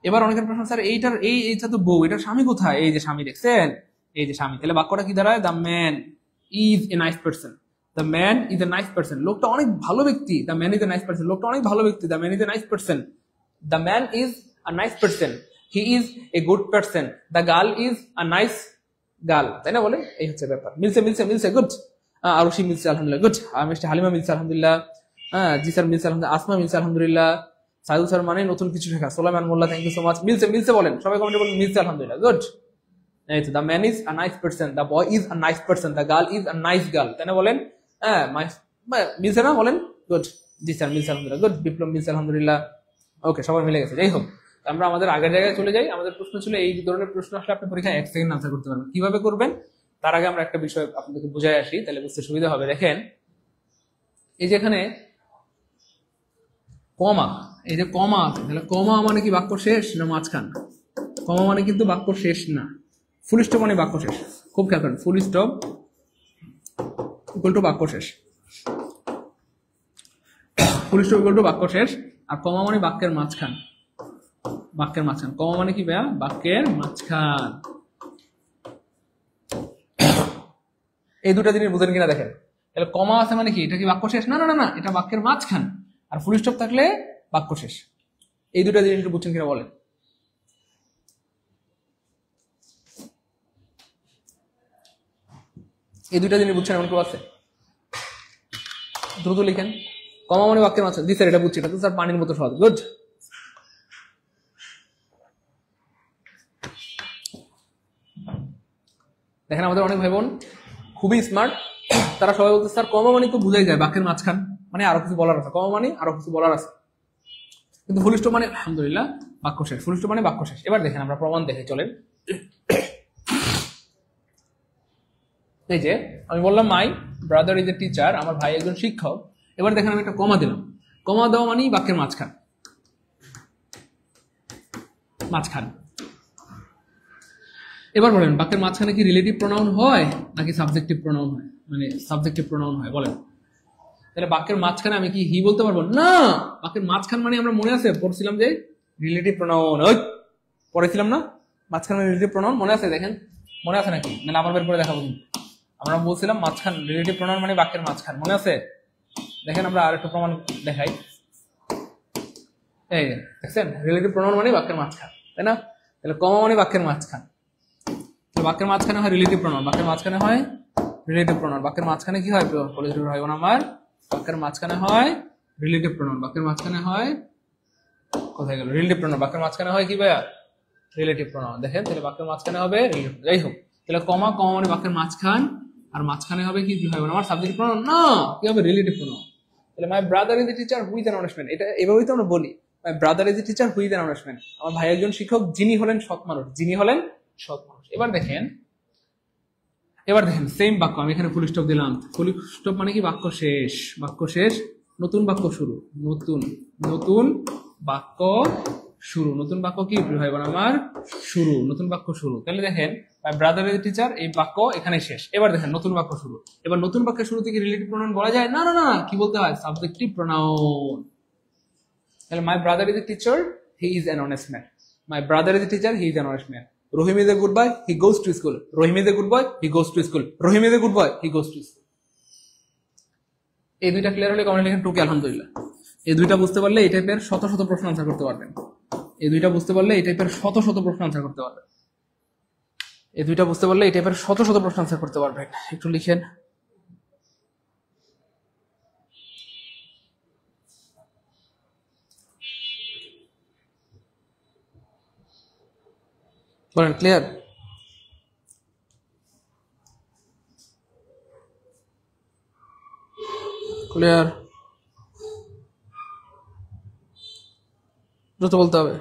এবার অনেকের প্রশ্ন স্যার এইটা তো বউ, এটার স্বামী কোথায়, এই যে স্বামী, দেখছেন এই যে স্বামী, তাহলে বাক্যটা কি দাঁড়ায়, the man is a nice person, the man is a nice person, লোকটা অনেক ভালো ব্যক্তি, the man is a nice person, লোকটা অনেক ভালো ব্যক্তি, the man is a nice person, the man is a nice person, he is a good person, the girl is a nice girl, তাই না বলে, এই হচ্ছে ব্যাপার। মিলছে গুড, আরশি মিলছে আলহামদুলিল্লাহ, গুড, মিস্টার হালিমা মিলছে আলহামদুলিল্লাহ, জি স্যার মিলছে আলহামদুলিল্লাহ, আসমা মিলছে আলহামদুলিল্লাহ, সাইদুল স্যার মানে নতুন কিছু শেখা, সোলাইমান মোল্লা থ্যাংক ইউ সো মাচ, মিলছে বলেন সবাই কমেন্টে বলেন মিলছে আলহামদুলিল্লাহ, গুড। এই তো the man is a nice person, the boy is a nice person, the girl is a nice girl, তাই না বলেন, মিলছে না বলেন, গুড, জি স্যার মিলছে আলহামদুলিল্লাহ, গুড, বিপ্লব মিলছে আলহামদুলিল্লাহ, ওকে সবাই মিলে গেছে। যাই হোক আমরা আমাদের আগের জায়গায় চলে যাই। আমাদের প্রশ্ন ছিল এই ধরনের প্রশ্ন আসলে আপনি পরীক্ষায় 1 সেকেন্ড আনসার করতে পারবেন, কিভাবে করবেন তার আগে আমরা একটা বিষয় আপনাদেরকে বুঝাই আসি, তাহলে বুঝতে সুবিধা হবে। দেখেন এই যে এখানে কমা, এই যে কমা আছে, তাহলে কমা মানে কি বাক্য শেষ না মাঝখান, কমা মানে কিন্তু বাক্য শেষ না, ফুল স্টপ মানে বাক্য শেষ, খুব খেয়াল করেন, ফুল স্টপ ইকুয়াল টু বাক্য শেষ, ফুল স্টপ ইকুয়াল টু বাক্য শেষ, আর কমা মানে বাক্যের মাঝখান, কমা মানে কি ভাইয়া, বাক্যের মাঝখান। এই দুটা জিনিস বুঝেন কিনা দেখেন, তাহলে কমা আছে মানে কি, এটা কি বাক্য শেষ, না এটা বাক্যের মাঝখান, আর ফুল স্টপ থাকলে বাক্য শেষ। এই দুটা জিনিস বুঝছেন কিনা বলেন, এই দুটা জিনিস বুঝছেন এমন কেউ আছে, দ্রুত লিখেন। কমা মানে বাক্যের মাঝখান, জি স্যার এটা বুঝছি, এটা তো স্যার পানির মতো সহজ, গুড। দেখেন আমাদের অনেক ভাই বোন খুবই স্মার্ট, তারা সবাই বলতে স্যার কমা মানে তো বুঝাই যায় বাক্যের মাঝখান, মানে আরো কিছু বলার আছে, কমা মানে আরো কিছু বলার আছে, কিন্তু ফুল স্টপ মানে আলহামদুলিল্লাহ বাক্য শেষ, ফুল স্টপ মানে বাক্য শেষ। এবার দেখেন আমরা প্রমাণ দেখে চলেন। এই যে আমি বললাম মাই ব্রাদার ইজ এ টিচার, আমার ভাই একজন শিক্ষক। এবার দেখেন আমি একটা কমা দিলাম, কমা দেওয়া মানেই বাক্যের মাঝখান, এবার বলেন বাক্যের মাঝখানে কি রিলেটিভ প্রোনাউন হয় নাকি সাবজেক্টিভ প্রোনাউন হয়, মানে সাবজেক্টিভ প্রোনাউন হয় বলেন। তাহলে বাক্যের মাঝখানে আমি কি হি বলতে পারবো না? বাক্যের মাঝখান মানে আমরা মনে আছে পড়ছিলাম যে রিলেটিভ প্রোনাউন, ওই পড়েছিলাম না মাঝখানে রিলেটিভ প্রোনাউন, মনে আছে? দেখেন মনে আছে নাকি, মানে আবার বের করে দেখাবো। আমরা বলছিলাম মাঝখান রিলেটিভ প্রোনাউন মানে বাক্যের মাঝখান, মনে আছে? দেখেন আমরা আর একটু প্রমাণ দেখাই। এই দেখছেন রিলেটিভ প্রোনাউন মানে বাক্যের মাঝখান, তাই না? তাহলে কমা মানে বাক্যের মাঝখান, বাক্যের মাঝখানে হয় রিলেটিভ প্রোনাউন, বাক্যের মাঝখানে হয় রিলেটিভ প্রোনাউন। বাক্যের মাঝখানে কি হয় হয় আমার বাক্যের মাঝখানে হয় রিলেটিভ প্রোনাউন, বাক্যের মাঝখানে হয় কোথায় গেল রিলেটিভ প্রোনাউন, বাক্যের মাঝখানে হয় কি ভাইয়া রিলেটিভ প্রোনাউন। দেখেন তাহলে বাক্যের মাঝখানে হবে রিলেটিভ, যাই হোক তাহলে কমা কমা মানে বাক্যের মাঝখান, আর মাঝখানে হবে কি হয় আমার সাবজেক্ট প্রোনাউন, না কি হবে রিলেটিভ প্রোনাউন। তাহলে my brother is a teacher who is an honoured man, এটা এভাবেই তো আমরা বলি my brother is a teacher who is an honoured man, আমার ভাই একজন শিক্ষক যিনি হলেন সৎ মানুষ, যিনি হলেন সৎ মানুষ। এবার দেখেন সেম বাক্য আমি এখানে ফুল স্টপ দিলাম, ফুল স্টপ মানে কি বাক্য শেষ, বাক্য শেষ, নতুন বাক্য শুরু, নতুন নতুন বাক্য শুরু, নতুন বাক্য কি ভাই বোন আমার শুরু, নতুন বাক্য শুরু। তাহলে দেখেন মাই ব্রাদার ইজ এ টিচার, এই বাক্য এখানে শেষ। এবার দেখেন নতুন বাক্য শুরু, এবার নতুন বাক্যের শুরু থেকে রিলেটিভ প্রোনাউন বলা যায় না, না না কি বলতে হয় সাবজেক্টিভ প্রোনাউন। তাহলে my brother is a teacher he is an honest man, my brother is a teacher he is an honest man. Rohim is a good boy, he goes to school. Rohim is a good boy, he goes to school. Rohim is a good boy, he goes to school. এই দুইটা clear হলে comment লিখেন টুকি আলহামদুলিল্লাহ। এই দুইটা বুঝতে পারলে এই টাইপের শত শত প্রশ্ন আনসার করতে পারবেন, এই দুইটা বুঝতে পারলে এই টাইপের শত শত প্রশ্ন আনসার করতে পারবেন, এই দুইটা বুঝতে পারলে এই টাইপের শত শত প্রশ্ন আনসার করতে পারবেন। একটু লিখেন বলেন ক্লিয়ার? ক্লিয়ার দ্রুত বলতে হবে।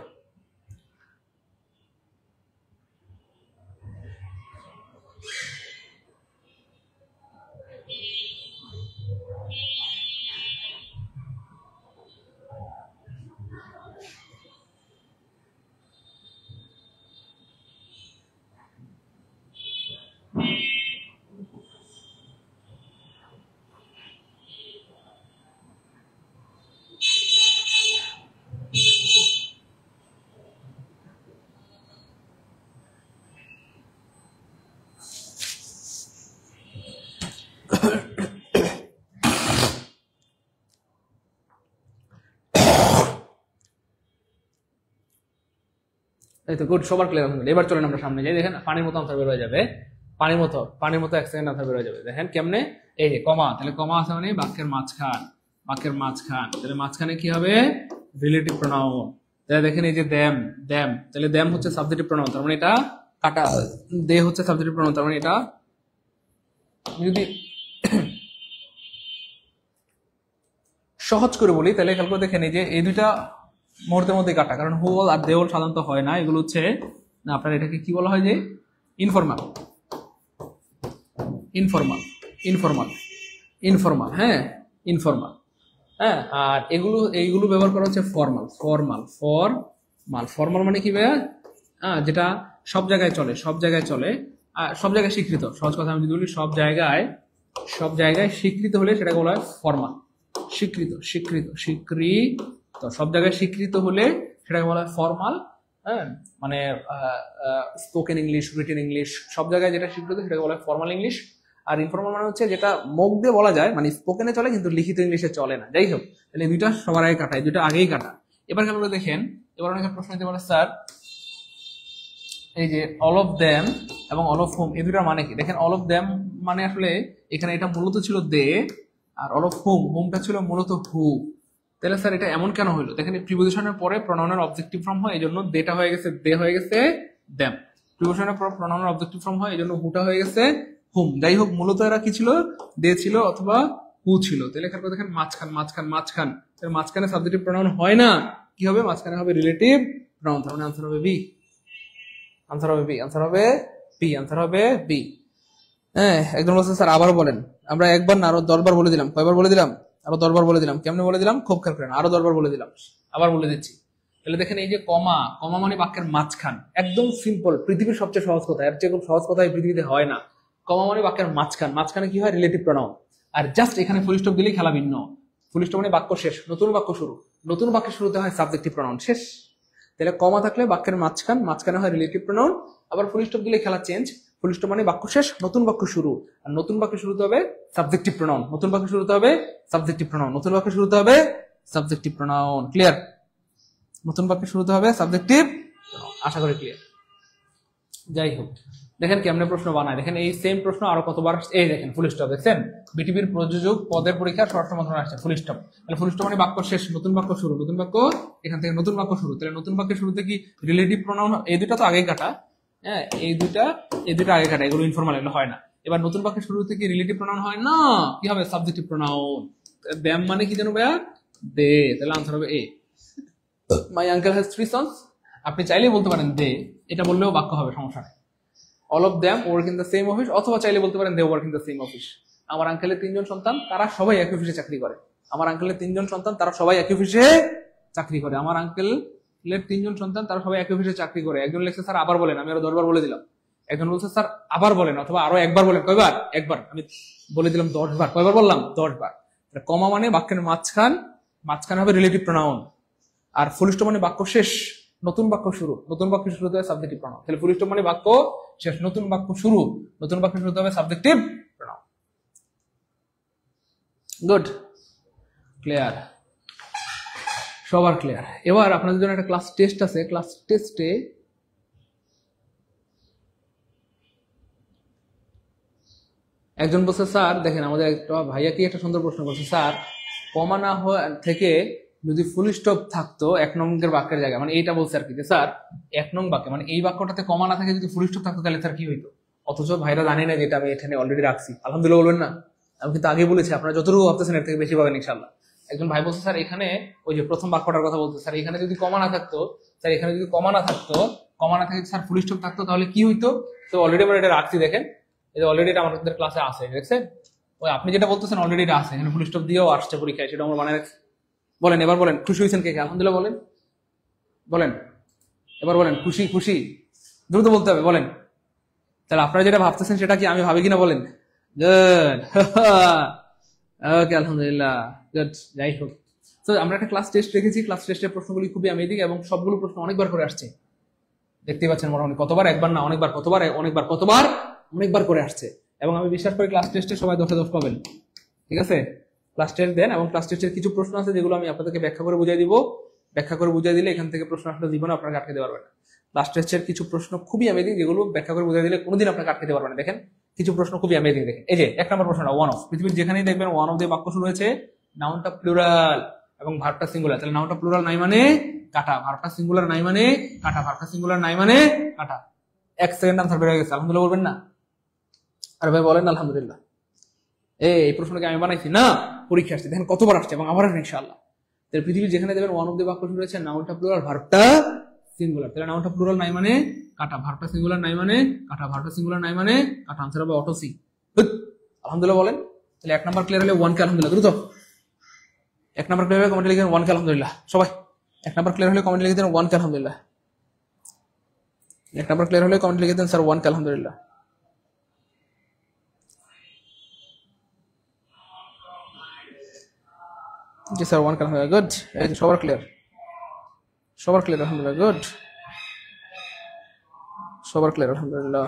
এই তো গুড, সবার ক্লিয়ার হয়ে গেল। এবার চলেন আমরা সামনে যাই। দেখেন পানির মতো আনসার বের হয়ে যাবে, পানির মতো এক সেকেন্ড আনসার বের হয়ে যাবে। দেখেন কেমনে, এই যে কমা, তাহলে কমা আছে মানে বাক্যের মাঝখান, বাক্যের মাঝখান, তাহলে মাঝখানে কি হবে রিলেটিভ প্রোনাউন। তাহলে দেখেন এই যে দ্যাম, দ্যাম, তাহলে দ্যাম হচ্ছে সাবজেক্টিভ প্রোনাউন, তার মানে এটা কাটা, দে হচ্ছে সাবজেক্টিভ প্রোনাউন, তার মানে এটা যদি সহজ করে বলি তাহলে খেয়াল করে দেখেন এই যে এই দুইটা মুহূর্তের মধ্যে কাটা, কারণ হোল আর দেওল সাধারণত হয় না, এগুলো হচ্ছে না আপনার এটাকে কি বলা হয় যে ইনফরমাল, ইনফরমাল, ইনফরমাল, ইনফরমাল, হ্যাঁ ইনফরমাল, হ্যাঁ। আর এইগুলো ব্যবহার করা হচ্ছে ফর্মাল, ফর্মাল, ফর্মাল, ফর্মাল মানে কি ভাইয়া? যেটা সব জায়গায় চলে, সব জায়গায় চলে, সব জায়গায় স্বীকৃত। সহজ কথা আমি যদি বলি সব জায়গায় স্বীকৃত হলে সেটাকে বলা হয় ফর্মাল, স্বীকৃত, স্বীকৃত, স্বীকৃত, সব জায়গায় স্বীকৃত হলে সেটাকে বলা হয় ফর্মাল, হ্যাঁ। মানে স্পোকেন ইংলিশ, রিটেন ইংলিশ, সব জায়গায় যেটা স্বীকৃত সেটাকে বলা হয় ফর্মাল ইংলিশ। আর ইনফর্মাল মানে হচ্ছে যেটা মুখ দিয়ে বলা যায়, মানে স্পোকেনে চলে কিন্তু লিখিত ইংলিশে চলে না। যাই হোক, তাহলে দুইটা সবার আগে কাটা, এই দুইটা আগেই কাটা। এবার কেন দেখেন, এবার অনেকে প্রশ্ন দিতে পারে স্যার এই যে অল অফ দ্যাম এবং অল অফ হোম এই দুটার মানে কি? দেখেন অল অফ দ্যাম মানে আসলে এখানে এটা মূলত ছিল দে, আর অল অফ হোমটা ছিল মূলত হু। তাহলে স্যার এটা এমন কেন হলো? দেখেন প্রিপোজিশনের পরে প্রনাউনের অবজেক্টিভ ফর্ম হয়, এই জন্য দেটা হয়ে গেছে দে হয়ে গেছে দ্যাম। প্রিপোজিশনের পর প্রনাউনের অবজেক্টিভ ফর্ম হয়, এই জন্য হুটা হয়ে গেছে হুম। যাই হোক, মূলত এরা কি ছিল? দে ছিল অথবা হু ছিল। তাহলে খেয়াল করে দেখেন মাঝখান, মাঝখান, মাঝখান, মাঝখানে সাবজেক্টিভ প্রনাউন হয় না, কি হবে? মাঝখানে হবে রিলেটিভ প্রনাউন। তার মানে আনসার হবে বি, আনসার হবে বি, আনসার হবে বি, আনসার হবে বি। হ্যাঁ, একজন বলছে স্যার আবারও বলেন। আমরা একবার না আরো 10 বার বলে দিলাম। কয়বার বলে দিলাম? আরো 10 বার বলে দিলাম। কেমনে বলে দিলাম? খুব খেয়াল করেন, আরো 10 বার বলে দিলাম, আবার বলে দিচ্ছি। তাহলে দেখেন এই যে কমা, কমা মানে বাক্যের মাঝখান, একদম সিম্পল, পৃথিবীর সবচেয়ে সহজ কথা, এর চেয়ে খুব সহজ কথা এই পৃথিবীতে হয় না। কমা মানে বাক্যের মাঝখান, মাঝখানে কি হয়, রিলেটিভ প্রনাউন। আর জাস্ট এখানে ফুল স্টপ দিলেই খেলা ভিন্ন। ফুল স্টপ মানে বাক্য শেষ, নতুন বাক্য শুরু, নতুন বাক্যের শুরুতে হয় সাবজেক্টিভ প্রনাউন, শেষ। তাহলে কমা থাকলে বাক্যের মাঝখান, মাঝখানে হয় রিলেটিভ প্রনাউন, আবার ফুল স্টপ দিলে খেলা চেঞ্জ। ফুল স্টপ মানে বাক্য শেষ, নতুন বাক্য শুরু, আর নতুন বাক্য শুরুতে হবে সাবজেক্টিভ প্রনাউন, নতুন বাক্য শুরুতে হবে সাবজেক্টিভ প্রনাউন, নতুন বাক্য শুরুতে হবে সাবজেক্টিভ প্রনাউন। ক্লিয়ার? নতুন বাক্য শুরুতে হবে সাবজেক্টিভ, আশা করি ক্লিয়ার। যাই হোক, দেখেন কেমনে প্রশ্ন বানায়, দেখেন এই সেম প্রশ্ন আরো কতবার, এই দেখেন ফুল স্টপ, দেখছেন বিটিভির প্রযোজক পদের পরীক্ষা স্বরাষ্ট্র মন্ত্রণালয় আসছে, ফুল স্টপ। তাহলে ফুল স্টপ মানে বাক্য শেষ, নতুন বাক্য শুরু, নতুন বাক্য, এখান থেকে নতুন বাক্য শুরু। তাহলে নতুন বাক্যের শুরুতে কি রিলেটিভ প্রনাউন, এই দুটা তো আগে কাটা, হ্যাঁ এই দুটা আগে কাটা, এগুলো ইনফরমাল, এগুলো হয় না। এবার নতুন বাক্যের শুরুতে কি রিলেটিভ প্রনাউন হয় না, কি হবে, সাবজেক্টিভ প্রনাউন। দ্যাম মানে কি জানো ভাইয়া, দে, তাহলে আনসার হবে এ। মাই আঙ্কেল হ্যাজ 3 sons, আপনি চাইলেই বলতে পারেন দে, এটা বললেও বাক্য হবে, সমস্যা নেই। All of them work in the same office, অথবা চাইলে বলতে পারেন they work in the same office. আমার আঙ্কেলের 3 জন সন্তান, তারা সবাই একই অফিসে চাকরি করে। আমার আঙ্কেলের 3 জন সন্তান, তারা সবাই একই অফিসে চাকরি করে। আমার আঙ্কেলের 3 জন সন্তান, তারা সবাই একই অফিসে চাকরি করে। একজন লেখছে স্যার আবার বলেন, আমি আরো 10 বার বলে দিলাম। একজন বলছে স্যার আবার বলেন, অথবা আরো একবার বলেন। কয়বার? একবার। আমি বলে দিলাম 10 বার। কয়বার বললাম? 10 বার। কমা মানে বাক্যের মাঝখান, মাঝখানে হবে রিলেটিভ প্রনাউন। আর ফুল স্টপ মানে বাক্য শেষ, নতুন বাক্য শুরু, নতুন বাক্য শুরুতে হবে সাবজেক্টিভ প্রনাউন। তাহলে ফুল স্টপ মানে বাক্য শেষ, নতুন বাক্য শুরু, নতুন বাক্য শুরুতে হবে সাবজেক্টিভ প্রনাউন। গুড, ক্লিয়ার, সবার ক্লিয়ার। এবার আপনাদের জন্য একটা ক্লাস টেস্ট আছে। ক্লাস টেস্টে একজন বলছে স্যার দেখেন, আমাদের একটা ভাইয়া কি একটা সুন্দর প্রশ্ন করছে, স্যার কমা না থেকে যদি ফুল স্টপ থাকতো 1 নম্বরের বাক্যের জায়গায়, মানে এইটা বলছে আর কি, যে স্যার 1 নং বাক্যে মানে এই বাক্যটাতে কমা না থাকে যদি ফুল স্টপ থাকতো তাহলে স্যার কি হইতো। অথচ ভাইরা জানি না যেটা আমি এখানে অলরেডি রাখছি। আলহামদুলিল্লাহ বলবেন না? আমি কিন্তু আগে বলেছি, আপনারা যতটুকু ভাবতেছেন এর থেকে বেশি পাবেন ইনশাল্লাহ। একজন ভাই বলছে স্যার এখানে ওই যে প্রথম বাক্যটার কথা বলছে, স্যার এখানে যদি কমা না থাকতো, স্যার এখানে যদি কমা না থাকতো, কমা না থাকে স্যার ফুল স্টপ থাকতো তাহলে কি হইতো। তো অলরেডি আমরা এটা রাখছি, দেখেন এটা অলরেডি আমাদের ক্লাসে আছে, দেখছেন ওই আপনি যেটা বলতেছেন অলরেডি এটা আছে, এখানে ফুল স্টপ দিয়েও আসছে পরীক্ষায়, সেটা আমরা বানায় রাখছি। বলেন এবার বলেন, খুশি হয়েছেন কে কে? আলহামদুলিল্লাহ বলেন, বলেন এবার বলেন, খুশি খুশি, দ্রুত বলতে হবে, বলেন। তাহলে আপনারা যেটা ভাবতেছেন সেটা কি আমি ভাবি কিনা বলেন। গুড, ওকে আলহামদুলিল্লাহ, গুড। যাই হোক, তো আমরা একটা ক্লাস টেস্ট রেখেছি। ক্লাস টেস্টের প্রশ্নগুলি খুবই অ্যামেজিং এবং সবগুলো প্রশ্ন অনেকবার করে আসছে, দেখতে পাচ্ছেন মোটামুটি কতবার, একবার না অনেকবার, কতবার, অনেকবার, কতবার, অনেকবার করে আসছে। এবং আমি বিশ্বাস করি ক্লাস টেস্টে সবাই 10-এ 10 পাবেন, ঠিক আছে? ক্লাস টেস্ট দেন, এবং ক্লাস টেস্টের কিছু প্রশ্ন আছে যেগুলো আমি আপনাদেরকে ব্যাখ্যা করে বুঝিয়ে দিব। ব্যাখ্যা করে বুঝিয়ে দিলে এখান থেকে প্রশ্ন আসলে জীবনে আপনাকে আটকে দিতে পারবেন না। ক্লাস টেস্টের কিছু প্রশ্ন খুবই অ্যামেজিং, যেগুলো ব্যাখ্যা করে বুঝিয়ে দিলে কোনোদিন আপনাকে আটকে দিতে পারবেন না। দেখেন কিছু প্রশ্ন খুবই অ্যামেজিং, দেখেন এই যে 1 নম্বর প্রশ্নটা, ওয়ান অফ। পৃথিবীর যেখানেই দেখবেন ওয়ান অফ দিয়ে বাক্য শুরু হয়েছে, নাউনটা প্লুরাল এবং ভার্বটা সিঙ্গুলার। তাহলে নাউনটা প্লুরাল নাই মানে কাটা, ভার্বটা সিঙ্গুলার নাই মানে কাটা, ভার্বটা সিঙ্গুলার নাই মানে কাটা। 1 সেকেন্ড আনসার বের হয়ে গেছে, আলহামদুলিল্লাহ বলবেন না? আরে ভাই বলেন আলহামদুলিল্লাহ। এই প্রশ্নকে আমি বানাইছি না, পরীক্ষা আসছে, দেখেন কতবার আসছে এবং আবার ইনশাআল্লাহ। তাহলে পৃথিবীর যেখানে দেখবেন ওয়ান অফ দি বাক্য শুরু হয়েছে, নাউনটা প্লুরাল, ভার্বটা সিঙ্গুলার। তাহলে নাউনটা প্লুরাল নাই মানে কাটা, ভার্বটা সিঙ্গুলার নাই মানে কাটা, ভার্বটা সিঙ্গুলার নাই মানে কাটা, আনসার হবে অটো সি। আলহামদুলিল্লাহ বলেন। তাহলে 1 নাম্বার ক্লিয়ার হলে 1 কে আলহামদুলিল্লাহ, দ্রুত 1 নাম্বার ক্লিয়ার হলে কমেন্টে লিখে দেন 1 কে আলহামদুলিল্লাহ। সবাই 1 নাম্বার ক্লিয়ার হলে কমেন্টে লিখে দেন 1 কে আলহামদুলিল্লাহ। 1 নাম্বার ক্লিয়ার হলে কমেন্টে লিখে দেন স্যার 1 কে আলহামদুলিল্লাহ। জি স্যার 1 কে আলহামদুলিল্লাহ, গুড। এই যে সবার ক্লিয়ার, সবার ক্লিয়ার আলহামদুলিল্লাহ, গুড, সবার ক্লিয়ার আলহামদুলিল্লাহ।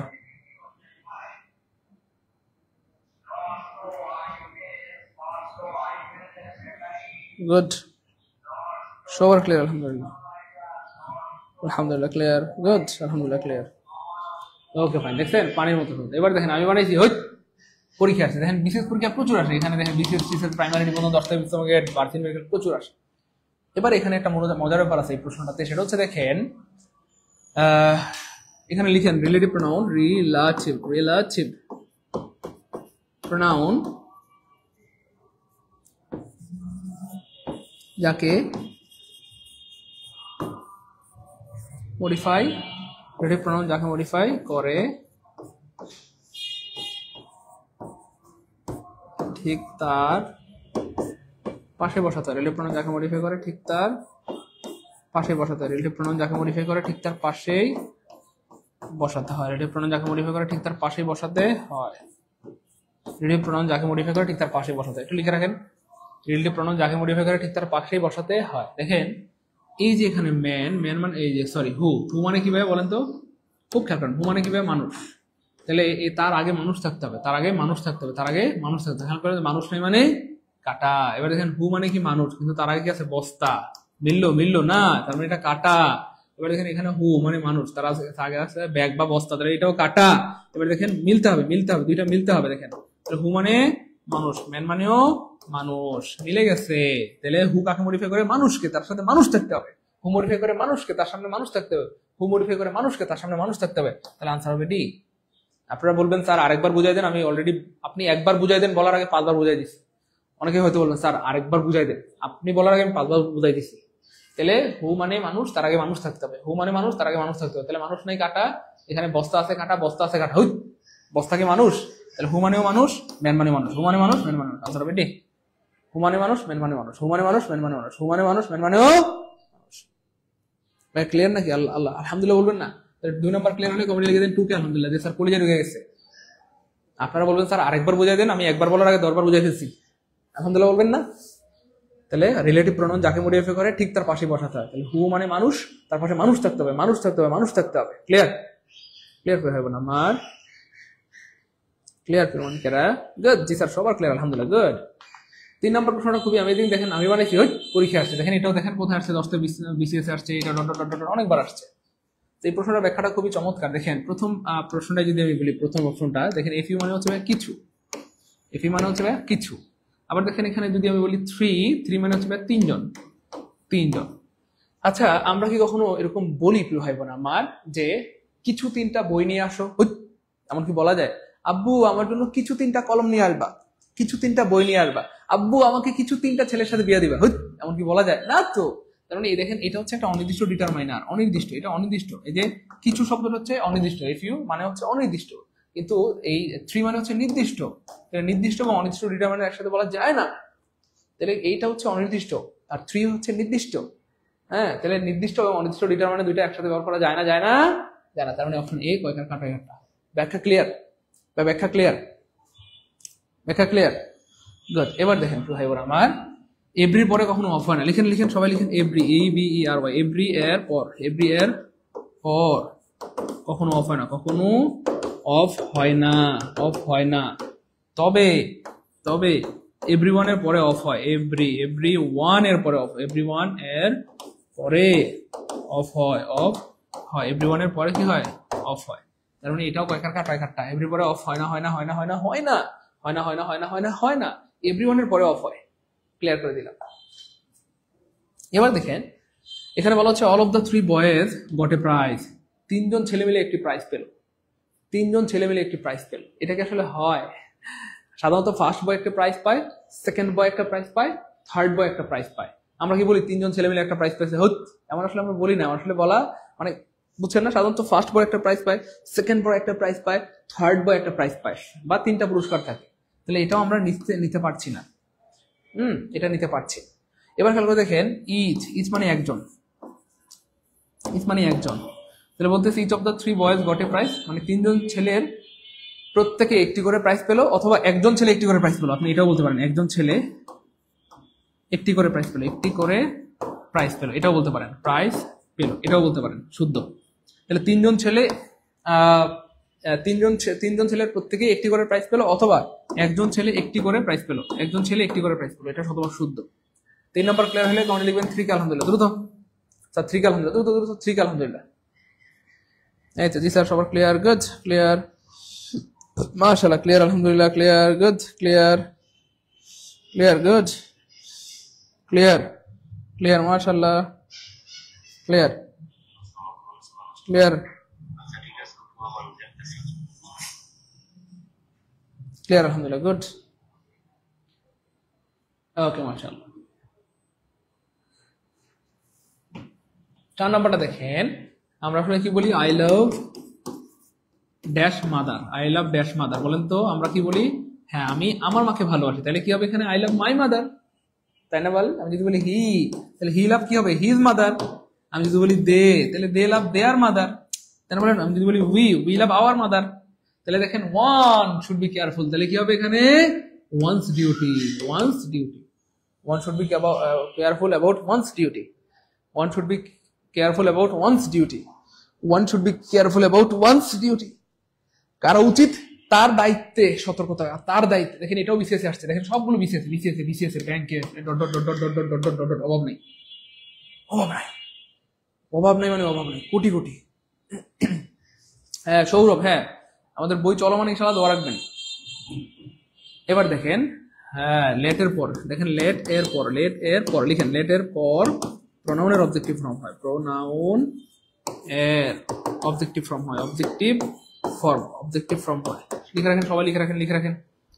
গুড, সবার ক্লিয়ার আলহামদুলিল্লাহ, আলহামদুলিল্লাহ ক্লিয়ার, গুড, আলহামদুলিল্লাহ ক্লিয়ার। ওকে ফাইন, দেখছেন পানির মতো। এবার দেখেন আমি বানাইছি, হই পরীক্ষা আসছে, দেখেন বিশেষ পরীক্ষা প্রচুর আসে এখানে, দেখেন বিশেষ বিশেষ প্রাইমারি নিবন্ধন, দস্তাবেজ সমেত বার্ষিক মেডিকেল প্রচুর আসে। এবার এখানে একটা মজার ব্যাপার আছে এই প্রশ্নটাতে, সেটা হচ্ছে দেখেন এখানে লিখেন রিলেটিভ প্রোনাউন, রিলেটিভ প্রোনাউন যাকে মডিফাই, রিলেটিভ প্রোনাউন যাকে মডিফাই করে ঠিক তার পাশে বসাতে হয়। রিলেটিভ প্রোনাউন যাকে মডিফাই করে ঠিক তার পাশে বসাতে হয়। রিলেটিভ প্রোনাউন যাকে মডিফাই করে ঠিক তার পাশেই বসাতে হয়। রিলেটিভ প্রোনাউন যাকে মডিফাই করে ঠিক তার পাশেই বসাতে হয়। রিলেটিভ প্রোনাউন যাকে মডিফাই করে ঠিক তার পাশেই বসাতে হয়। একটু লিখে রাখেন, রিলেটিভ প্রোনাউন যাকে মডিফাই করে ঠিক তার পাশেই বসাতে হয়। দেখেন এই যে এখানে ম্যান মানে এই যে সরি হু মানে কি ভাই বলেন তো, খুব খেয়াল করেন, হু মানে কি ভাই মানুষ। তাহলে তার আগে মানুষ থাকতে হবে, তার আগে মানুষ থাকতে হবে, তার আগে মানুষ থাকতে হবে। খেয়াল করেন মানুষ নেই মানে কাটা। এবার দেখেন হু মানে কি মানুষ, কিন্তু তার আগে কি আছে বস্তা। মিললো না, তার মানে এটা কাটা। এবার দেখেন এখানে হু মানে মানুষ, তার আগে আছে ব্যাগ বা বস্তা, তাহলে এটাও কাটা। এবার দেখেন মিলতে হবে, দুইটা মিলতে হবে। দেখেন হু মানে মানুষ, ম্যান মানেও মানুষ, মিলে গেছে। তাহলে হু কাকে মডিফাই করে? মানুষকে, তার সাথে মানুষ থাকতে হবে। হু মডিফাই করে মানুষকে, তার সামনে মানুষ থাকতে হবে। হু মডিফাই করে মানুষকে, তার সামনে মানুষ থাকতে হবে। তাহলে আনসার হবে ডি। আপনারা বলবেন স্যার আরেকবার বুঝাই দেন। আমি অলরেডি, আপনি একবার বুঝাই দেন বলার আগে 5 বার বুঝাই দিচ্ছি। অনেকে হয়তো বলবেন স্যার আরেকবার বুঝাই দেন, আপনি বলার আগে আমি 5 বার বুঝাই দিচ্ছি। তাহলে হু মানে মানুষ, তার আগে মানুষ থাকতে হবে। হু মানে মানুষ, তার আগে মানুষ থাকতে হবে। তাহলে মানুষ নাই কাটা, এখানে বস্তা আছে কাটা, বস্তা আছে কাটা, হুই বস্তা কি মানুষ? তাহলে হু মানেও মানুষ, ম্যান মানে মানুষ। হু মানে মানুষ, ম্যান মানে মানুষ। আনসার হবে ডি। হু মানে মানুষ, ম্যান মানে মানুষ। হু মানে মানুষ, ম্যান মানে মানুষ। হু মানে মানুষ, ম্যান মানেও মানুষ। ভাই ক্লিয়ার নাকি? আল্লাহ আলহামদুলিল্লাহ বলবেন না? 2 নাম্বার ক্লিয়ার হলে কমেন্টে লিখে দেন 2 কে আলহামদুলিল্লাহ, যে স্যার কলেজে ঢুকে গেছে। আপনারা বলবেন স্যার আরেকবার বুঝাই দেন, আমি একবার বলার আগে 10 বার বুঝাই ফেলছি, আলহামদুলিল্লাহ বলবেন না? তাহলে রিলেটিভ প্রোনাউন যাকে মডিফাই করে ঠিক তার পাশে বসাতে হয়। তাহলে হু মানে মানুষ, তার পাশে মানুষ থাকতে হবে, মানুষ থাকতে হবে, মানুষ থাকতে হবে। ক্লিয়ার করে হবে না আমার? ক্লিয়ার করুন কেরা? গুড, জি স্যার সবার ক্লিয়ার আলহামদুলিল্লাহ, গুড। 3 নম্বর প্রশ্নটা খুবই অ্যামেজিং। দেখেন আমি বানাইছি, ওই পরীক্ষা আসছে, দেখেন এটাও দেখেন কোথায় আসছে, 10 বিসিএস আসছে, এটা অনেকবার আসছে। এই প্রশ্নটার ব্যাখ্যাটা খুবই চমৎকার। দেখেন প্রথম প্রশ্নটা যদি আমি বলি, প্রথম অপশনটা দেখেন এফইউ মানে হচ্ছে কিছু, এফইউ মানে হচ্ছে কিছু। আবার দেখেন এখানে যদি আমি বলি 3 মানে হচ্ছে তিনজন। আচ্ছা আমরা কি কখনো এরকম বলি প্রিয় ভাই বোন আমার, যে কিছু 3টা বই নিয়ে আসো? এমন কি বলা যায়? আব্বু আমার জন্য কিছু 3টা কলম নিয়ে আসবা, কিছু 3টা বই নিয়ে আসবা, আব্বু আমাকে কিছু 3টা ছেলের সাথে বিয়ে দিবা, এমন কি বলা যায়? না তো। তার মানে এই দেখেন এটা হচ্ছে একটা অনির্দিষ্ট ডিটারমাইনার, অনির্দিষ্ট, এটা অনির্দিষ্ট। এই যে কিছু শব্দটা হচ্ছে অনির্দিষ্ট, ইফ ইউ মানে হচ্ছে অনির্দিষ্ট, কিন্তু এই 3 মানে হচ্ছে নির্দিষ্ট। নির্দিষ্ট এবং অনির্দিষ্ট ডিটারমাইনার একসাথে বলা যায় না। তাহলে এইটা হচ্ছে অনির্দিষ্ট আর 3 হচ্ছে নির্দিষ্ট। হ্যাঁ, তাহলে নির্দিষ্ট এবং অনির্দিষ্ট ডিটারমাইনার দুইটা একসাথে ব্যবহার করা যায় না। তার মানে অপশন এ কয়খান কাটা একটা। ব্যাখ্যা ক্লিয়ার? ব্যাখ্যা ক্লিয়ার? গুড। এবার দেখেন ভাই বোন আমার, এভরি পরে কখনো অফ হয় না। লিখেন সবাই লিখেন, এভরি, EVERY, এভরি এর পর কখনো অফ হয় না, কখনো অফ হয় না। তবে এভরিওয়ান এর পরে অফ হয়, এভরিওয়ান এর পরে অফ, এভরিওয়ান এর পরে অফ হয়, এভরিওয়ান এর পরে কি হয়? অফ হয়। তার মানে এটাও কয়খান কাটা? এভরি পরে অফ হয় না, এভরিওয়ান এর পরে অফ হয়। ক্লিয়ার করে দিলাম। এবার দেখেন এখানে বলা হচ্ছে all of the 3 boys got a prize. 3জন ছেলে মিলে একটি প্রাইজ পেল। এটা কি আসলে হয়? সাধারণত ফার্স্ট বয় একটা প্রাইজ পায়, সেকেন্ড বয় একটা প্রাইজ পায়, থার্ড বয় একটা প্রাইজ পায়। আমরা কি বলি 3জন ছেলে মিলে একটা প্রাইজ পেয়েছে? এমন আসলে আমরা বলি না। আসলে বলা মানে বুঝছেন না, সাধারণত ফার্স্ট বয় একটা প্রাইজ পায়, সেকেন্ড বয় একটা প্রাইজ পায়, থার্ড বয় একটা প্রাইজ পায়, বা 3টা পুরস্কার থাকে। তাহলে এটাও আমরা নিতে পারছি না। এটা নিতে পারছি। এবার খেয়াল করে দেখেন, ইচ মানে একজন, তাহলে বলতেছে each of the 3 boys got a prize, মানে 3জন ছেলের প্রত্যেকে একটি করে প্রাইজ পেলো, অথবা একজন ছেলে একটি করে প্রাইজ পেলো। আপনি এটাও বলতে পারেন একজন ছেলে একটি করে প্রাইজ পেলো, এটাও বলতে পারেন প্রাইজ পেলো, এটাও বলতে পারেন শুদ্ধ। তাহলে 3জন ছেলের প্রত্যেকে একটি করে প্রাইজ পেলো, অথবা একজন ছেলে একটি করে প্রাইজ পেলো, এটা শতভাগ শুদ্ধ। 3 নম্বর ক্লিয়ার হলে কমেন্টে লিখবেন 3 কে আলহামদুলিল্লাহ, দ্রুত স্যার 3 কে আলহামদুলিল্লাহ, দ্রুত 3 কে আলহামদুলিল্লাহ। এই তো জি স্যার সবার ক্লিয়ার, গুড, ক্লিয়ার, মাশাআল্লাহ, ক্লিয়ার আলহামদুলিল্লাহ, clear, good, clear, good, clear, মাশাআল্লাহ, ক্লিয়ার, আলহামদুলিল্লাহ, গুড, ওকে, মাশাআল্লাহ। 4 নাম্বারটা দেখেন, আমরা আসলে কি বলি? I love dash mother. বলেন তো আমরা কি বলি? হ্যাঁ, আমি আমার মাকে ভালোবাসি। তাহলে কি হবে এখানে? আই লাভ মাই মাদার, তাই না? বল, আমি যদি বলি হি, তাহলে হি লাভ কি হবে? His mother. আমি যদি বলি দে, তাহলে দে লাভ দেয়ার মাদার, তাই বলেন। আমি যদি বলি উই লাভ আওয়ার মাদার, তাহলে দেখেন ওয়ান শুড বি কেয়ারফুল, তাহলে কি হবে এখানে one's duty, one's duty, one should be careful about one's duty, one should be careful about one's duty, one should be careful about one's duty. কারা উচিত? তার দায়িত্বে সতর্কতা, তার দায়িত্বে। দেখেন এটাও বিসিএসে আসছে, দেখেন সবগুলো বিসিএসে ব্যাংকে dot dot dot dot dot dot dot dot dot, অভাব নেই, অভাব নাই, অভাব নেই, মানে অভাব নেই, কোটি কোটি। হ্যাঁ সৌরভ, হ্যাঁ আমাদের বই চলমান ইনশাআল্লাহ দোয়া রাখবেন। এবার দেখেন, হ্যাঁ লেট এর পর দেখেন, লেট এর পর লিখেন, লেট এর পর প্রোনাউনের অবজেক্টিভ ফর্ম হয়, প্রোনাউন এর অবজেক্টিভ ফর্ম হয়, অবজেক্টিভ ফর্ম হয়। লিখে রাখেন সবাই, লিখে রাখেন।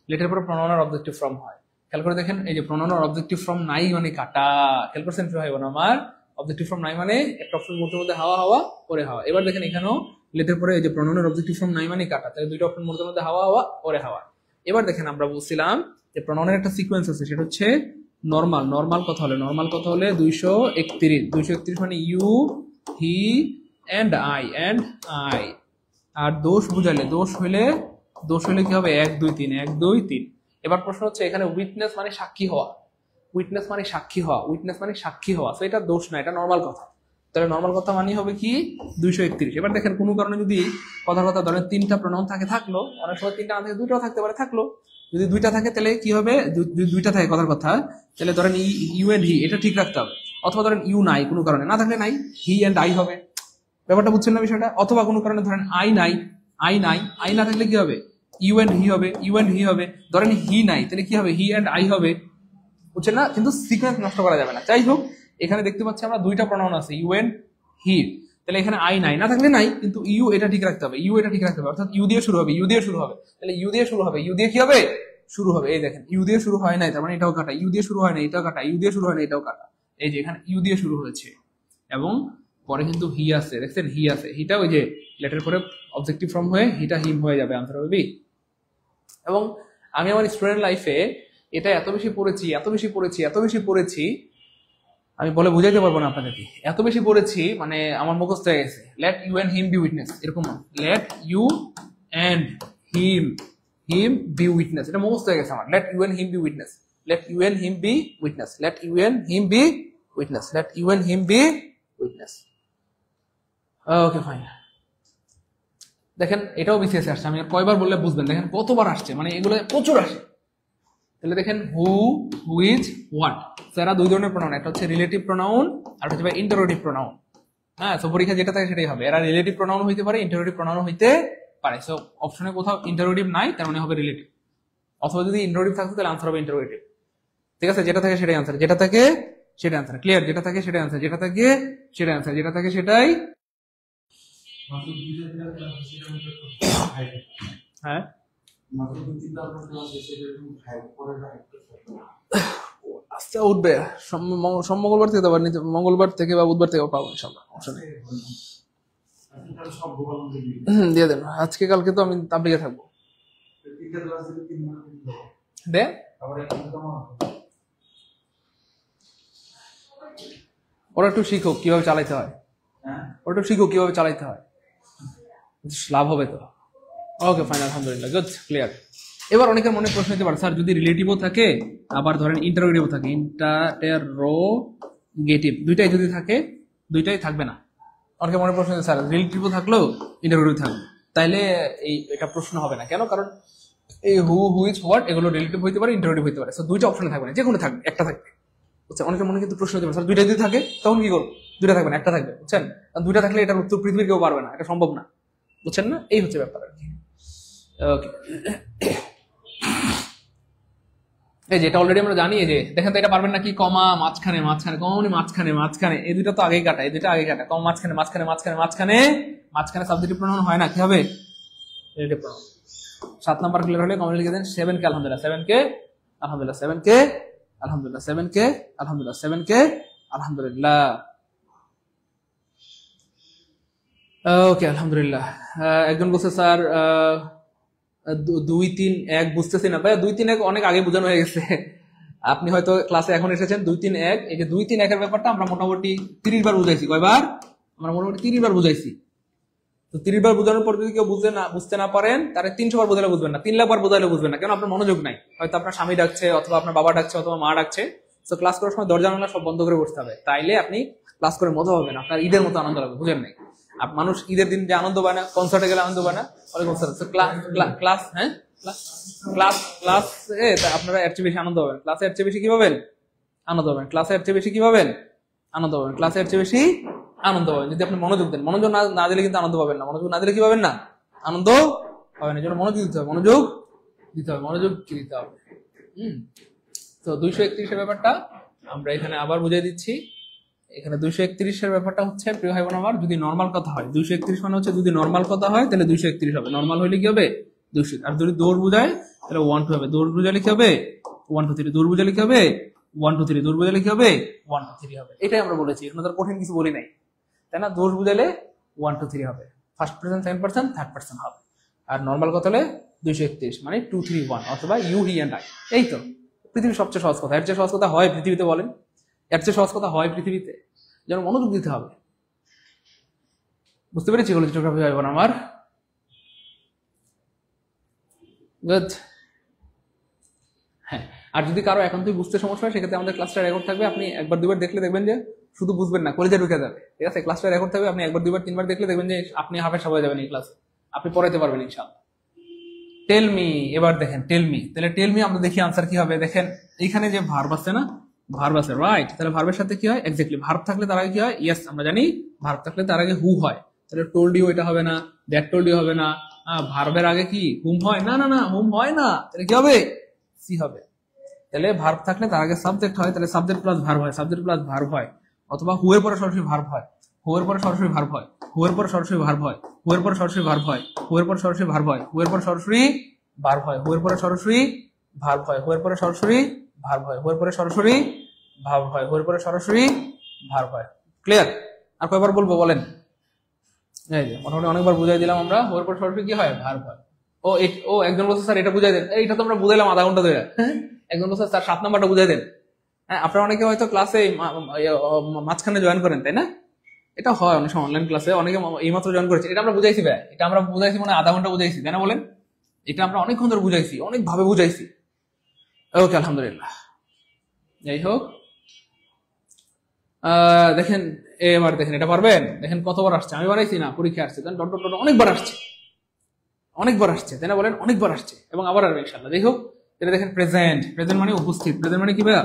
লেটের পর প্রোনাউনের অবজেক্টিভ ফর্ম হয়। খেয়াল করে দেখেন, এই যে প্রোনাউনের অবজেক্টিভ ফর্ম নাই মানে কাটা। খেয়াল করছেন ভাই বোন আমার, অবজেক্টিভ ফর্ম নাই মানে একটা অপশন মধ্যে হাওয়া পরে হাওয়া। এবার দেখেন এখানেও লেটের পরে এই যে প্রোনাউনের অবজেক্টিভ ফর্ম নাই মানে কাটা, তাহলে দুইটা অপশন মধ্যে হাওয়া পরে হাওয়া। এবার দেখেন আমরা বলছিলাম যে প্রোনাউনের একটা সিকোয়েন্স আছে, সেটা হচ্ছে নরমাল কথা হলে 231 মানে ইউ, হি এন্ড আই, আর দোষ বুঝালে, দোষ হইলে কি হবে 1 2 3, 1 2 3। এবার প্রশ্ন হচ্ছে এখানে উইটনেস মানে সাক্ষী হওয়া, তো এটা দোষ না, এটা নরমাল কথা। তাহলে নরমাল কথা মানে হবে কি 231। এবার দেখেন কোনো কারণে যদি কথার কথা ধরেন তিনটা প্রোনাউন থাকলো, অনেক সময় তিনটা না থাকে দুইটাও থাকতে পারে, থাকলো। যদি দুইটা থাকে তাহলে কি হবে, যদি দুইটা থাকে কথার কথা, তাহলে ধরেন ইউ এন্ড হি, এটা ঠিক রাখতে হবে। অথবা ধরেন ইউ নাই, কোনো কারণে না থাকলে নাই, হি এন্ড আই হবে। ব্যাপারটা বুঝছেন না বিষয়টা? অথবা কোনো কারণে ধরেন আই না থাকলে কি হবে, ইউ এন্ড হি হবে। ধরেন হি নাই, তাহলে কি হবে, হি এন্ড আই হবে। বুঝছেন না? কিন্তু সিকোয়েন্স নষ্ট করা যাবে না। যাই হোক, এখানে দেখতে পাচ্ছি আমরা দুইটা প্রোনাউন আছে, ইউ এন্ড হি, তাহলে এখানে আই নাই, না থাকলে নাই, কিন্তু ইউ এটা ঠিক রাখতে হবে, অর্থাৎ ইউ দিয়ে শুরু হবে, তাহলে ইউ দিয়ে কি হবে, শুরু হবে। এই দেখেন ইউ দিয়ে শুরু হয় নাই, তার মানে এটাও কাটা, ইউ দিয়ে শুরু হয় না এটাও কাটা, এটাও কাটা। এই যে এখানে ইউ দিয়ে শুরু হয়েছে এবং পরে কিন্তু হি আছে, দেখছেন হি আছে, হিটা ওই যে লেটার পরে অবজেক্টিভ ফর্ম হয়ে হিটা হিম হয়ে যাবে, আনসার হবে বি। এবং আমি আমার স্টুডেন্ট লাইফে এটা এত বেশি পড়েছি, আমি বলে বুঝাইতে পারবো না আপনাদেরকে, এত বেশি পড়েছি মানে আমার মুখস্থ হয়ে গেছে। Let you and him be witness, এরকম না, let you and him be witness, এটা মুখস্থ হয়ে গেছে আমার। Let you and him be witness, okay fine. দেখেন এটাও বিসিএস আসছে, আমি কয়বার বললে বুঝবেন, দেখেন কতবার আসছে, মানে এগুলো প্রচুর আসে। তাহলে দেখেন হু, হুইচ, হোয়াট, এরা দুই ধরনের প্রোনাউন, একটা হচ্ছে রিলেটিভ প্রোনাউন আর হচ্ছে ইন্টারোগেটিভ প্রোনাউন। হ্যাঁ, সো পরীক্ষা যেটা থাকে সেটাই হবে, এরা রিলেটিভ প্রোনাউন হইতে পারে, ইন্টারোগেটিভ প্রোনাউন হইতে পারে। সো অপশনে কোথাও ইন্টারোগেটিভ নাই, তার মানে হবে রিলেটিভ। অথবা যদি ইন্টারোগেটিভ থাকতো তাহলে আনসার হবে ইন্টারোগেটিভ। ঠিক আছে, যেটা থাকে সেটাই আনসার, ক্লিয়ার, যেটা থাকে সেটাই আনসার, সেটাই। হ্যাঁ আচ্ছা, উঠবে মঙ্গলবার থেকে, মঙ্গলবার থেকে বা বুধবার থেকে পাবো ইনশাল্লাহ, দিয়ে দেন। আজকে কালকে তো আমি তাবলিগে থাকবো। ওরা একটু শিখো কিভাবে চালাইতে হয়, লাভ হবে তো। ওকে ফাইন, আলহামদুলিল্লাহ, গুড, ক্লিয়ার। এবার অনেকের মনে প্রশ্ন হতে পারে, স্যার যদি রিলেটিভও থাকে আবার ধরেন ইন্টারোগেটিভও থাকে, ইন্টারোগেটিভ দুইটাই যদি থাকে, দুইটাই থাকবে না। অনেকের মনে প্রশ্ন হচ্ছে স্যার রিলেটিভও থাকলেও ইন্টারোগেটিভ থাকবে, তাইলে এটা প্রশ্ন হবে না কেন? কারণ এই হু, হুইচ, হোয়াট এগুলো রিলেটিভ হইতে পারে, ইন্টারোগেটিভ হইতে পারে। সো দুইটা অপশনে থাকবে না, যে কোনো থাকবে, একটা থাকবে। বুঝছেন? অনেকের মনে কিন্তু প্রশ্ন হতে পারে, স্যার দুইটা যদি থাকে তখন কি করবো? দুইটা থাকবে না, একটা থাকবে। বুঝছেন? দুইটা থাকলে এটার উত্তর পৃথিবীর কেউ পারবে না, এটা সম্ভব না। বুঝছেন না? এই হচ্ছে ব্যাপার আর কি। ওকে, এই যেটা অলরেডি আমরা জানি, যে দেখেন তো এটা পারবেন নাকি, কমা মাঝখানে, মাঝখানে, এই দুটো তো আগেই কাটা, কমা মাঝখানে সাবজেক্টিভ প্রোনাউন হয় না, কি হবে? Relative pronoun. 7 নাম্বার ক্লিয়ার হলে কমেন্ট লিখে দেন 7 কে আলহামদুলিল্লাহ, 7 কে আলহামদুলিল্লাহ। ওকে আলহামদুলিল্লাহ। একজন বলছে স্যার 2 3 1 বুঝতেছি না। ভাই 2 3 1 অনেক আগে বোঝানো হয়ে গেছে, আপনি হয়তো ক্লাসে এখন এসেছেন 2 3 1, এই যে 2 3 1 এর ব্যাপারটা আমরা মোটামুটি 30 বার বুঝাইছি। কয়বার? আমরা মোটামুটি 30 বার বুঝাইছি। তো 30 বার বোঝানোর পর যদি কেউ বুঝতে না পারেন, তাহলে 300 বার বোঝালে বুঝবেন না, 3 লাখ বার বোঝালে বুঝবেন না, কেন? আপনার মনোযোগ নাই। হয়তো আপনার স্বামী ডাকছে, অথবা আপনার বাবা ডাকছে, অথবা মা ডাকছে। তো ক্লাস করার সময় দরজা জানালা সব বন্ধ করে বসতে হবে, তাইলে আপনি ক্লাস করে মজা হবে না, আপনার ঈদের মতো আনন্দ লাগবে। বুঝেন নাই? মানুষ ঈদের দিন যে আনন্দ পায় না, কনসার্টে গেলে আনন্দ পায় না, ক্লাস হ্যাঁ ক্লাস আপনারা এর চেয়ে বেশি আনন্দ পাবেন। ক্লাসে এর চেয়ে বেশি কি পাবেন? আনন্দ পাবেন। ক্লাসে এর চেয়ে বেশি কি পাবেন? আনন্দ পাবেন। ক্লাসে এর চেয়ে বেশি আনন্দ পাবেন যদি আপনি মনোযোগ দেন। মনোযোগ না দিলে কিন্তু আনন্দ পাবেন না। মনোযোগ না দিলে কি পাবেন না? আনন্দ পাবেন। এই জন্য মনোযোগ দিতে হবে, মনোযোগ দিতে হবে। তো 231 এর ব্যাপারটা আমরা এখানে আবার বুঝিয়ে দিচ্ছি। এখানে 231 এর ব্যাপারটা হচ্ছে, প্রিয় ভাই বোন আমার, যদি নরমাল কথা হয় 231 মানে হচ্ছে যদি নরমাল কথা হয় তাহলে 231 হবে। নরমাল হলে কি হবে? 200। আর যদি দৌড় বুঝায় তাহলে 1 2 হবে। দৌড় বুঝালে কি হবে? 1 2 3। দৌড় বুঝালে কি হবে? 1 2 3। দৌড় বুঝালে কি হবে? 1 2 3 হবে। এটাই আমরা বলেছি, এখানে তো কঠিন কিছু বলি নাই, তাই না? দৌড় বুঝালে 1 2 3 হবে, first person, second person, third person হবে। আর নরমাল কথা হলে 231 মানে 2 3 1, অথবা ইউ হি এন্ড আই। এই তো পৃথিবীর সবচেয়ে সহজ কথা। এর চেয়ে সহজ কথা হয় পৃথিবীতে? বলেন, এর চেয়ে সহজ কথা হয় পৃথিবীতে? যেন মনোযোগ দিতে হবে। বুঝতে পেরেছি বলে জিওগ্রাফি ভাই বোন আমার? গুড। হ্যাঁ, আর যদি কারো এখন তুই বুঝতে সমস্যা হয়, সেক্ষেত্রে আমাদের ক্লাসটা রেকর্ড থাকবে। আপনি একবার দুবার দেখলে দেখবেন যে শুধু বুঝবেন না, কলেজে ঢুকে যাবে। ঠিক আছে, ক্লাসটা রেকর্ড থাকবে, আপনি একবার দুবার তিনবার দেখলে দেখবেন যে আপনি হাফের সবাই যাবেন এই ক্লাসে, আপনি পড়াইতে পারবেন ইনশাআল্লাহ। টেল মি, এবার দেখেন টেল মি। তাহলে টেল মি আমরা দেখি আনসার কি হবে। দেখেন এইখানে যে ভার্ব আছে না, ভার্ব আছে, রাইট? তাহলে ভার্বের সাথে কি হয়? এক্স্যাক্টলি ভার্ব থাকলে তার আগে কি হয়? ইয়েস, আমরা জানি ভার্ব থাকলে তার আগে হু হয়। তাহলে টোল্ড ইউ এটা হবে না, দ্যাট টোল্ড ইউ হবে না। ভার্বের আগে কি হুম হয়? না না না, হুম হয় না। তাহলে কি হবে? সি হবে। তাহলে ভার্ব থাকলে তার আগে সাবজেক্ট হয়, তাহলে সাবজেক্ট প্লাস ভার্ব হয়, সাবজেক্ট প্লাস ভার্ব হয়। অথবা হু এর পরে সরাসরি ভার্ব হয়, হু এর পরে সরাসরি ভার্ব হয়, হু এর পরে সরাসরি ভার্ব হয়, হু এর পরে সরাসরি ভার্ব হয়, হু এর পরে সরাসরি ভার্ব হয়, হু এর পরে সরাসরি ভার্ব হয়, হু এর পরে সরাসরি ভার্ব হয়, হু এর পরে সরাসরি ভার্ব হয়, হু এর পরে সরাসরি ভার্ব হয়, হু এর পরে সরাসরি ভার্ব হয়। ক্লিয়ার? আর কয়বার বলবো বলেন? এই যে মোটামুটি অনেকবার বুঝাই দিলাম আমরা। হু এর পরে সরাসরি কি হয়? ভার্ব হয়। ও একজন বলছে স্যার এটা বুঝাই দেন। এইটা তো আমরা বুঝাইলাম আধা ঘন্টা ধরে। একজন বলছে স্যার 7 নাম্বারটা বুঝাই দেন। হ্যাঁ, আপনারা অনেকে হয়তো ক্লাসে মাঝখানে জয়েন করেন, তাই না? এটা হয় অনেক সময় অনলাইন ক্লাসে, অনেকে এইমাত্র জয়েন করেছে। এটা আমরা বুঝাইছি ভাই, এটা আমরা বুঝাইছি মানে আধা ঘন্টা বুঝাইছি, তাই না? বলেন, এটা আমরা অনেকক্ষণ ধরে বুঝাইছি, অনেক ভাবে বুঝাইছি। ওকে, আলহামদুলিল্লাহ। যাই হোক, দেখেন এবার দেখেন এটা পারবেন। দেখেন কতবার আসছে, আমি বানাইছি না, পরীক্ষা আসছে, ডট ডট ডট অনেকবার আসছে, অনেকবার আসছে, তাই না? বলেন, অনেকবার আসছে এবং আবার আসবে ইনশাআল্লাহ। যাই হোক, এটা দেখেন প্রেজেন্ট, প্রেজেন্ট মানে উপস্থিত, প্রেজেন্ট মানে কি ভাইয়া?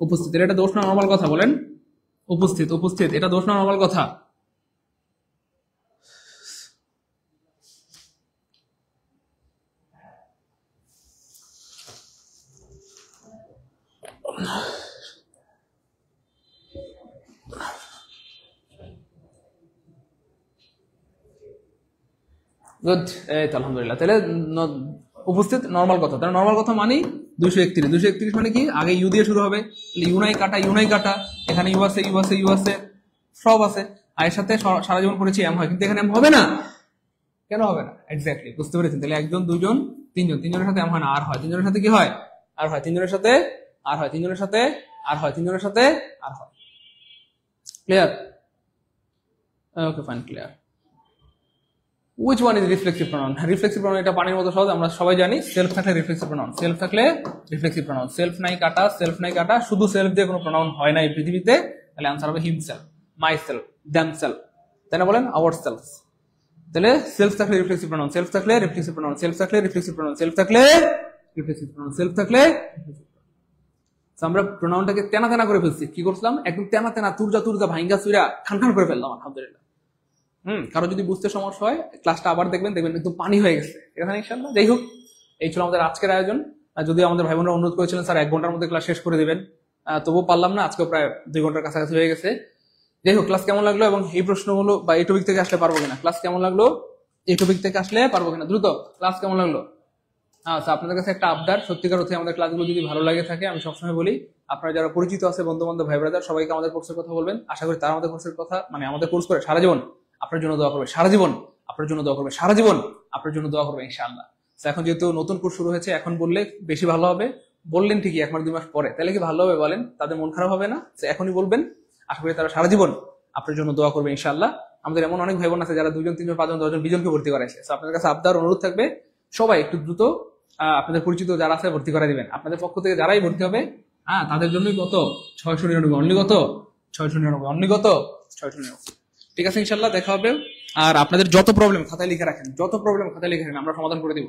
উপস্থিত। এটা দোষ না নরমাল কথা? বলেন, উপস্থিত, উপস্থিত, এটা দোষ না নরমাল কথা? গুড, এই তো আলহামদুলিল্লাহ। তাহলে উপস্থিত নরমাল কথা। তাহলে নরমাল কথা মানে 231। 231 মানে কি? আগে ইউ দিয়ে শুরু হবে, ইউনাই কাটা, ইউনাই কাটা। এখানে ইউ আছে, ইউ আছে, ইউ আছে, সব আছে। আর এর সাথে সারা জীবন পড়েছি এম হয়, কিন্তু এখানে এম হবে না। কেন হবে না? এক্স্যাক্টলি বুঝতে পেরেছেন। তাহলে একজন, দুজন, তিনজন, তিনজনের সাথে এম হয় না, আর হয়। তিনজনের সাথে কি হয়? আর হয়। তিনজনের সাথে আর হয়, তিনজনের সাথে আর হয়, তিনজনের সাথে আর হয়। Clear? Okay, fine, clear. Which one is reflexive pronoun? Reflexive pronoun এটা পানির মতো সহজ, আমরা সবাই জানি। সেলফ থাকলে রিফ্লেক্সিভ প্রোনাউন, সেলফ থাকলে রিফ্লেক্সিভ প্রোনাউন। সেলফ নাই কাটা, সেলফ নাই কাটা, শুধু সেলফ দিয়ে কোনো প্রোনাউন হয় না এই পৃথিবীতে। তাহলে আনসার হবে himself, my self, them self, তাই না? বলেন, আওয়ার সেলফ। তাহলে সেলফ থাকলে রিফ্লেক্সিভ প্রোনাউন, সেলফ থাকলে রিফ্লেক্সিভ প্রোনাউন, সেলফ থাকলে রিফ্লেক্সিভ প্রোনাউন, সেলফ থাকলে রিফ্লেক্সিভ প্রোনাউন, সেলফ থাকলে। আমরা প্রোনাউনটাকে তেনা তেনা করে ফেলছি। কি করছিলাম? একদম তেনা তেনা, তুরজা তুরজা, ভাঙ্গা চুরা, খান খান করে ফেললাম, আলহামদুলিল্লাহ। কারো যদি বুঝতে সমস্যা হয়, ক্লাসটা আবার দেখবেন, দেখবেন একদম পানি হয়ে গেছে এখানে ইনশাআল্লাহ। যাই হোক, এই ছিল আমাদের আজকের আয়োজন। যদি আমাদের ভাই বোনরা অনুরোধ করেছিলেন স্যার 1 ঘন্টার মধ্যে ক্লাস শেষ করে দিবেন, তবুও পারলাম না। আজকে প্রায় 2 ঘন্টার কাছাকাছি হয়ে গেছে। যাই হোক, ক্লাস কেমন লাগলো এবং এই প্রশ্নগুলো বা এই টপিক থেকে আসলে পারবো কিনা, ক্লাস কেমন লাগলো, এই টপিক থেকে আসলে পারবো কিনা, দ্রুত ক্লাস কেমন লাগলো? আচ্ছা, আপনাদের কাছে একটা আবদার, সত্যিকার অর্থে আমাদের ক্লাসগুলো যদি ভালো লাগে থাকে, আমি সবসময় বলি আপনারা যারা পরিচিত আছে, বন্ধু বান্ধব, ভাই ব্রাদার, সবাইকে আমাদের কোর্সের কথা বলবেন। আশা করি তারা আমাদের কোর্সের কথা, মানে আমাদের কোর্স করে সারা জীবন আপনার জন্য দোয়া করবে, সারা জীবন আপনার জন্য দোয়া করবে, সারা জীবন আপনার জন্য দোয়া করবে ইনশাআল্লাহ। এখন যেহেতু নতুন কোর্স শুরু হয়েছে, এখন বললে বেশি ভালো হবে। বললেন ঠিকই 1 মাস 2 মাস পরে, তাহলে কি ভালো হবে বলেন? তাদের মন খারাপ হবে না? যে এখনই বলবেন, আশা করি তারা সারা জীবন আপনার জন্য দোয়া করবে ইনশাআল্লাহ। আমাদের এমন অনেক ভাই বোন আছে যারা 2 জন 3 জন 5 জন 10 জন 20 জনকে ভর্তি করাইছে। তো আপনাদের কাছে আবদার অনুরোধ থাকবে সবাই একটু দ্রুত আপনাদের পরিচিত যারা আছে ভর্তি করে দিবেন। আপনাদের পক্ষ থেকে যারাই ভর্তি হবে তাদের জন্যই কত 699 অনলি, কত 699 অনলি, কত 699। ঠিক আছে, ইনশাআল্লাহ দেখা হবে। আর আপনাদের যত প্রবলেম খাতায় লিখে রাখেন, যত প্রবলেম খাতায় লিখে রাখেন, আমরা সমাধান করে দিব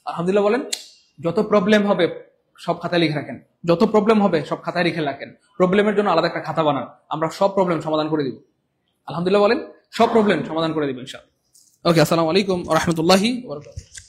আলহামদুলিল্লাহ। বলেন যত প্রবলেম হবে সব খাতায় লিখে রাখেন, যত প্রবলেম হবে সব খাতায় লিখে রাখেন। প্রবলেমের জন্য আলাদা একটা খাতা বানান, আমরা সব প্রবলেম সমাধান করে দিব আলহামদুলিল্লাহ। বলেন সব প্রবলেম সমাধান করে দিব ইনশাআল্লাহ। ওকে, আসসালামু আলাইকুম ওয়া রাহমাতুল্লাহি ওয়া বারাকাতুহু।